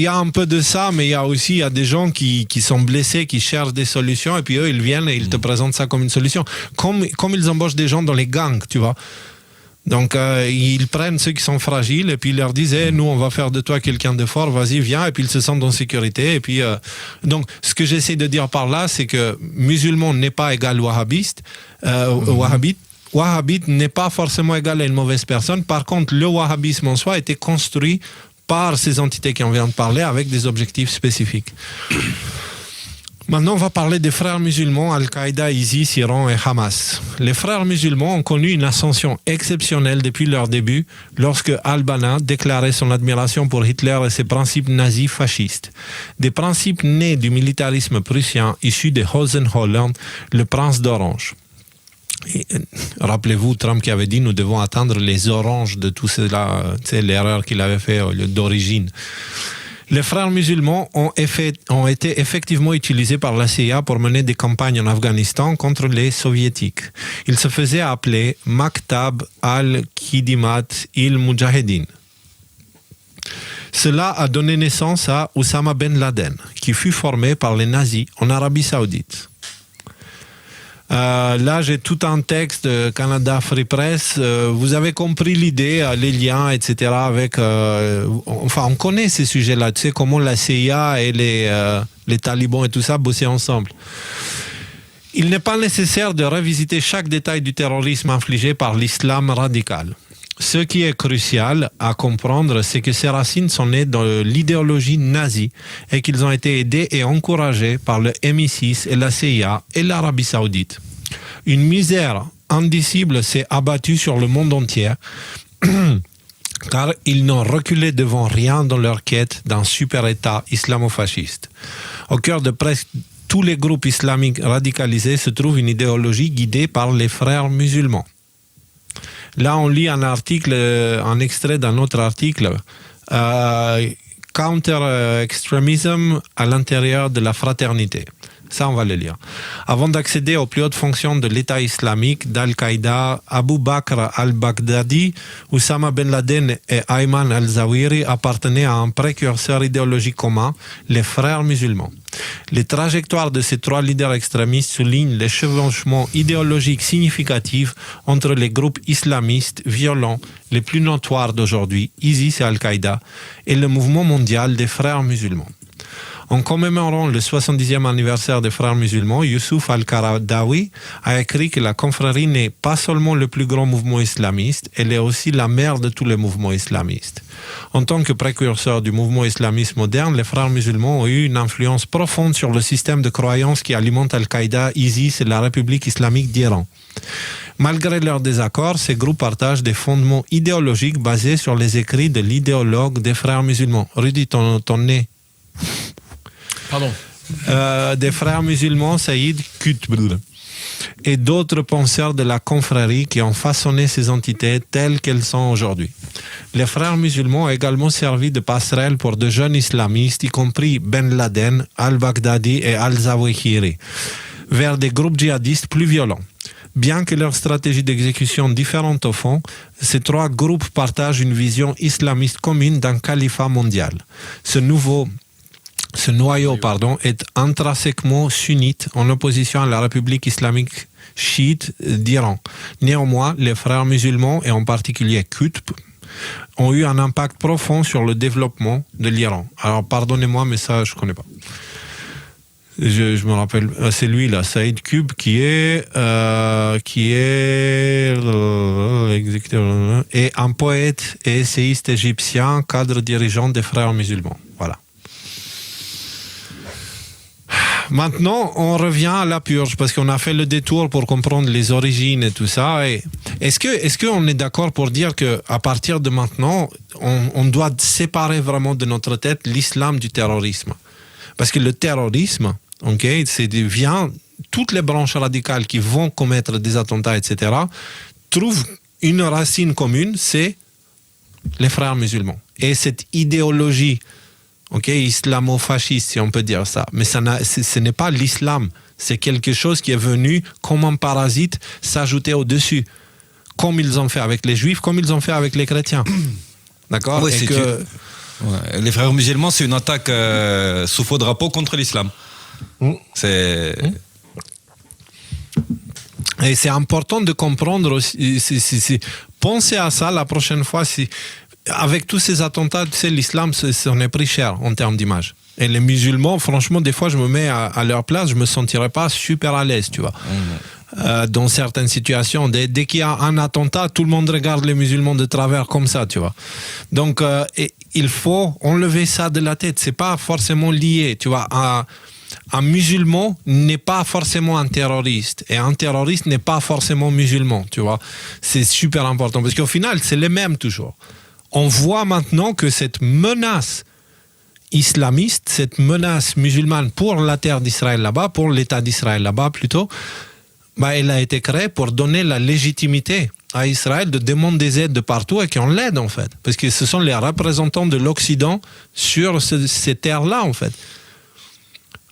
a un peu de ça, mais il y a des gens qui sont blessés, qui cherchent des solutions, et puis eux, ils viennent et ils te présentent ça comme une solution. Comme ils embauchent des gens dans les gangs, tu vois. Donc, ils prennent ceux qui sont fragiles, et puis ils leur disent nous, on va faire de toi quelqu'un de fort, vas-y, viens, et puis ils se sentent en sécurité. Et puis, donc, ce que j'essaie de dire par là, c'est que musulman n'est pas égal wahhabiste, wahhabite n'est pas forcément égal à une mauvaise personne. Par contre, le wahhabisme en soi a été construit par ces entités qui en viennent de parler avec des objectifs spécifiques. Maintenant, on va parler des frères musulmans, Al-Qaïda, ISIS, Iran et Hamas. Les frères musulmans ont connu une ascension exceptionnelle depuis leur début, lorsque Al-Banna déclarait son admiration pour Hitler et ses principes nazis fascistes. Des principes nés du militarisme prussien, issus de Hohenzollern, le prince d'Orange. Et, rappelez-vous, Trump qui avait dit nous devons atteindre les oranges de tout cela, c'est l'erreur qu'il avait fait d'origine. Les frères musulmans ont été effectivement utilisés par la CIA pour mener des campagnes en Afghanistan contre les soviétiques. Ils se faisaient appeler Maktab al-Khidimat il-Mujahedin. Cela a donné naissance à Oussama Ben Laden, qui fut formé par les nazis en Arabie Saoudite. Là, j'ai tout un texte de Canada Free Press. Vous avez compris l'idée, les liens, etc. Avec, on connaît ces sujets-là. Tu sais comment la CIA et les talibans et tout ça bossaient ensemble. Il n'est pas nécessaire de revisiter chaque détail du terrorisme infligé par l'islam radical. Ce qui est crucial à comprendre, c'est que ces racines sont nées dans l'idéologie nazie et qu'ils ont été aidés et encouragés par le MI6 et la CIA et l'Arabie Saoudite. Une misère indicible s'est abattue sur le monde entier car ils n'ont reculé devant rien dans leur quête d'un super-État islamo-fasciste. Au cœur de presque tous les groupes islamiques radicalisés se trouve une idéologie guidée par les frères musulmans. Là, on lit un extrait d'un autre article, Counter-extremism à l'intérieur de la fraternité. Ça, on va le lire. Avant d'accéder aux plus hautes fonctions de l'État islamique, d'Al-Qaïda, Abu Bakr al-Baghdadi, Oussama Ben Laden et Ayman al-Zawahiri appartenaient à un précurseur idéologique commun, les frères musulmans. Les trajectoires de ces trois leaders extrémistes soulignent les chevauchements idéologiques significatifs entre les groupes islamistes violents les plus notoires d'aujourd'hui, ISIS et Al-Qaïda, et le mouvement mondial des frères musulmans. En commémorant le 70e anniversaire des frères musulmans, Youssouf Al-Qaradawi a écrit que la confrérie n'est pas seulement le plus grand mouvement islamiste, elle est aussi la mère de tous les mouvements islamistes. En tant que précurseurs du mouvement islamiste moderne, les frères musulmans ont eu une influence profonde sur le système de croyances qui alimente Al-Qaïda, ISIS et la République islamique d'Iran. Malgré leurs désaccords, ces groupes partagent des fondements idéologiques basés sur les écrits de l'idéologue des frères musulmans. Rudy, ton nez. Pardon. Des frères musulmans Saïd Qutb et d'autres penseurs de la confrérie qui ont façonné ces entités telles qu'elles sont aujourd'hui. Les frères musulmans ont également servi de passerelle pour de jeunes islamistes, y compris Ben Laden, Al-Baghdadi et Al-Zawahiri, vers des groupes djihadistes plus violents. Bien que leurs stratégies d'exécution différentes au fond, ces trois groupes partagent une vision islamiste commune d'un califat mondial. Ce noyau est intrinsèquement sunnite en opposition à la République islamique chiite d'Iran. Néanmoins, les frères musulmans, et en particulier Qutb, ont eu un impact profond sur le développement de l'Iran. Alors, pardonnez-moi, mais ça, je ne connais pas. Je me rappelle, c'est lui là, Saïd Qutb, qui est un poète et essayiste égyptien, cadre dirigeant des frères musulmans. Voilà. Maintenant, on revient à la purge, parce qu'on a fait le détour pour comprendre les origines et tout ça. Et est-ce qu'on est d'accord pour dire qu'à partir de maintenant, on doit séparer vraiment de notre tête l'islam du terrorisme? Parce que le terrorisme, vient, toutes les branches radicales qui vont commettre des attentats, etc., trouvent une racine commune, c'est les frères musulmans. Et cette idéologie islamo-fasciste, si on peut dire ça. Mais ce n'est pas l'islam. C'est quelque chose qui est venu comme un parasite s'ajouter au-dessus. Comme ils ont fait avec les juifs, comme ils ont fait avec les chrétiens. D'accord? Ouais, les frères musulmans, c'est une attaque sous faux drapeau contre l'islam. Et c'est important de comprendre aussi. Pensez à ça la prochaine fois. Avec tous ces attentats, tu sais, l'islam s'en est pris cher en termes d'image. Et les musulmans, franchement, des fois, je me mets à leur place, je me sentirais pas super à l'aise, tu vois. Dans certaines situations, dès qu'il y a un attentat, tout le monde regarde les musulmans de travers comme ça, tu vois. Donc, il faut enlever ça de la tête. C'est pas forcément lié, tu vois, un musulman n'est pas forcément un terroriste et un terroriste n'est pas forcément musulman, tu vois. C'est super important parce qu'au final, c'est les mêmes toujours. On voit maintenant que cette menace islamiste, cette menace musulmane pour la terre d'Israël là-bas, pour l'État d'Israël là-bas plutôt, elle a été créée pour donner la légitimité à Israël de demander des aides de partout et qu'on l'aide en fait. Parce que ce sont les représentants de l'Occident sur ces terres-là en fait.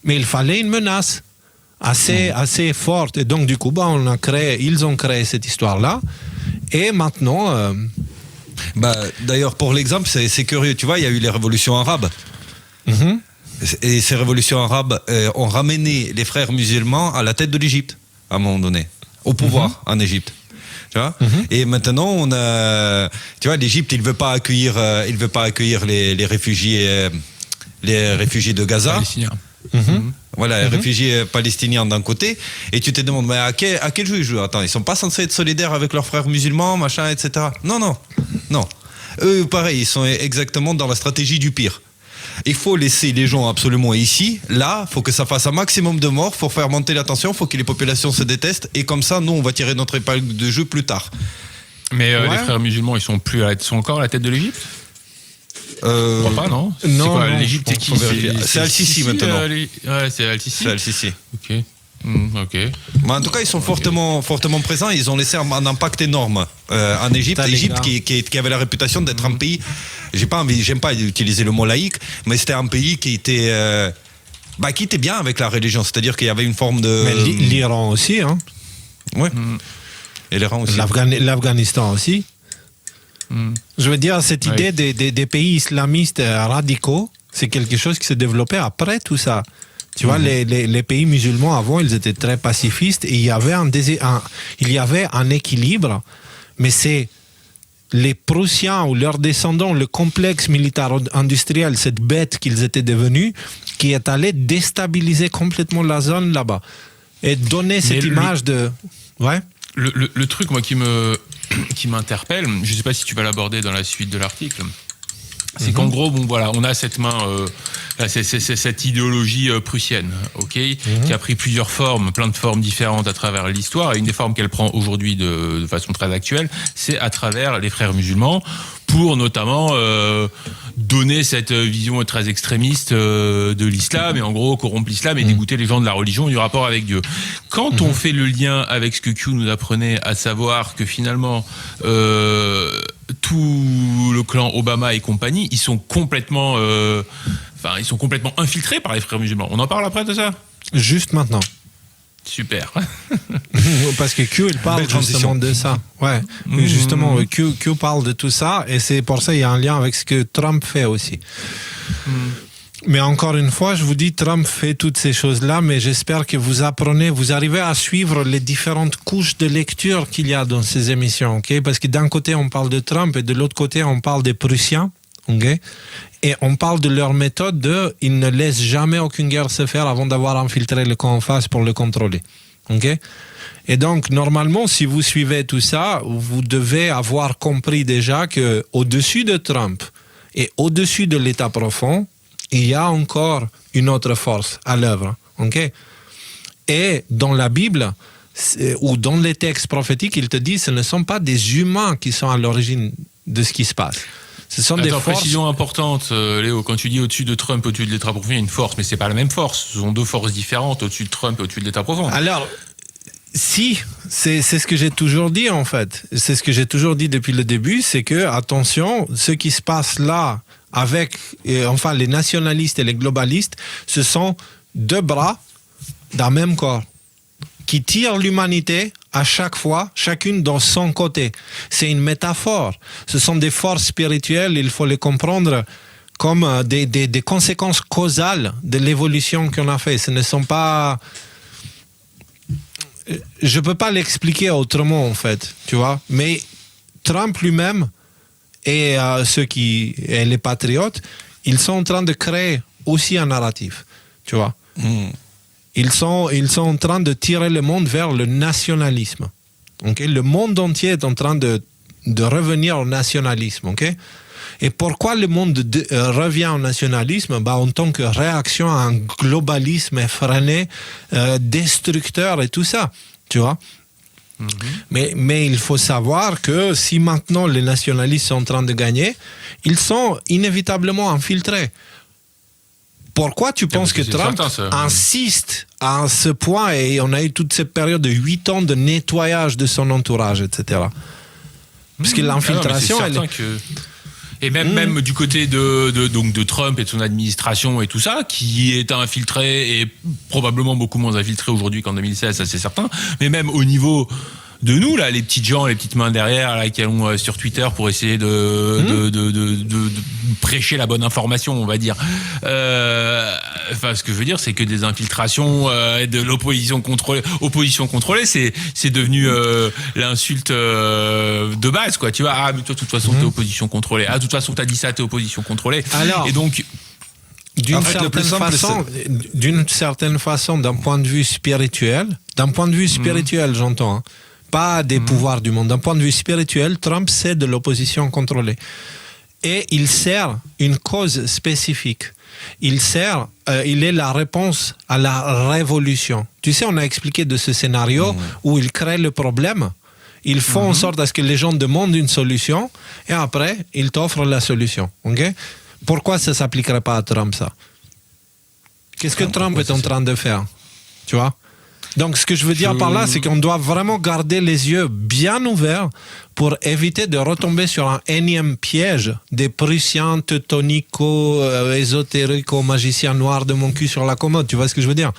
Mais il fallait une menace assez forte. Et donc du coup, ils ont créé cette histoire-là. Et maintenant... D'ailleurs, pour l'exemple, c'est curieux. Tu vois, il y a eu les révolutions arabes. Mm-hmm. Et ces révolutions arabes ont ramené les frères musulmans à la tête de l'Égypte, à un moment donné, au pouvoir en Égypte. Tu vois. Et maintenant, tu vois, l'Égypte, il veut pas accueillir les réfugiés de Gaza. Palestiniens. Voilà, les réfugiés palestiniens d'un côté, et tu te demandes, mais à quel jeu ils jouent? Attends, ils sont pas censés être solidaires avec leurs frères musulmans, machin, etc. Non. Eux, pareil, ils sont exactement dans la stratégie du pire. Il faut laisser les gens absolument ici, là, faut que ça fasse un maximum de morts, faut faire monter la tension, faut que les populations se détestent, et comme ça, nous, on va tirer notre épingle de jeu plus tard. Mais les frères musulmans, ils sont encore à la tête de l'Égypte? Je crois pas, non? Non, quoi, l'Égypte, c'est qui? C'est Al-Sisi maintenant. Ouais, c'est Al-Sisi. C'est Al-Sisi. Ok. Mais en tout cas, ils sont fortement présents. Ils ont laissé un impact énorme en Égypte. Égypte qui avait la réputation d'être un pays. J'aime pas utiliser le mot laïque, mais c'était un pays qui était bien avec la religion. C'est-à-dire qu'il y avait une forme de. Mais l'Iran aussi, hein. Ouais. Et l'Iran aussi. L'Afghanistan aussi. Je veux dire, cette idée des pays islamistes radicaux, c'est quelque chose qui s'est développé après tout ça. Tu vois, les pays musulmans avant, ils étaient très pacifistes et il y avait un équilibre, mais c'est les Prussiens ou leurs descendants, le complexe militaire-industriel, cette bête qu'ils étaient devenus, qui est allé déstabiliser complètement la zone là-bas et donner cette image de... Ouais. Le truc, moi, qui m'interpelle, je ne sais pas si tu vas l'aborder dans la suite de l'article, c'est qu'en gros, on a cette main, cette idéologie prussienne, qui a pris plusieurs formes, plein de formes différentes à travers l'histoire, et une des formes qu'elle prend aujourd'hui de façon très actuelle, c'est à travers les frères musulmans, pour notamment donner cette vision très extrémiste de l'islam, et en gros corrompre l'islam et dégoûter les gens de la religion et du rapport avec Dieu. Quand on fait le lien avec ce que Q nous apprenait, à savoir que finalement tout le clan Obama et compagnie, ils sont complètement infiltrés par les frères musulmans. On en parle après de ça? Juste maintenant. Super. Parce que Q, il parle justement de ça. Ouais. Justement, Q parle de tout ça, et c'est pour ça qu'il y a un lien avec ce que Trump fait aussi. Mais encore une fois, je vous dis, Trump fait toutes ces choses-là, mais j'espère que vous arrivez à suivre les différentes couches de lecture qu'il y a dans ces émissions, Parce que d'un côté, on parle de Trump, et de l'autre côté, on parle des Prussiens, Et on parle de leur méthode ils ne laissent jamais aucune guerre se faire avant d'avoir infiltré le camp en face pour le contrôler. Et donc, normalement, si vous suivez tout ça, vous devez avoir compris déjà qu'au-dessus de Trump et au-dessus de l'État profond, il y a encore une autre force à l'œuvre. Et dans la Bible, ou dans les textes prophétiques, il te dit que ce ne sont pas des humains qui sont à l'origine de ce qui se passe. Ce sont des forces... Précision importante, Léo, quand tu dis au-dessus de Trump, au-dessus de l'État profond, il y a une force, mais c'est pas la même force. Ce sont deux forces différentes, au-dessus de Trump et au-dessus de l'État profond. Alors, si, c'est ce que j'ai toujours dit en fait. C'est ce que j'ai toujours dit depuis le début, c'est que, attention, ce qui se passe là avec, les nationalistes et les globalistes, ce sont deux bras d'un même corps qui tirent l'humanité à chaque fois, chacune dans son côté. C'est une métaphore. Ce sont des forces spirituelles, il faut les comprendre comme des conséquences causales de l'évolution qu'on a fait. Ce ne sont pas... Je ne peux pas l'expliquer autrement, en fait, tu vois. Mais Trump lui-même et et les patriotes, ils sont en train de créer aussi un narratif, tu vois. Ils sont en train de tirer le monde vers le nationalisme. Le monde entier est en train de revenir au nationalisme. Et pourquoi le monde revient au nationalisme? En tant que réaction à un globalisme effréné, destructeur et tout ça, tu vois. Mais il faut savoir que si maintenant les nationalistes sont en train de gagner, ils sont inévitablement infiltrés. Pourquoi tu penses que Trump insiste à ce point, et on a eu toute cette période de 8 ans de nettoyage de son entourage, etc. Parce que l'infiltration, Et même du côté de Trump et de son administration et tout ça, qui est infiltré et probablement beaucoup moins infiltré aujourd'hui qu'en 2016, ça c'est certain. Mais même au niveau de nous, là, les petites gens, les petites mains derrière, là, qui allons sur Twitter pour essayer de prêcher la bonne information, on va dire. Ce que je veux dire, c'est que des infiltrations, de l'opposition contrôlée. Opposition contrôlée, c'est devenu l'insulte de base, quoi. Tu vois, mais toi, de toute façon, t'es opposition contrôlée. De toute façon, t'as dit ça, t'es opposition contrôlée. Alors, et donc, d'une certaine façon, d'un point de vue spirituel, j'entends, hein, pas des pouvoirs du monde. D'un point de vue spirituel, Trump, c'est de l'opposition contrôlée. Et il sert une cause spécifique. Il est la réponse à la révolution. Tu sais, on a expliqué de ce scénario où il crée le problème. Il fait en sorte à ce que les gens demandent une solution et après, il t'offre la solution. Okay? Pourquoi ça ne s'appliquerait pas à Trump, ça? Qu'est-ce que Trump est en train de faire? Tu vois? Donc, ce que je veux dire par là, c'est qu'on doit vraiment garder les yeux bien ouverts pour éviter de retomber sur un énième piège des Prussiens teutonico-ésotérico-magiciens noirs de mon cul sur la commode. Tu vois ce que je veux dire?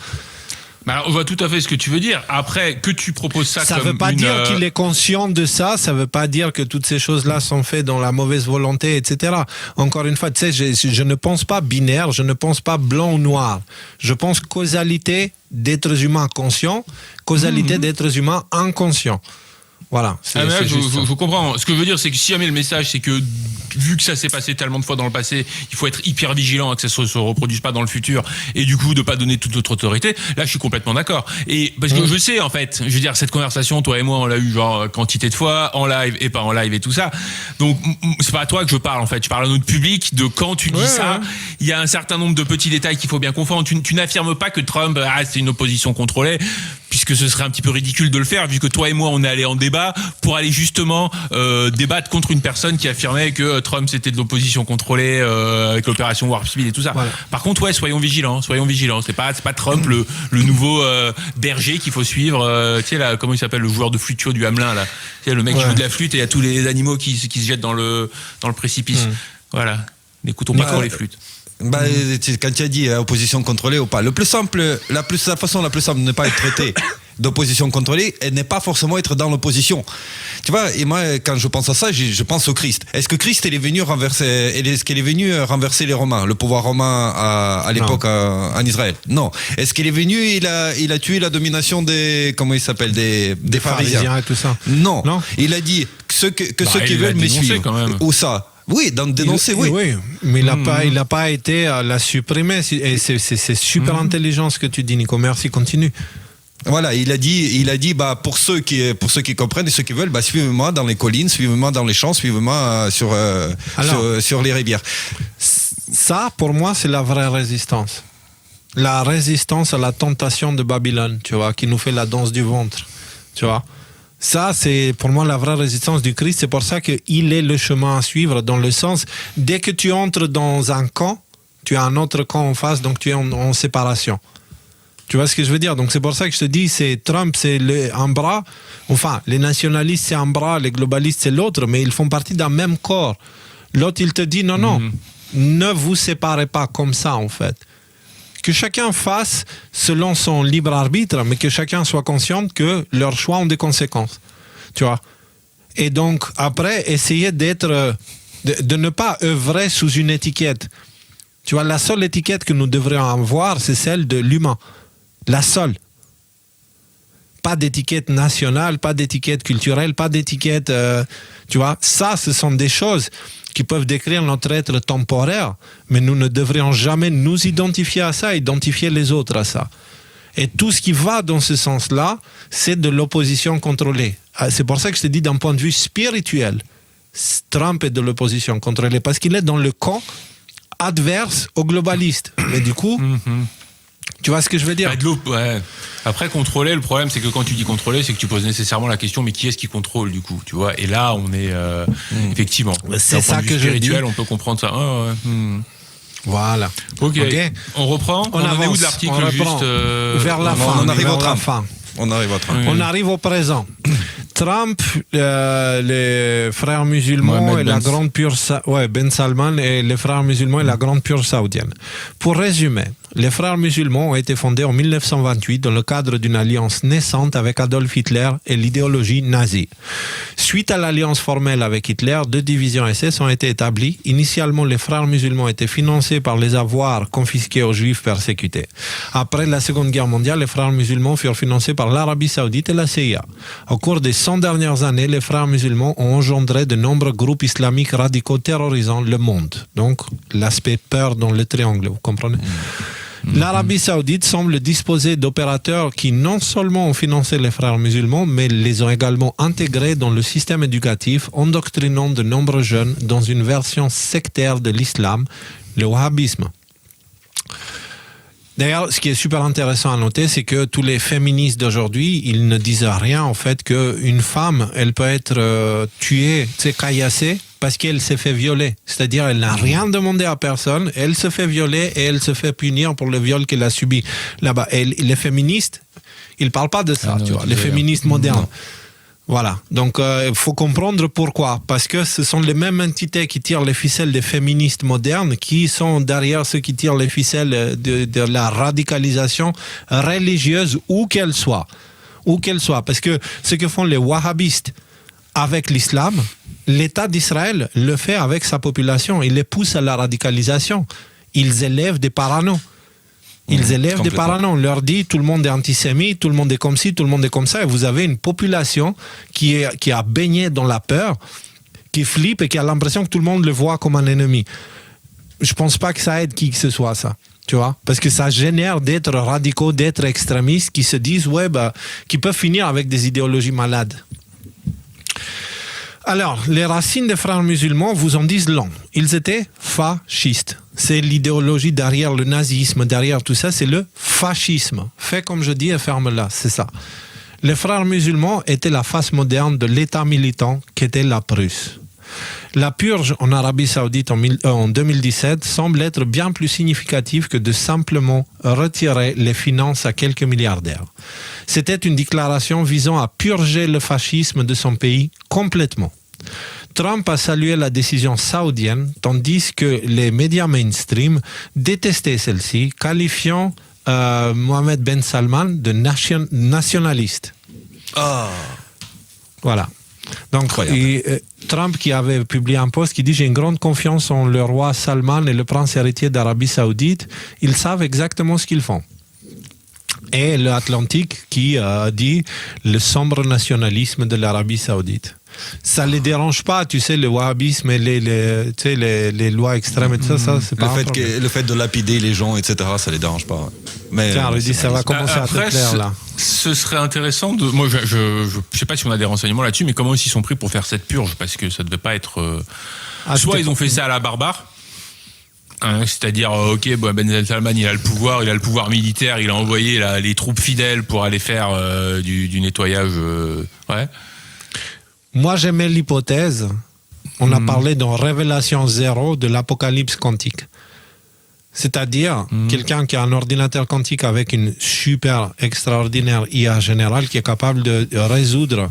On voit tout à fait ce que tu veux dire. Après, que tu proposes ça comme une... Ça veut pas dire qu'il est conscient de ça, ça veut pas dire que toutes ces choses-là sont faites dans la mauvaise volonté, etc. Encore une fois, tu sais, je ne pense pas binaire, je ne pense pas blanc ou noir. Je pense causalité d'êtres humains conscients, causalité d'êtres humains inconscients. Voilà. Je comprends. Ce que je veux dire, c'est que si jamais le message, c'est que vu que ça s'est passé tellement de fois dans le passé, il faut être hyper vigilant à que ça se reproduise pas dans le futur et du coup de pas donner toute notre autorité. Là, je suis complètement d'accord. Et parce que je sais, en fait, je veux dire, cette conversation, toi et moi, on l'a eu genre quantité de fois, en live et pas en live et tout ça. Donc, c'est pas à toi que je parle, en fait. Je parle à notre public de quand tu dis ça. Il y a un certain nombre de petits détails qu'il faut bien comprendre. Tu n'affirmes pas que Trump, c'est une opposition contrôlée, puisque ce serait un petit peu ridicule de le faire, vu que toi et moi, on est allés en débat pour aller justement débattre contre une personne qui affirmait que Trump c'était de l'opposition contrôlée avec l'opération Warp Speed et tout ça. Voilà. Par contre, soyons vigilants. C'est pas Trump le nouveau berger qu'il faut suivre. Tu sais là, comment il s'appelle, le joueur de flutio du Hamelin là. Tu sais, le mec qui joue de la flûte et il y a tous les animaux qui se jettent dans le précipice. Voilà. N'écoutons pas trop les flûtes. Quand tu as dit opposition contrôlée ou pas, la façon la plus simple de ne pas être traité d'opposition contrôlée, elle n'est pas forcément être dans l'opposition. Tu vois, et moi, quand je pense à ça, je pense au Christ. Est-ce que Christ, il est venu renverser les Romains, le pouvoir romain à l'époque en Israël? Non. Est-ce qu'il est venu, il a tué la domination des pharisiens et tout ça? Non. Il a dit ceux qui veulent me suivre. Quand même. Ou ça? Oui, dans dénoncer, oui. Mais il n'a pas été à la supprimer. Et c'est super intelligent ce que tu dis, Nico. Merci, continue. Voilà, il a dit pour ceux qui comprennent et ceux qui veulent, suivez-moi dans les collines, suivez-moi dans les champs, suivez-moi sur les rivières. Ça, pour moi, c'est la vraie résistance. La résistance à la tentation de Babylone, tu vois, qui nous fait la danse du ventre, tu vois. Ça, c'est pour moi la vraie résistance du Christ. C'est pour ça qu'il est le chemin à suivre, dans le sens, dès que tu entres dans un camp, tu as un autre camp en face, donc tu es en séparation. Tu vois ce que je veux dire? Donc c'est pour ça que je te dis, Trump, c'est un bras. Enfin, les nationalistes, c'est un bras, les globalistes, c'est l'autre, mais ils font partie d'un même corps. L'autre, il te dit, non, ne vous séparez pas comme ça, en fait. Que chacun fasse selon son libre arbitre, mais que chacun soit conscient que leurs choix ont des conséquences. Tu vois? Et donc, après, essayer de ne pas œuvrer sous une étiquette. Tu vois, la seule étiquette que nous devrions avoir, c'est celle de l'humain. La seule. Pas d'étiquette nationale, pas d'étiquette culturelle, pas d'étiquette... tu vois, ça, ce sont des choses qui peuvent décrire notre être temporaire, mais nous ne devrions jamais nous identifier à ça, identifier les autres à ça. Et tout ce qui va dans ce sens-là, c'est de l'opposition contrôlée. C'est pour ça que je te dis d'un point de vue spirituel, Trump est de l'opposition contrôlée parce qu'il est dans le camp adverse aux globalistes. Mais du coup, tu vois ce que je veux dire? Ouais. Après, contrôler, le problème, c'est que quand tu dis contrôler, c'est que tu poses nécessairement la question, mais qui est-ce qui contrôle, du coup, tu vois? Et là, on est, effectivement. C'est ça que je dis. On peut comprendre ça. Voilà. Ok. On reprend? On avance. est où de l'article? On juste vers la fin. On arrive au la Trump. fin. On arrive au Trump. On arrive au présent. Trump, les frères musulmans et la grande pure Ben Salman et les frères musulmans et la grande pure saoudienne. Pour résumer, les frères musulmans ont été fondés en 1928 dans le cadre d'une alliance naissante avec Adolf Hitler et l'idéologie nazie. Suite à l'alliance formelle avec Hitler, 2 divisions SS ont été établies. Initialement, les frères musulmans étaient financés par les avoirs confisqués aux juifs persécutés. Après la Seconde Guerre mondiale, les frères musulmans furent financés par l'Arabie Saoudite et la CIA. Au cours des 100 dernières années, les frères musulmans ont engendré de nombreux groupes islamiques radicaux terrorisant le monde. Donc, l'aspect peur dans le triangle, vous comprenez? L'Arabie Saoudite semble disposer d'opérateurs qui non seulement ont financé les frères musulmans, mais les ont également intégrés dans le système éducatif, endoctrinant de nombreux jeunes dans une version sectaire de l'islam, le wahhabisme. D'ailleurs, ce qui est super intéressant à noter, c'est que tous les féministes d'aujourd'hui, ils ne disent rien, en fait, qu'une femme, elle peut être tuée, caillassée, parce qu'elle s'est fait violer. C'est-à-dire, elle n'a rien demandé à personne, elle se fait violer et elle se fait punir pour le viol qu'elle a subi. Là-bas, et les féministes, ils ne parlent pas de ça, tu vois, les féministes modernes. Non. Voilà, donc il faut comprendre pourquoi. Parce que ce sont les mêmes entités qui tirent les ficelles des féministes modernes qui sont derrière ceux qui tirent les ficelles de la radicalisation religieuse, où qu'elle soit. Où qu'elle soit. Parce que ce que font les wahhabistes avec l'islam, l'État d'Israël le fait avec sa population. Il les pousse à la radicalisation. Ils élèvent des paranos. Ils élèvent des paranos. On leur dit tout le monde est antisémite, tout le monde est comme ci, tout le monde est comme ça. Et vous avez une population qui a baigné dans la peur, qui flippe et qui a l'impression que tout le monde le voit comme un ennemi. Je ne pense pas que ça aide qui que ce soit, ça. Tu vois? Parce que ça génère d'être radicaux, d'être extrémistes qui se disent, qui peuvent finir avec des idéologies malades. Alors, les racines des frères musulmans vous en disent long. Ils étaient fascistes. C'est l'idéologie derrière le nazisme, derrière tout ça, c'est le fascisme. Fais comme je dis et ferme-la, c'est ça. Les frères musulmans étaient la face moderne de l'État militant qu'était la Prusse. La purge en Arabie Saoudite en 2017 semble être bien plus significative que de simplement retirer les finances à quelques milliardaires. C'était une déclaration visant à purger le fascisme de son pays complètement. Trump a salué la décision saoudienne, tandis que les médias mainstream détestaient celle-ci, qualifiant Mohammed Ben Salman de nationaliste. Voilà. Donc, Trump qui avait publié un post qui dit « J'ai une grande confiance en le roi Salman et le prince héritier d'Arabie Saoudite. Ils savent exactement ce qu'ils font. » Et l'Atlantique qui a dit « Le sombre nationalisme de l'Arabie Saoudite. » Ça ne les dérange pas, tu sais, le wahhabisme et les lois extrêmes et tout ça, c'est pas le fait de lapider les gens, etc., ça ne les dérange pas. Mais tiens, Rudy, ça va commencer à te plaire, là. Ce serait intéressant de... Moi, je sais pas si on a des renseignements là-dessus, mais comment ils s'y sont pris pour faire cette purge? Parce que ça ne devait pas être... soit ils ont fait ça à la barbare, c'est-à-dire, Ben Salman, il a le pouvoir militaire, il a envoyé les troupes fidèles pour aller faire du nettoyage... Moi, j'aimais l'hypothèse, on a parlé dans Révélation 0 de l'apocalypse quantique. C'est-à-dire, quelqu'un qui a un ordinateur quantique avec une super extraordinaire IA générale qui est capable de résoudre,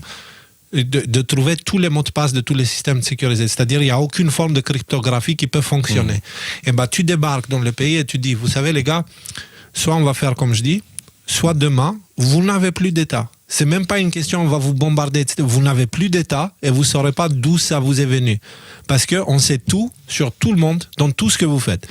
de trouver tous les mots de passe de tous les systèmes sécurisés. C'est-à-dire, il n'y a aucune forme de cryptographie qui peut fonctionner. Et tu débarques dans le pays et tu dis, vous savez les gars, soit on va faire comme je dis, soit demain, vous n'avez plus d'État. C'est même pas une question, on va vous bombarder. Vous n'avez plus d'État et vous ne saurez pas d'où ça vous est venu. Parce qu'on sait tout sur tout le monde, dans tout ce que vous faites.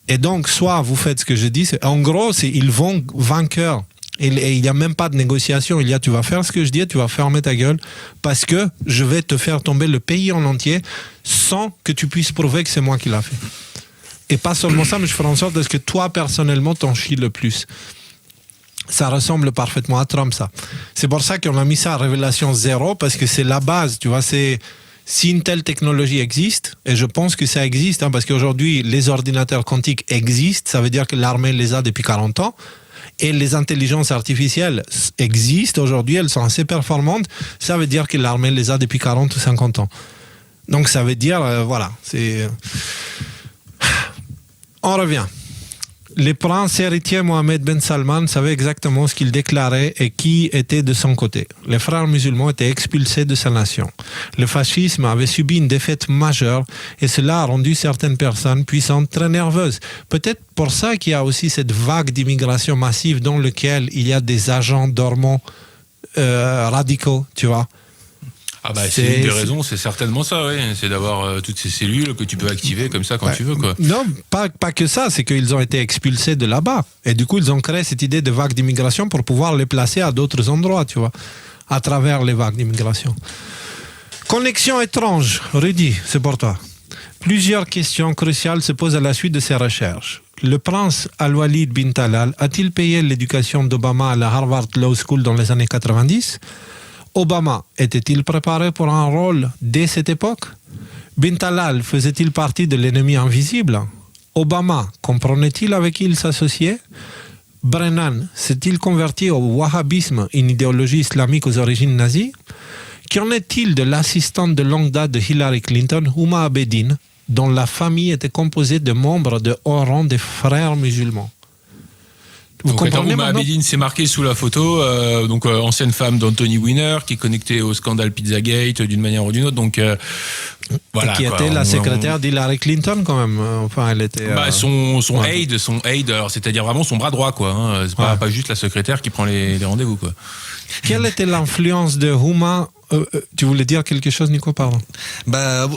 Et donc, soit vous faites ce que je dis, en gros, ils vont vainqueurs. Et il n'y a même pas de négociation. Tu vas faire ce que je dis, tu vas fermer ta gueule, parce que je vais te faire tomber le pays en entier sans que tu puisses prouver que c'est moi qui l'ai fait. Et pas seulement ça, mais je ferai en sorte que toi, personnellement, t'en chies le plus. Ça ressemble parfaitement à Trump, ça. C'est pour ça qu'on a mis ça à Révélation 0, parce que c'est la base, tu vois, c'est si une telle technologie existe, et je pense que ça existe, parce qu'aujourd'hui, les ordinateurs quantiques existent, ça veut dire que l'armée les a depuis 40 ans, et les intelligences artificielles existent aujourd'hui, elles sont assez performantes, ça veut dire que l'armée les a depuis 40 ou 50 ans. Donc ça veut dire, voilà, c'est... On revient. Le prince héritier Mohammed Ben Salman savait exactement ce qu'il déclarait et qui était de son côté. Les frères musulmans étaient expulsés de sa nation. Le fascisme avait subi une défaite majeure et cela a rendu certaines personnes puissantes très nerveuses. Peut-être pour ça qu'il y a aussi cette vague d'immigration massive dans laquelle il y a des agents dormants radicaux, tu vois. Ah bah c'est une des raisons, c'est certainement ça, oui. C'est d'avoir toutes ces cellules que tu peux activer comme ça quand tu veux, quoi. Non, pas que ça, c'est qu'ils ont été expulsés de là-bas. Et du coup, ils ont créé cette idée de vague d'immigration pour pouvoir les placer à d'autres endroits, tu vois, à travers les vagues d'immigration. Connexion étrange, Rudy, c'est pour toi. Plusieurs questions cruciales se posent à la suite de ces recherches. Le prince Al-Walid bin Talal a-t-il payé l'éducation d'Obama à la Harvard Law School dans les années 90 ? Obama était-il préparé pour un rôle dès cette époque? Bin Talal faisait-il partie de l'ennemi invisible? Obama comprenait-il avec qui il s'associait? Brennan s'est-il converti au wahhabisme, une idéologie islamique aux origines nazies? Qu'en est-il de l'assistante de longue date de Hillary Clinton, Huma Abedin, dont la famille était composée de membres de haut rang des frères musulmans? Vous comprenez Huma Abedin, c'est marqué sous la photo, ancienne femme d'Anthony Weiner, qui est connectée au scandale Pizzagate d'une manière ou d'une autre, donc voilà. Qui était la secrétaire d'Hillary Clinton quand même. Enfin, elle était. Son aide, alors c'est-à-dire vraiment son bras droit, quoi. Hein. C'est pas juste la secrétaire qui prend les rendez-vous, quoi. Quelle était l'influence de Huma? Tu voulais dire quelque chose, Nico, pardon?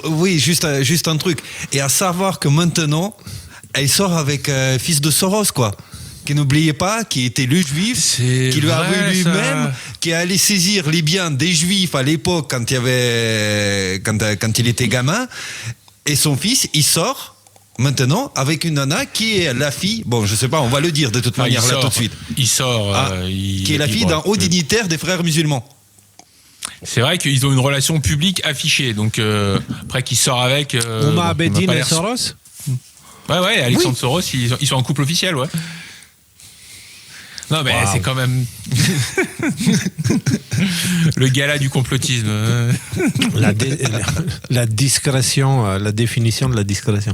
Oui, juste un truc. Et à savoir que maintenant, elle sort avec fils de Soros, quoi. Qui n'oubliez pas, qui était le juif, qui lui a vu lui-même, qui est allé saisir les biens des juifs à l'époque quand il était gamin, et son fils, il sort maintenant avec une nana qui est la fille, bon je sais pas, on va le dire de toute manière là tout de suite. Il sort, qui est la fille d'un haut dignitaire des frères musulmans. C'est vrai qu'ils ont une relation publique affichée, donc après qu'il sort avec. Huma Abedin et Soros. Ouais, Alexandre Soros, ils sont en couple officiel, ouais. Non, mais c'est quand même le gala du complotisme. La discrétion, la définition de la discrétion.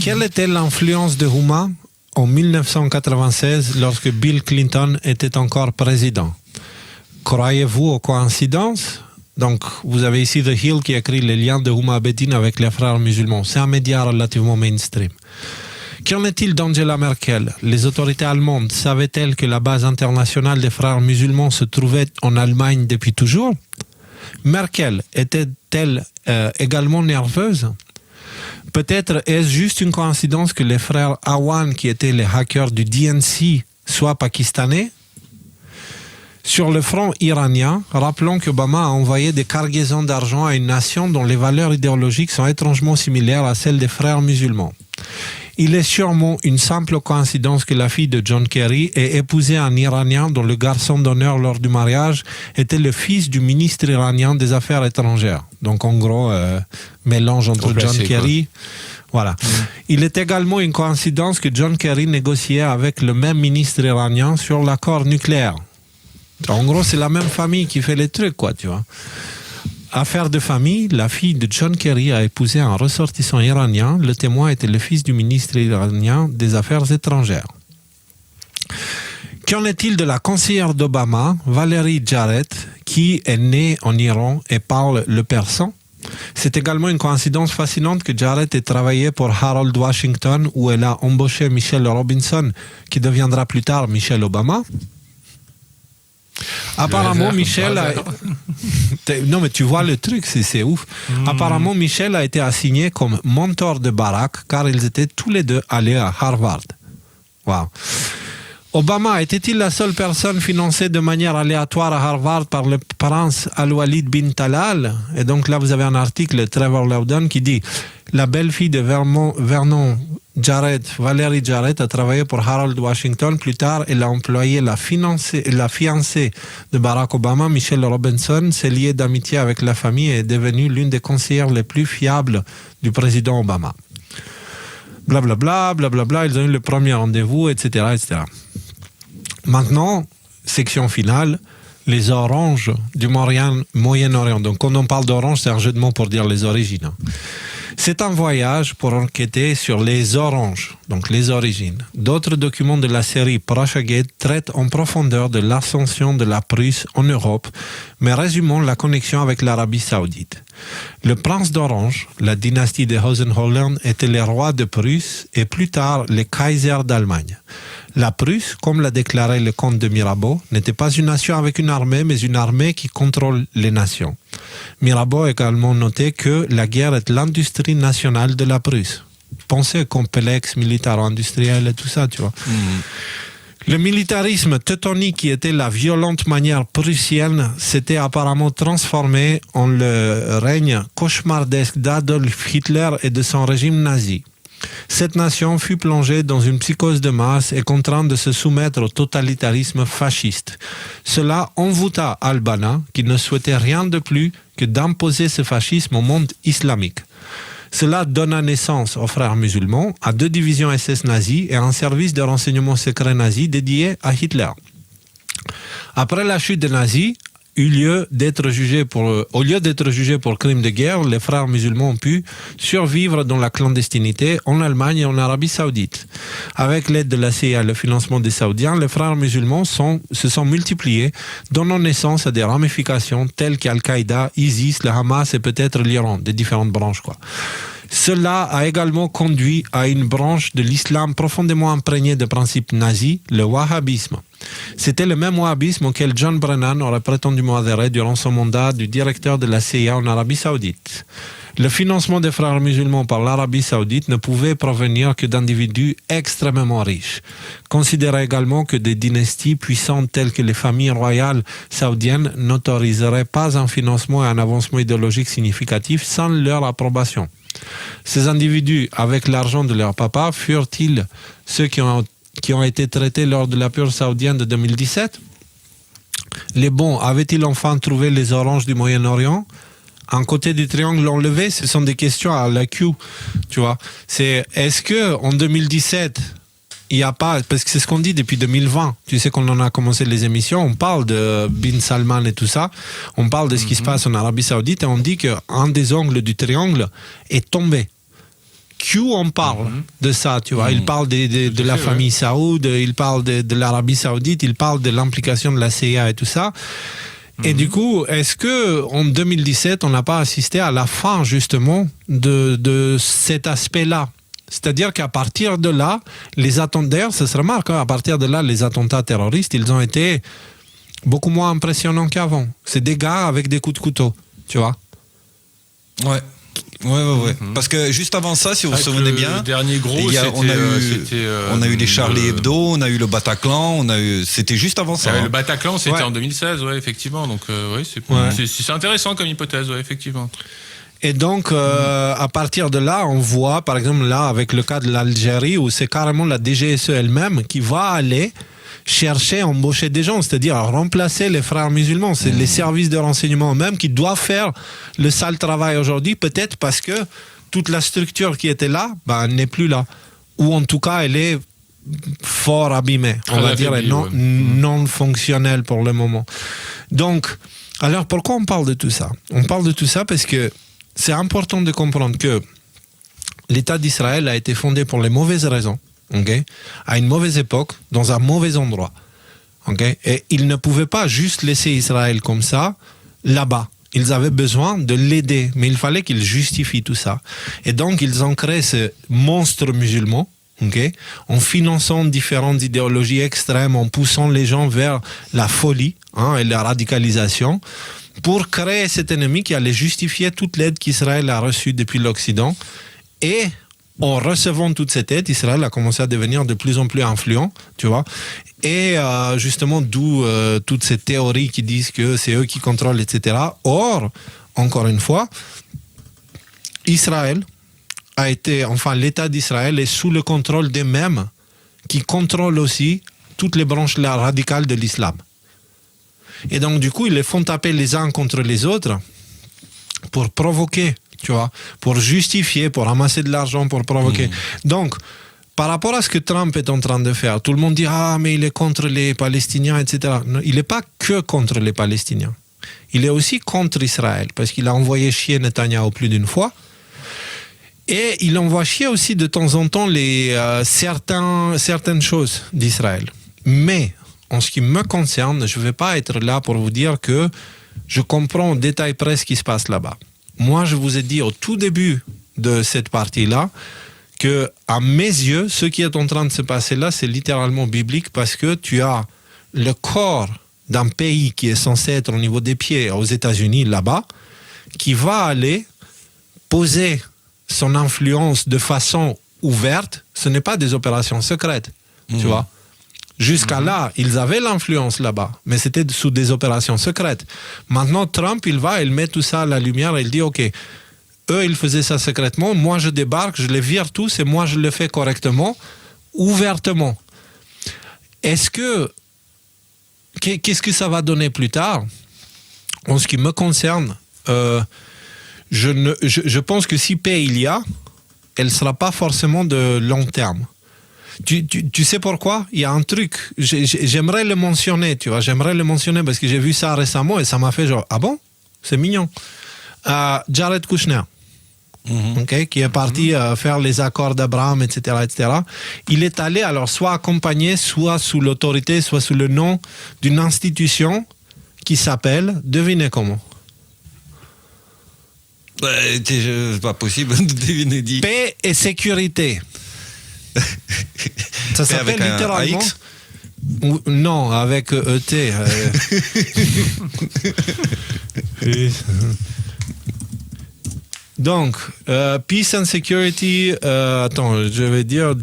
Quelle était l'influence de Huma en 1996 lorsque Bill Clinton était encore président? Croyez-vous aux coïncidences? Donc, vous avez ici The Hill qui écrit les liens de Huma Abedin avec les frères musulmans. C'est un média relativement mainstream. Qu'en est-il d'Angela Merkel? Les autorités allemandes savaient-elles que la base internationale des frères musulmans se trouvait en Allemagne depuis toujours? Merkel était-elle également nerveuse? Peut-être est-ce juste une coïncidence que les frères Awan, qui étaient les hackers du DNC, soient pakistanais? Sur le front iranien, rappelons qu'Obama a envoyé des cargaisons d'argent à une nation dont les valeurs idéologiques sont étrangement similaires à celles des frères musulmans. Il est sûrement une simple coïncidence que la fille de John Kerry ait épousé un Iranien dont le garçon d'honneur lors du mariage était le fils du ministre iranien des Affaires étrangères. Donc en gros, mélange entre John Kerry. Voilà. Il est également une coïncidence que John Kerry négociait avec le même ministre iranien sur l'accord nucléaire. En gros, c'est la même famille qui fait les trucs, quoi, tu vois. Affaire de famille, la fille de John Kerry a épousé un ressortissant iranien. Le témoin était le fils du ministre iranien des Affaires étrangères. Qu'en est-il de la conseillère d'Obama, Valerie Jarrett, qui est née en Iran et parle le persan? C'est également une coïncidence fascinante que Jarrett ait travaillé pour Harold Washington, où elle a embauché Michelle Robinson, qui deviendra plus tard Michelle Obama. Apparemment, Michel a... Non, mais tu vois le truc, c'est ouf. Apparemment, Michel a été assigné comme mentor de Barack car ils étaient tous les deux allés à Harvard. Wow. Obama était-il la seule personne financée de manière aléatoire à Harvard par le prince Al-Walid bin Talal? Et donc là, vous avez un article de Trevor Loudon qui dit « La belle-fille de Vernon Valérie Jarrett a travaillé pour Harold Washington. Plus tard, elle a employé la fiancée de Barack Obama, Michelle Robinson, s'est liée d'amitié avec la famille et est devenue l'une des conseillères les plus fiables du président Obama. Blablabla, blablabla, ils ont eu le premier rendez-vous, etc., etc. Maintenant, section finale, les oranges du Moyen-Orient. Donc, quand on parle d'orange, c'est un jeu de mots pour dire les origines. C'est un voyage pour enquêter sur les oranges, donc les origines. D'autres documents de la série Prochagate traitent en profondeur de l'ascension de la Prusse en Europe, mais résumons la connexion avec l'Arabie Saoudite. Le prince d'Orange, la dynastie des Hohenzollern, était les rois de Prusse et plus tard les Kaisers d'Allemagne. La Prusse, comme l'a déclaré le comte de Mirabeau, n'était pas une nation avec une armée, mais une armée qui contrôle les nations. Mirabeau a également noté que la guerre est l'industrie nationale de la Prusse. Pensez au complexe militaro-industriel et tout ça, tu vois. Le militarisme teutonique, qui était la violente manière prussienne, s'était apparemment transformé en le règne cauchemardesque d'Adolf Hitler et de son régime nazi. Cette nation fut plongée dans une psychose de masse et contrainte de se soumettre au totalitarisme fasciste. Cela envoûta Al-Banna, qui ne souhaitait rien de plus que d'imposer ce fascisme au monde islamique. Cela donna naissance aux frères musulmans, à 2 divisions SS nazies et à un service de renseignement secret nazi dédié à Hitler. Après la chute des nazis, au lieu d'être jugés pour crimes de guerre, les frères musulmans ont pu survivre dans la clandestinité en Allemagne et en Arabie Saoudite. Avec l'aide de la CIA et le financement des Saoudiens, les frères musulmans se sont multipliés, donnant naissance à des ramifications telles qu'Al-Qaïda, ISIS, le Hamas et peut-être l'Iran, des différentes branches, quoi. Cela a également conduit à une branche de l'islam profondément imprégnée de principes nazis, le wahhabisme. C'était le même wahhabisme auquel John Brennan aurait prétendument adhéré durant son mandat du directeur de la CIA en Arabie Saoudite. Le financement des frères musulmans par l'Arabie Saoudite ne pouvait provenir que d'individus extrêmement riches. Considérez également que des dynasties puissantes telles que les familles royales saoudiennes n'autoriseraient pas un financement et un avancement idéologique significatif sans leur approbation. Ces individus, avec l'argent de leur papa, furent-ils ceux qui ont été traités lors de la purge saoudienne de 2017 ? Les bons avaient-ils enfin trouvé les oranges du Moyen-Orient ? Un côté du triangle enlevé, ce sont des questions à la Q, tu vois. C'est, est-ce que en 2017, il n'y a pas, parce que c'est ce qu'on dit depuis 2020, tu sais qu'on en a commencé les émissions, on parle de Bin Salman et tout ça, on parle de ce qui se passe en Arabie Saoudite et on dit qu'un des angles du triangle est tombé. Q en parle de ça, tu vois. Il parle de la famille Saoud, il parle de l'Arabie Saoudite, il parle de l'implication de la CIA et tout ça. Et du coup, est-ce que en 2017, on n'a pas assisté à la fin justement de cet aspect-là ? C'est-à-dire qu'à partir de là, les attentats, d'ailleurs, ça se remarque, à partir de là, les attentats terroristes, ils ont été beaucoup moins impressionnants qu'avant. C'est des gars avec des coups de couteau, tu vois. Ouais. Parce que juste avant ça, si vous vous souvenez bien, le dernier gros, on a eu les Charlie Hebdo, on a eu le Bataclan, c'était juste avant ça. Le Bataclan, c'était en 2016, ouais, effectivement. Donc, c'est intéressant comme hypothèse, ouais, effectivement. Et donc, à partir de là, on voit, par exemple, là, avec le cas de l'Algérie, où c'est carrément la DGSE elle-même qui va aller chercher à embaucher des gens, c'est-à-dire à remplacer les frères musulmans. C'est les services de renseignement eux-mêmes qui doivent faire le sale travail aujourd'hui, peut-être parce que toute la structure qui était là, n'est plus là. Ou en tout cas, elle est fort abîmée, on va dire, et non fonctionnelle pour le moment. Donc, alors pourquoi on parle de tout ça ? On parle de tout ça parce que c'est important de comprendre que l'État d'Israël a été fondé pour les mauvaises raisons. Okay, à une mauvaise époque, dans un mauvais endroit. Okay, et ils ne pouvaient pas juste laisser Israël comme ça, là-bas. Ils avaient besoin de l'aider, mais il fallait qu'ils justifient tout ça. Et donc, ils ont créé ce monstre musulman, okay, en finançant différentes idéologies extrêmes, en poussant les gens vers la folie et la radicalisation, pour créer cet ennemi qui allait justifier toute l'aide qu'Israël a reçue depuis l'Occident. Et en recevant toute cette aide, Israël a commencé à devenir de plus en plus influent, tu vois. Et justement, d'où toutes ces théories qui disent que c'est eux qui contrôlent, etc. Or, encore une fois, Israël a été, enfin l'État d'Israël est sous le contrôle des mêmes qui contrôlent aussi toutes les branches radicales de l'islam. Et donc du coup, ils les font taper les uns contre les autres pour provoquer, tu vois, pour justifier, pour ramasser de l'argent, pour provoquer. Donc, par rapport à ce que Trump est en train de faire, tout le monde dit « Ah, mais il est contre les Palestiniens, etc. » Non, il n'est pas que contre les Palestiniens. Il est aussi contre Israël, parce qu'il a envoyé chier Netanyahou plus d'une fois. Et il envoie chier aussi de temps en temps certaines choses d'Israël. Mais, en ce qui me concerne, je ne vais pas être là pour vous dire que je comprends en détail près ce qui se passe là-bas. Moi, je vous ai dit au tout début de cette partie-là que, à mes yeux, ce qui est en train de se passer là, c'est littéralement biblique parce que tu as le corps d'un pays qui est censé être au niveau des pieds aux États-Unis, là-bas, qui va aller poser son influence de façon ouverte. Ce n'est pas des opérations secrètes, tu vois. Jusqu'à là, ils avaient l'influence là-bas, mais c'était sous des opérations secrètes. Maintenant, Trump, il met tout ça à la lumière et il dit, OK, eux, ils faisaient ça secrètement, moi, je débarque, je les vire tous et moi, je le fais correctement, ouvertement. Qu'est-ce que ça va donner plus tard? En ce qui me concerne, je pense que si paix il y a, elle ne sera pas forcément de long terme. Tu sais pourquoi? Il y a un truc, j'aimerais le mentionner, tu vois, parce que j'ai vu ça récemment et ça m'a fait genre, ah bon? C'est mignon. Jared Kushner, okay, qui est parti faire les accords d'Abraham, etc., etc. Il est allé alors soit accompagné, soit sous l'autorité, soit sous le nom d'une institution qui s'appelle, devinez comment? C'est pas possible de deviner. Paix et sécurité. Ça s'appelle littéralement. Non, avec ET. Donc, Peace and Security. Attends, je vais dire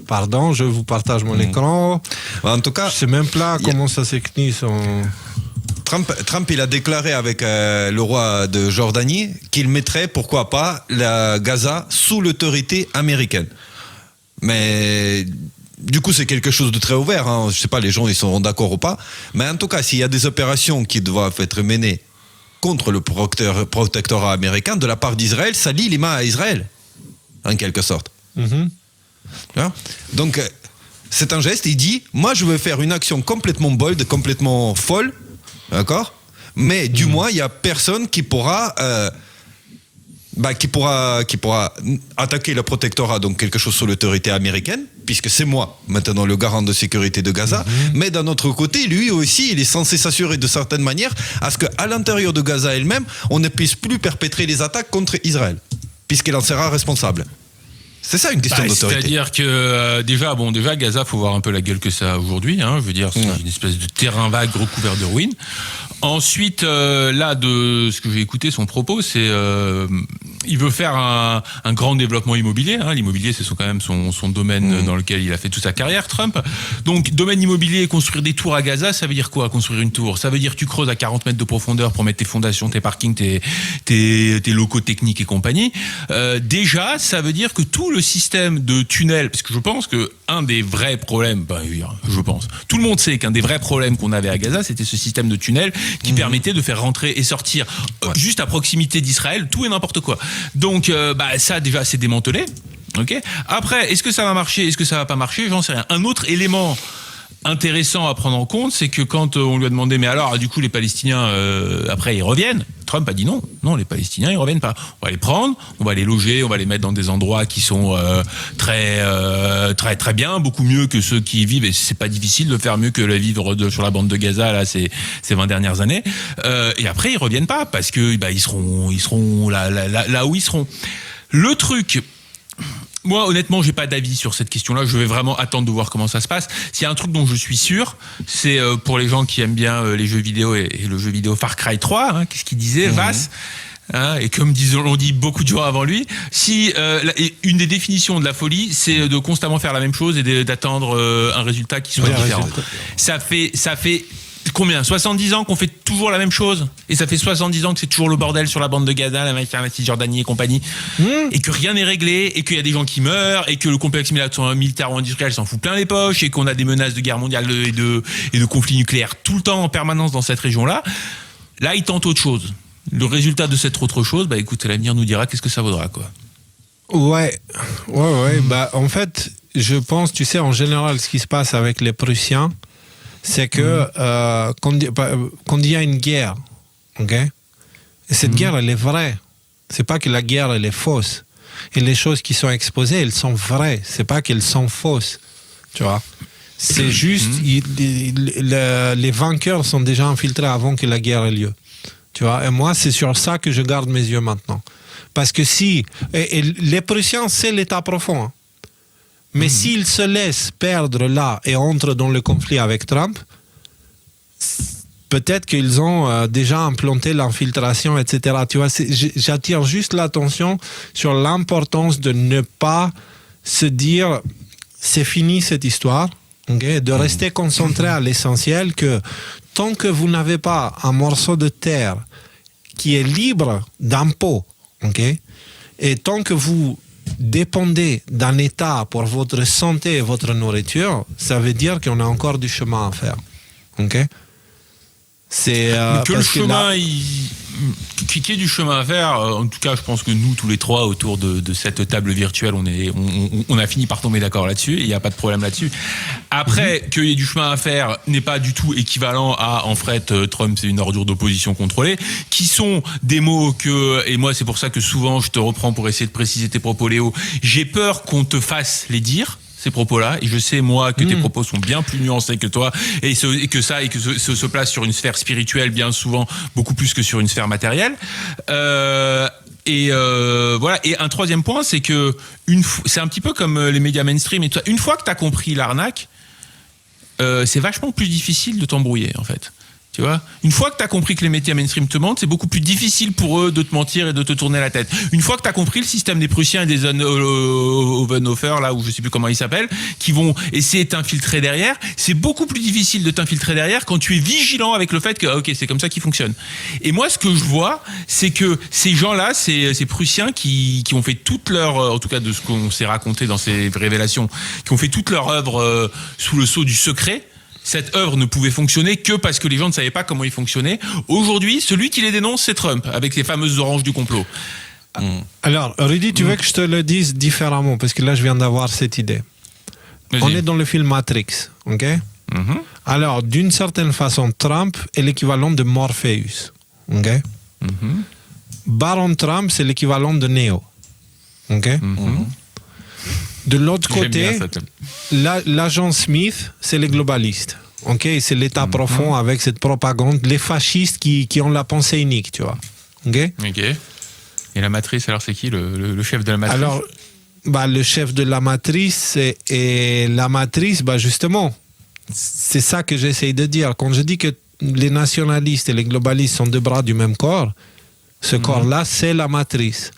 Pardon, je vous partage mon écran. En tout cas, je sais même pas comment ça s'écrit son. Trump, il a déclaré avec le roi de Jordanie qu'il mettrait, pourquoi pas, la Gaza sous l'autorité américaine. Mais du coup, c'est quelque chose de très ouvert. Hein. Je sais pas, les gens ils sont d'accord ou pas. Mais en tout cas, s'il y a des opérations qui doivent être menées contre le protectorat américain de la part d'Israël, ça lie les mains à Israël, en quelque sorte. Donc, c'est un geste. Il dit, moi, je veux faire une action complètement bold, complètement folle. D'accord? Mais du moins, il n'y a personne qui pourra attaquer le protectorat, donc quelque chose sur l'autorité américaine, puisque c'est moi, maintenant, le garant de sécurité de Gaza. Mais d'un autre côté, lui aussi, il est censé s'assurer de certaines manières à ce qu'à l'intérieur de Gaza elle-même, on ne puisse plus perpétrer les attaques contre Israël, puisqu'il en sera responsable. C'est ça une question d'autorité. C'est-à-dire que déjà Gaza, faut voir un peu la gueule que ça a aujourd'hui. Hein, je veux dire, c'est une espèce de terrain vague recouvert de ruines. Ensuite, là, de ce que j'ai écouté, son propos, c'est il veut faire un grand développement immobilier. Hein. L'immobilier, c'est quand même son domaine dans lequel il a fait toute sa carrière, Trump. Donc, domaine immobilier, construire des tours à Gaza, ça veut dire quoi, construire une tour? Ça veut dire tu creuses à 40 mètres de profondeur pour mettre tes fondations, tes parkings, tes locaux techniques et compagnie. Déjà, ça veut dire que tout le système de tunnels, parce que je pense que un des vrais problèmes, tout le monde sait qu'un des vrais problèmes qu'on avait à Gaza, c'était ce système de tunnels qui permettait de faire rentrer et sortir juste à proximité d'Israël tout et n'importe quoi. Donc ça déjà c'est démantelé. Okay. Après, est-ce que ça va marcher, est-ce que ça va pas marcher, j'en sais rien. Un autre élément intéressant à prendre en compte, c'est que quand on lui a demandé mais alors du coup les Palestiniens après ils reviennent, Trump a dit non, les Palestiniens ils reviennent pas. On va les prendre, on va les loger, on va les mettre dans des endroits qui sont très très bien, beaucoup mieux que ceux qui y vivent, et c'est pas difficile de faire mieux que le vivre sur la bande de Gaza là ces 20 dernières années. Et après ils reviennent pas parce que ils seront là où ils seront. Le truc, moi, honnêtement, j'ai pas d'avis sur cette question-là. Je vais vraiment attendre de voir comment ça se passe. S'il y a un truc dont je suis sûr, c'est pour les gens qui aiment bien les jeux vidéo et le jeu vidéo Far Cry 3, hein, qu'est-ce qu'il disait, Vass, hein, et comme l'ont dit beaucoup de gens avant lui, si une des définitions de la folie, c'est de constamment faire la même chose et d'attendre un résultat qui soit différent. Ça fait combien 70 ans qu'on fait toujours la même chose, et ça fait 70 ans que c'est toujours le bordel sur la bande de Gaza, la Cisjordanie et compagnie, et que rien n'est réglé, et qu'il y a des gens qui meurent, et que le complexe militaro-industriel s'en fout plein les poches, et qu'on a des menaces de guerre mondiale et de conflits nucléaires tout le temps en permanence dans cette région-là. Là, ils tentent autre chose. Le résultat de cette autre chose, bah écoute, l'avenir nous dira qu'est-ce que ça vaudra, quoi. Ouais. Bah, en fait, je pense, tu sais, en général, ce qui se passe avec les Prussiens, c'est que quand il y a une guerre, ok, et cette guerre, elle est vraie. C'est pas que la guerre, elle est fausse. Et les choses qui sont exposées, elles sont vraies. C'est pas qu'elles sont fausses, tu vois. C'est juste, les vainqueurs sont déjà infiltrés avant que la guerre ait lieu. Tu vois, et moi, c'est sur ça que je garde mes yeux maintenant. Parce que si... Et les Prussiens, c'est l'État profond. Hein. Mais s'ils se laissent perdre là et entrent dans le conflit avec Trump, peut-être qu'ils ont déjà implanté l'infiltration, etc. Tu vois, j'attire juste l'attention sur l'importance de ne pas se dire c'est fini cette histoire, okay? De rester concentré à l'essentiel, que tant que vous n'avez pas un morceau de terre qui est libre d'impôts, okay? Et tant que vous dépendez d'un État pour votre santé et votre nourriture, ça veut dire qu'on a encore du chemin à faire. Okay? C'est que le chemin, qu'il y ait du chemin à faire. En tout cas, je pense que nous, tous les trois, autour de cette table virtuelle, on a fini par tomber d'accord là-dessus. Il n'y a pas de problème là-dessus. Après, qu'il y ait du chemin à faire n'est pas du tout équivalent à, en fait, Trump, c'est une ordure d'opposition contrôlée, qui sont des mots que, et moi, c'est pour ça que souvent, je te reprends pour essayer de préciser tes propos, Léo. J'ai peur qu'on te fasse les dire, ces propos-là, et je sais, moi, que tes propos sont bien plus nuancés que toi, et que se place sur une sphère spirituelle bien souvent, beaucoup plus que sur une sphère matérielle. Voilà. Et un troisième point, c'est que c'est un petit peu comme les médias mainstream et tout ça. Une fois que tu as compris l'arnaque, c'est vachement plus difficile de t'embrouiller, en fait. Tu vois, une fois que tu as compris que les médias mainstream te mentent, c'est beaucoup plus difficile pour eux de te mentir et de te tourner la tête. Une fois que tu as compris le système des Prussiens et des Ovenhofer, là où je sais plus comment ils s'appellent, qui vont essayer de t'infiltrer derrière, c'est beaucoup plus difficile de t'infiltrer derrière quand tu es vigilant avec le fait que ok, c'est comme ça qu'ils fonctionnent. Et moi, ce que je vois, c'est que ces gens-là, ces Prussiens qui ont fait toute leur, en tout cas de ce qu'on s'est raconté dans ces révélations, qui ont fait toute leur œuvre sous le sceau du secret. Cette œuvre ne pouvait fonctionner que parce que les gens ne savaient pas comment il fonctionnait. Aujourd'hui, celui qui les dénonce, c'est Trump, avec les fameuses oranges du complot. Alors, Rudy, tu veux que je te le dise différemment? Parce que là, je viens d'avoir cette idée. Vas-y. On est dans le film Matrix, ok? Alors, d'une certaine façon, Trump est l'équivalent de Morpheus, ok? Baron Trump, c'est l'équivalent de Neo, ok? De l'autre côté, l'agent Smith, c'est les globalistes. Okay? C'est l'État profond avec cette propagande, les fascistes qui ont la pensée unique, tu vois. Okay? Ok. Et la matrice, alors c'est qui le chef de la matrice? Alors, le chef de la matrice, et la matrice, justement, c'est ça que j'essaye de dire. Quand je dis que les nationalistes et les globalistes sont deux bras du même corps, ce corps-là, c'est la matrice.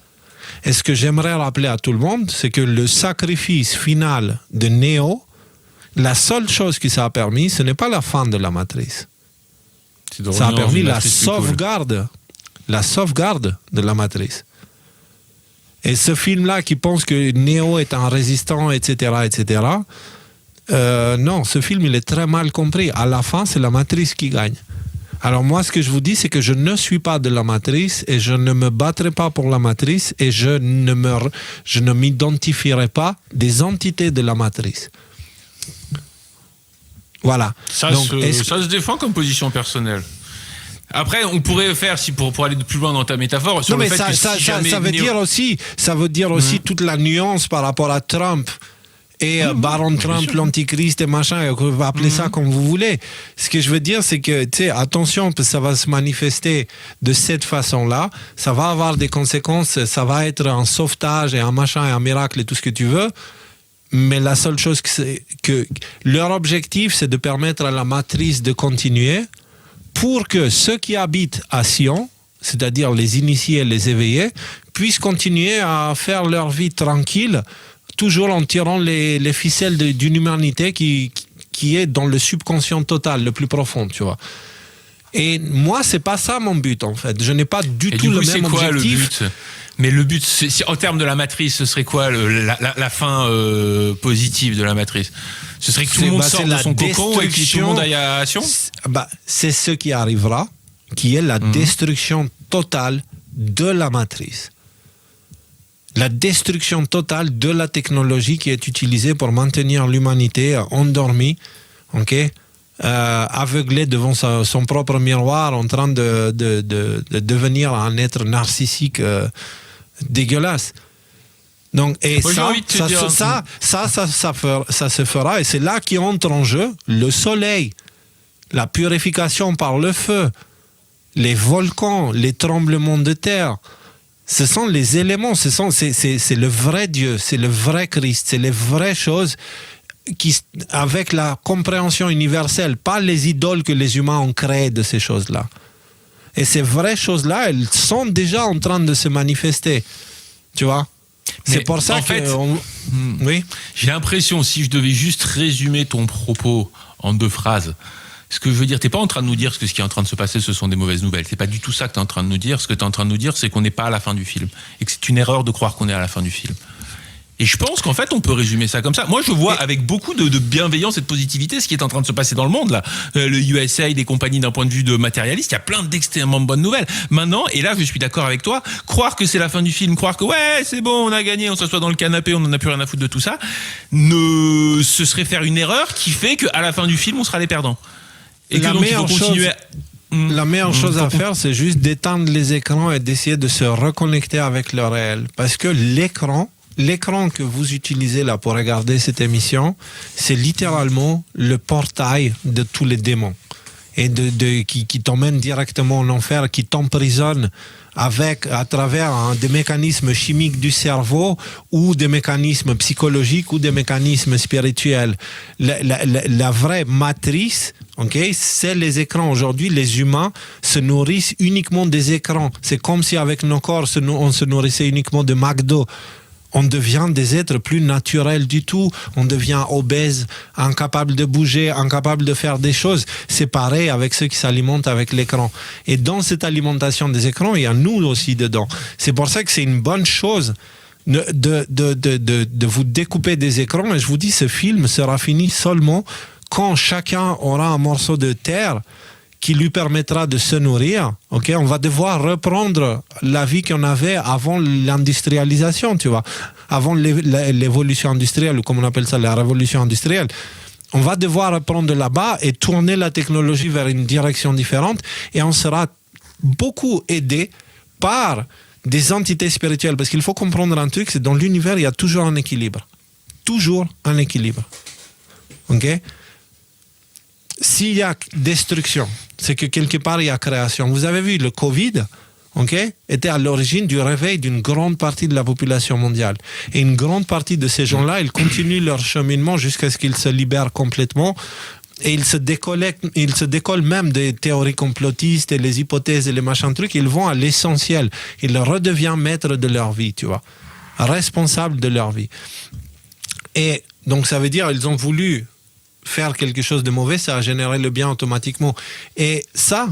Et ce que j'aimerais rappeler à tout le monde, c'est que le sacrifice final de Neo, la seule chose que ça a permis, ce n'est pas la fin de la matrice. Ça a permis la sauvegarde de la matrice. Et ce film-là qui pense que Neo est un résistant, etc., non, ce film, il est très mal compris. À la fin, c'est la matrice qui gagne. Alors moi, ce que je vous dis, c'est que je ne suis pas de la matrice et je ne me battrai pas pour la matrice et je ne m'identifierai pas des entités de la matrice. Voilà. Ça se défend comme position personnelle. Après, on pourrait faire, pour aller plus loin dans ta métaphore, sur le fait que ça veut dire aussi toute la nuance par rapport à Trump. Et Baron Trump, l'antichrist et machin, on va appeler ça comme vous voulez. Ce que je veux dire, c'est que, attention, parce que ça va se manifester de cette façon-là, ça va avoir des conséquences, ça va être un sauvetage et un machin et un miracle et tout ce que tu veux, mais la seule chose que leur objectif, c'est de permettre à la matrice de continuer pour que ceux qui habitent à Sion, c'est-à-dire les initiés, les éveillés, puissent continuer à faire leur vie tranquille, toujours en tirant les ficelles d'une humanité qui qui est dans le subconscient total, le plus profond, tu vois. Et moi, c'est pas ça mon but, en fait. Je n'ai pas du tout le même objectif. Le but Mais le but, en termes de la matrice, ce serait quoi la fin positive de la matrice? Ce serait que tout le monde sorte de son cocon et que tout le monde aille à Sion? C'est ce qui arrivera, qui est la destruction totale de la matrice. La destruction totale de la technologie qui est utilisée pour maintenir l'humanité endormie, aveuglé devant son propre miroir, en train de devenir un être narcissique dégueulasse. Donc, et moi, ça se fera, et c'est là qu'entre en jeu le soleil, la purification par le feu, les volcans, les tremblements de terre. Ce sont les éléments, c'est le vrai Dieu, c'est le vrai Christ, c'est les vraies choses avec la compréhension universelle, pas les idoles que les humains ont créées de ces choses-là. Et ces vraies choses-là, elles sont déjà en train de se manifester. Tu vois ? C'est pour ça oui. J'ai l'impression, si je devais juste résumer ton propos en 2 phrases, ce que je veux dire, t'es pas en train de nous dire que ce qui est en train de se passer, ce sont des mauvaises nouvelles. C'est pas du tout ça que t'es en train de nous dire. Ce que t'es en train de nous dire, c'est qu'on n'est pas à la fin du film. Et que c'est une erreur de croire qu'on est à la fin du film. Et je pense qu'en fait, on peut résumer ça comme ça. Moi, je vois avec beaucoup de bienveillance et de positivité ce qui est en train de se passer dans le monde, là. Le USA, des compagnies d'un point de vue de matérialiste, il y a plein d'extrêmement bonnes nouvelles. Maintenant, et là, je suis d'accord avec toi, croire que c'est la fin du film, croire que ouais, c'est bon, on a gagné, on s'assoit dans le canapé, on n'en a plus rien à foutre de tout ça, ce serait faire une erreur qui fait qu'à la fin du film, on sera les perdants. Et que donc, il faut continuer La meilleure chose à faire, c'est juste d'éteindre les écrans et d'essayer de se reconnecter avec le réel. Parce que l'écran que vous utilisez là pour regarder cette émission, c'est littéralement le portail de tous les démons. Et qui t'emmène directement en enfer, qui t'emprisonne à travers des mécanismes chimiques du cerveau ou des mécanismes psychologiques ou des mécanismes spirituels. La vraie matrice, c'est les écrans. Aujourd'hui, les humains se nourrissent uniquement des écrans. C'est comme si avec nos corps, on se nourrissait uniquement de McDo. On devient des êtres plus naturels du tout. On devient obèse, incapable de bouger, incapable de faire des choses. C'est pareil avec ceux qui s'alimentent avec l'écran. Et dans cette alimentation des écrans, il y a nous aussi dedans. C'est pour ça que c'est une bonne chose de vous découper des écrans. Et je vous dis, ce film sera fini seulement quand chacun aura un morceau de terre qui lui permettra de se nourrir. On va devoir reprendre la vie qu'on avait avant l'industrialisation, tu vois, avant l'évolution industrielle, ou comme on appelle ça, la révolution industrielle. On va devoir reprendre de là-bas et tourner la technologie vers une direction différente, et on sera beaucoup aidé par des entités spirituelles, parce qu'il faut comprendre un truc, c'est dans l'univers, il y a toujours un équilibre. Toujours un équilibre. S'il y a destruction, c'est que quelque part il y a création. Vous avez vu, le Covid, était à l'origine du réveil d'une grande partie de la population mondiale. Et une grande partie de ces gens-là, ils continuent leur cheminement jusqu'à ce qu'ils se libèrent complètement. Et ils se décollent même des théories complotistes et les hypothèses et les machins trucs. Ils vont à l'essentiel. Ils redeviennent maîtres de leur vie, tu vois, responsables de leur vie. Et donc ça veut dire qu'ils ont voulu faire quelque chose de mauvais, ça a généré le bien automatiquement. Et ça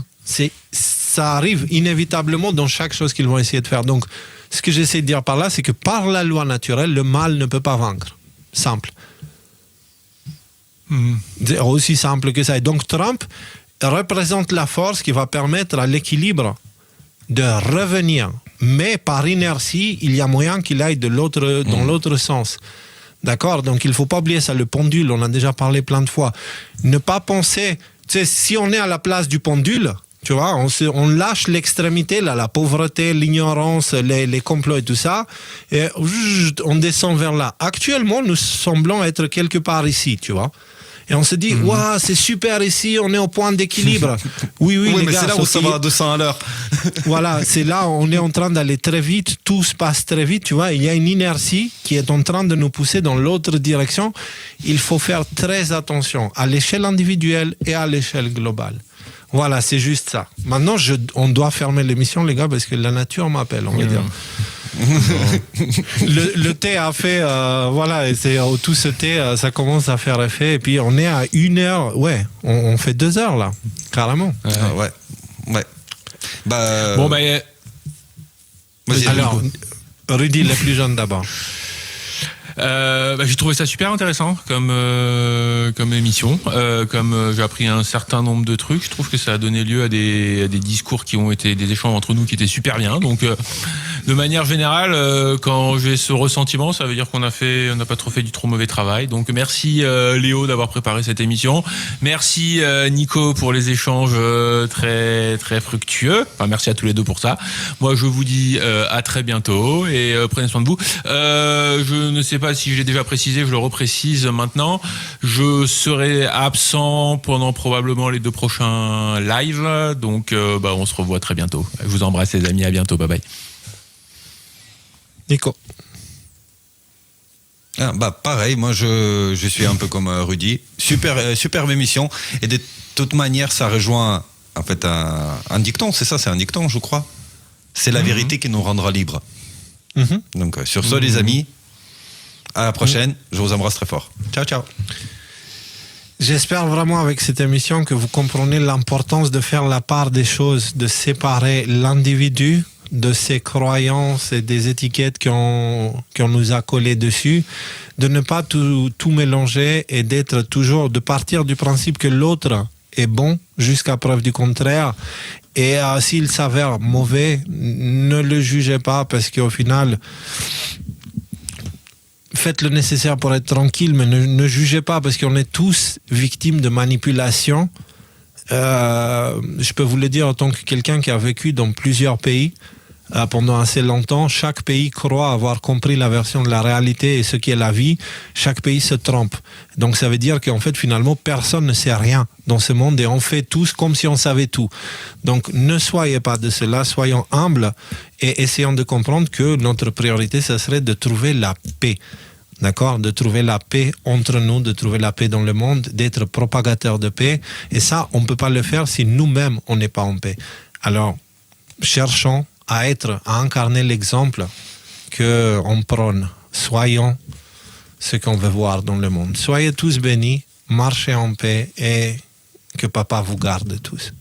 arrive inévitablement dans chaque chose qu'ils vont essayer de faire. Donc, ce que j'essaie de dire par là, c'est que par la loi naturelle, le mal ne peut pas vaincre. Simple. C'est aussi simple que ça. Et donc, Trump représente la force qui va permettre à l'équilibre de revenir. Mais par inertie, il y a moyen qu'il aille dans l'autre sens. D'accord ? Donc, il ne faut pas oublier ça, le pendule, on a déjà parlé plein de fois. Ne pas penser, si on est à la place du pendule, tu vois, on lâche l'extrémité, là, la pauvreté, l'ignorance, les complots et tout ça, et on descend vers là. Actuellement, nous semblons être quelque part ici, tu vois. Et on se dit, waouh, c'est super ici, on est au point d'équilibre. Oui, les mais gars, c'est là où ça va à 200 à l'heure. Voilà, c'est là, on est en train d'aller très vite, tout se passe très vite, tu vois. Il y a une inertie qui est en train de nous pousser dans l'autre direction. Il faut faire très attention à l'échelle individuelle et à l'échelle globale. Voilà, c'est juste ça. Maintenant, on doit fermer l'émission, les gars, parce que la nature m'appelle, on va dire. Le thé a fait, voilà, et tout ce thé, ça commence à faire effet. Et puis on est à 1 heure, ouais, on fait 2 heures là, carrément. Ouais. Bah, Bon, bah, vas-y, alors, Rudy, le plus jeune d'abord. J'ai trouvé ça super intéressant comme émission. J'ai appris un certain nombre de trucs. Je trouve que ça a donné lieu à des discours qui ont été des échanges entre nous qui étaient super bien. Donc, de manière générale, quand j'ai ce ressentiment, ça veut dire qu'on n'a pas trop fait du trop mauvais travail. Donc, merci Léo d'avoir préparé cette émission. Merci Nico pour les échanges très très fructueux. Enfin, merci à tous les deux pour ça. Moi, je vous dis à très bientôt et prenez soin de vous. Je ne sais pas si je l'ai déjà précisé, je le reprécise maintenant. Je serai absent pendant probablement les 2 prochains lives. Donc, on se revoit très bientôt. Je vous embrasse les amis, à bientôt, bye bye. Nico. Pareil, moi je suis un peu comme Rudy. Superbe émission. Et de toute manière, ça rejoint en fait un dicton, c'est ça, c'est un dicton, je crois. C'est la vérité qui nous rendra libres. Donc sur ce, les amis, à la prochaine. Je vous embrasse très fort. Ciao, ciao. J'espère vraiment avec cette émission que vous comprenez l'importance de faire la part des choses, de séparer l'individu de ses croyances et des étiquettes qu'on nous a collées dessus, de ne pas tout mélanger et de partir du principe que l'autre est bon jusqu'à preuve du contraire. Et s'il s'avère mauvais, ne le jugez pas parce qu'au final, faites le nécessaire pour être tranquille, mais ne jugez pas parce qu'on est tous victimes de manipulation. Je peux vous le dire en tant que quelqu'un qui a vécu dans plusieurs pays pendant assez longtemps. Chaque pays croit avoir compris la version de la réalité et ce qu'est la vie. Chaque pays se trompe. Donc ça veut dire qu'en fait finalement personne ne sait rien dans ce monde et on fait tous comme si on savait tout. Donc ne soyez pas de cela, soyons humbles et essayons de comprendre que notre priorité, ce serait de trouver la paix. D'accord, de trouver la paix entre nous, de trouver la paix dans le monde, d'être propagateur de paix. Et ça, on ne peut pas le faire si nous-mêmes, on n'est pas en paix. Alors, cherchons à incarner l'exemple qu'on prône. Soyons ce qu'on veut voir dans le monde. Soyez tous bénis, marchez en paix et que Papa vous garde tous.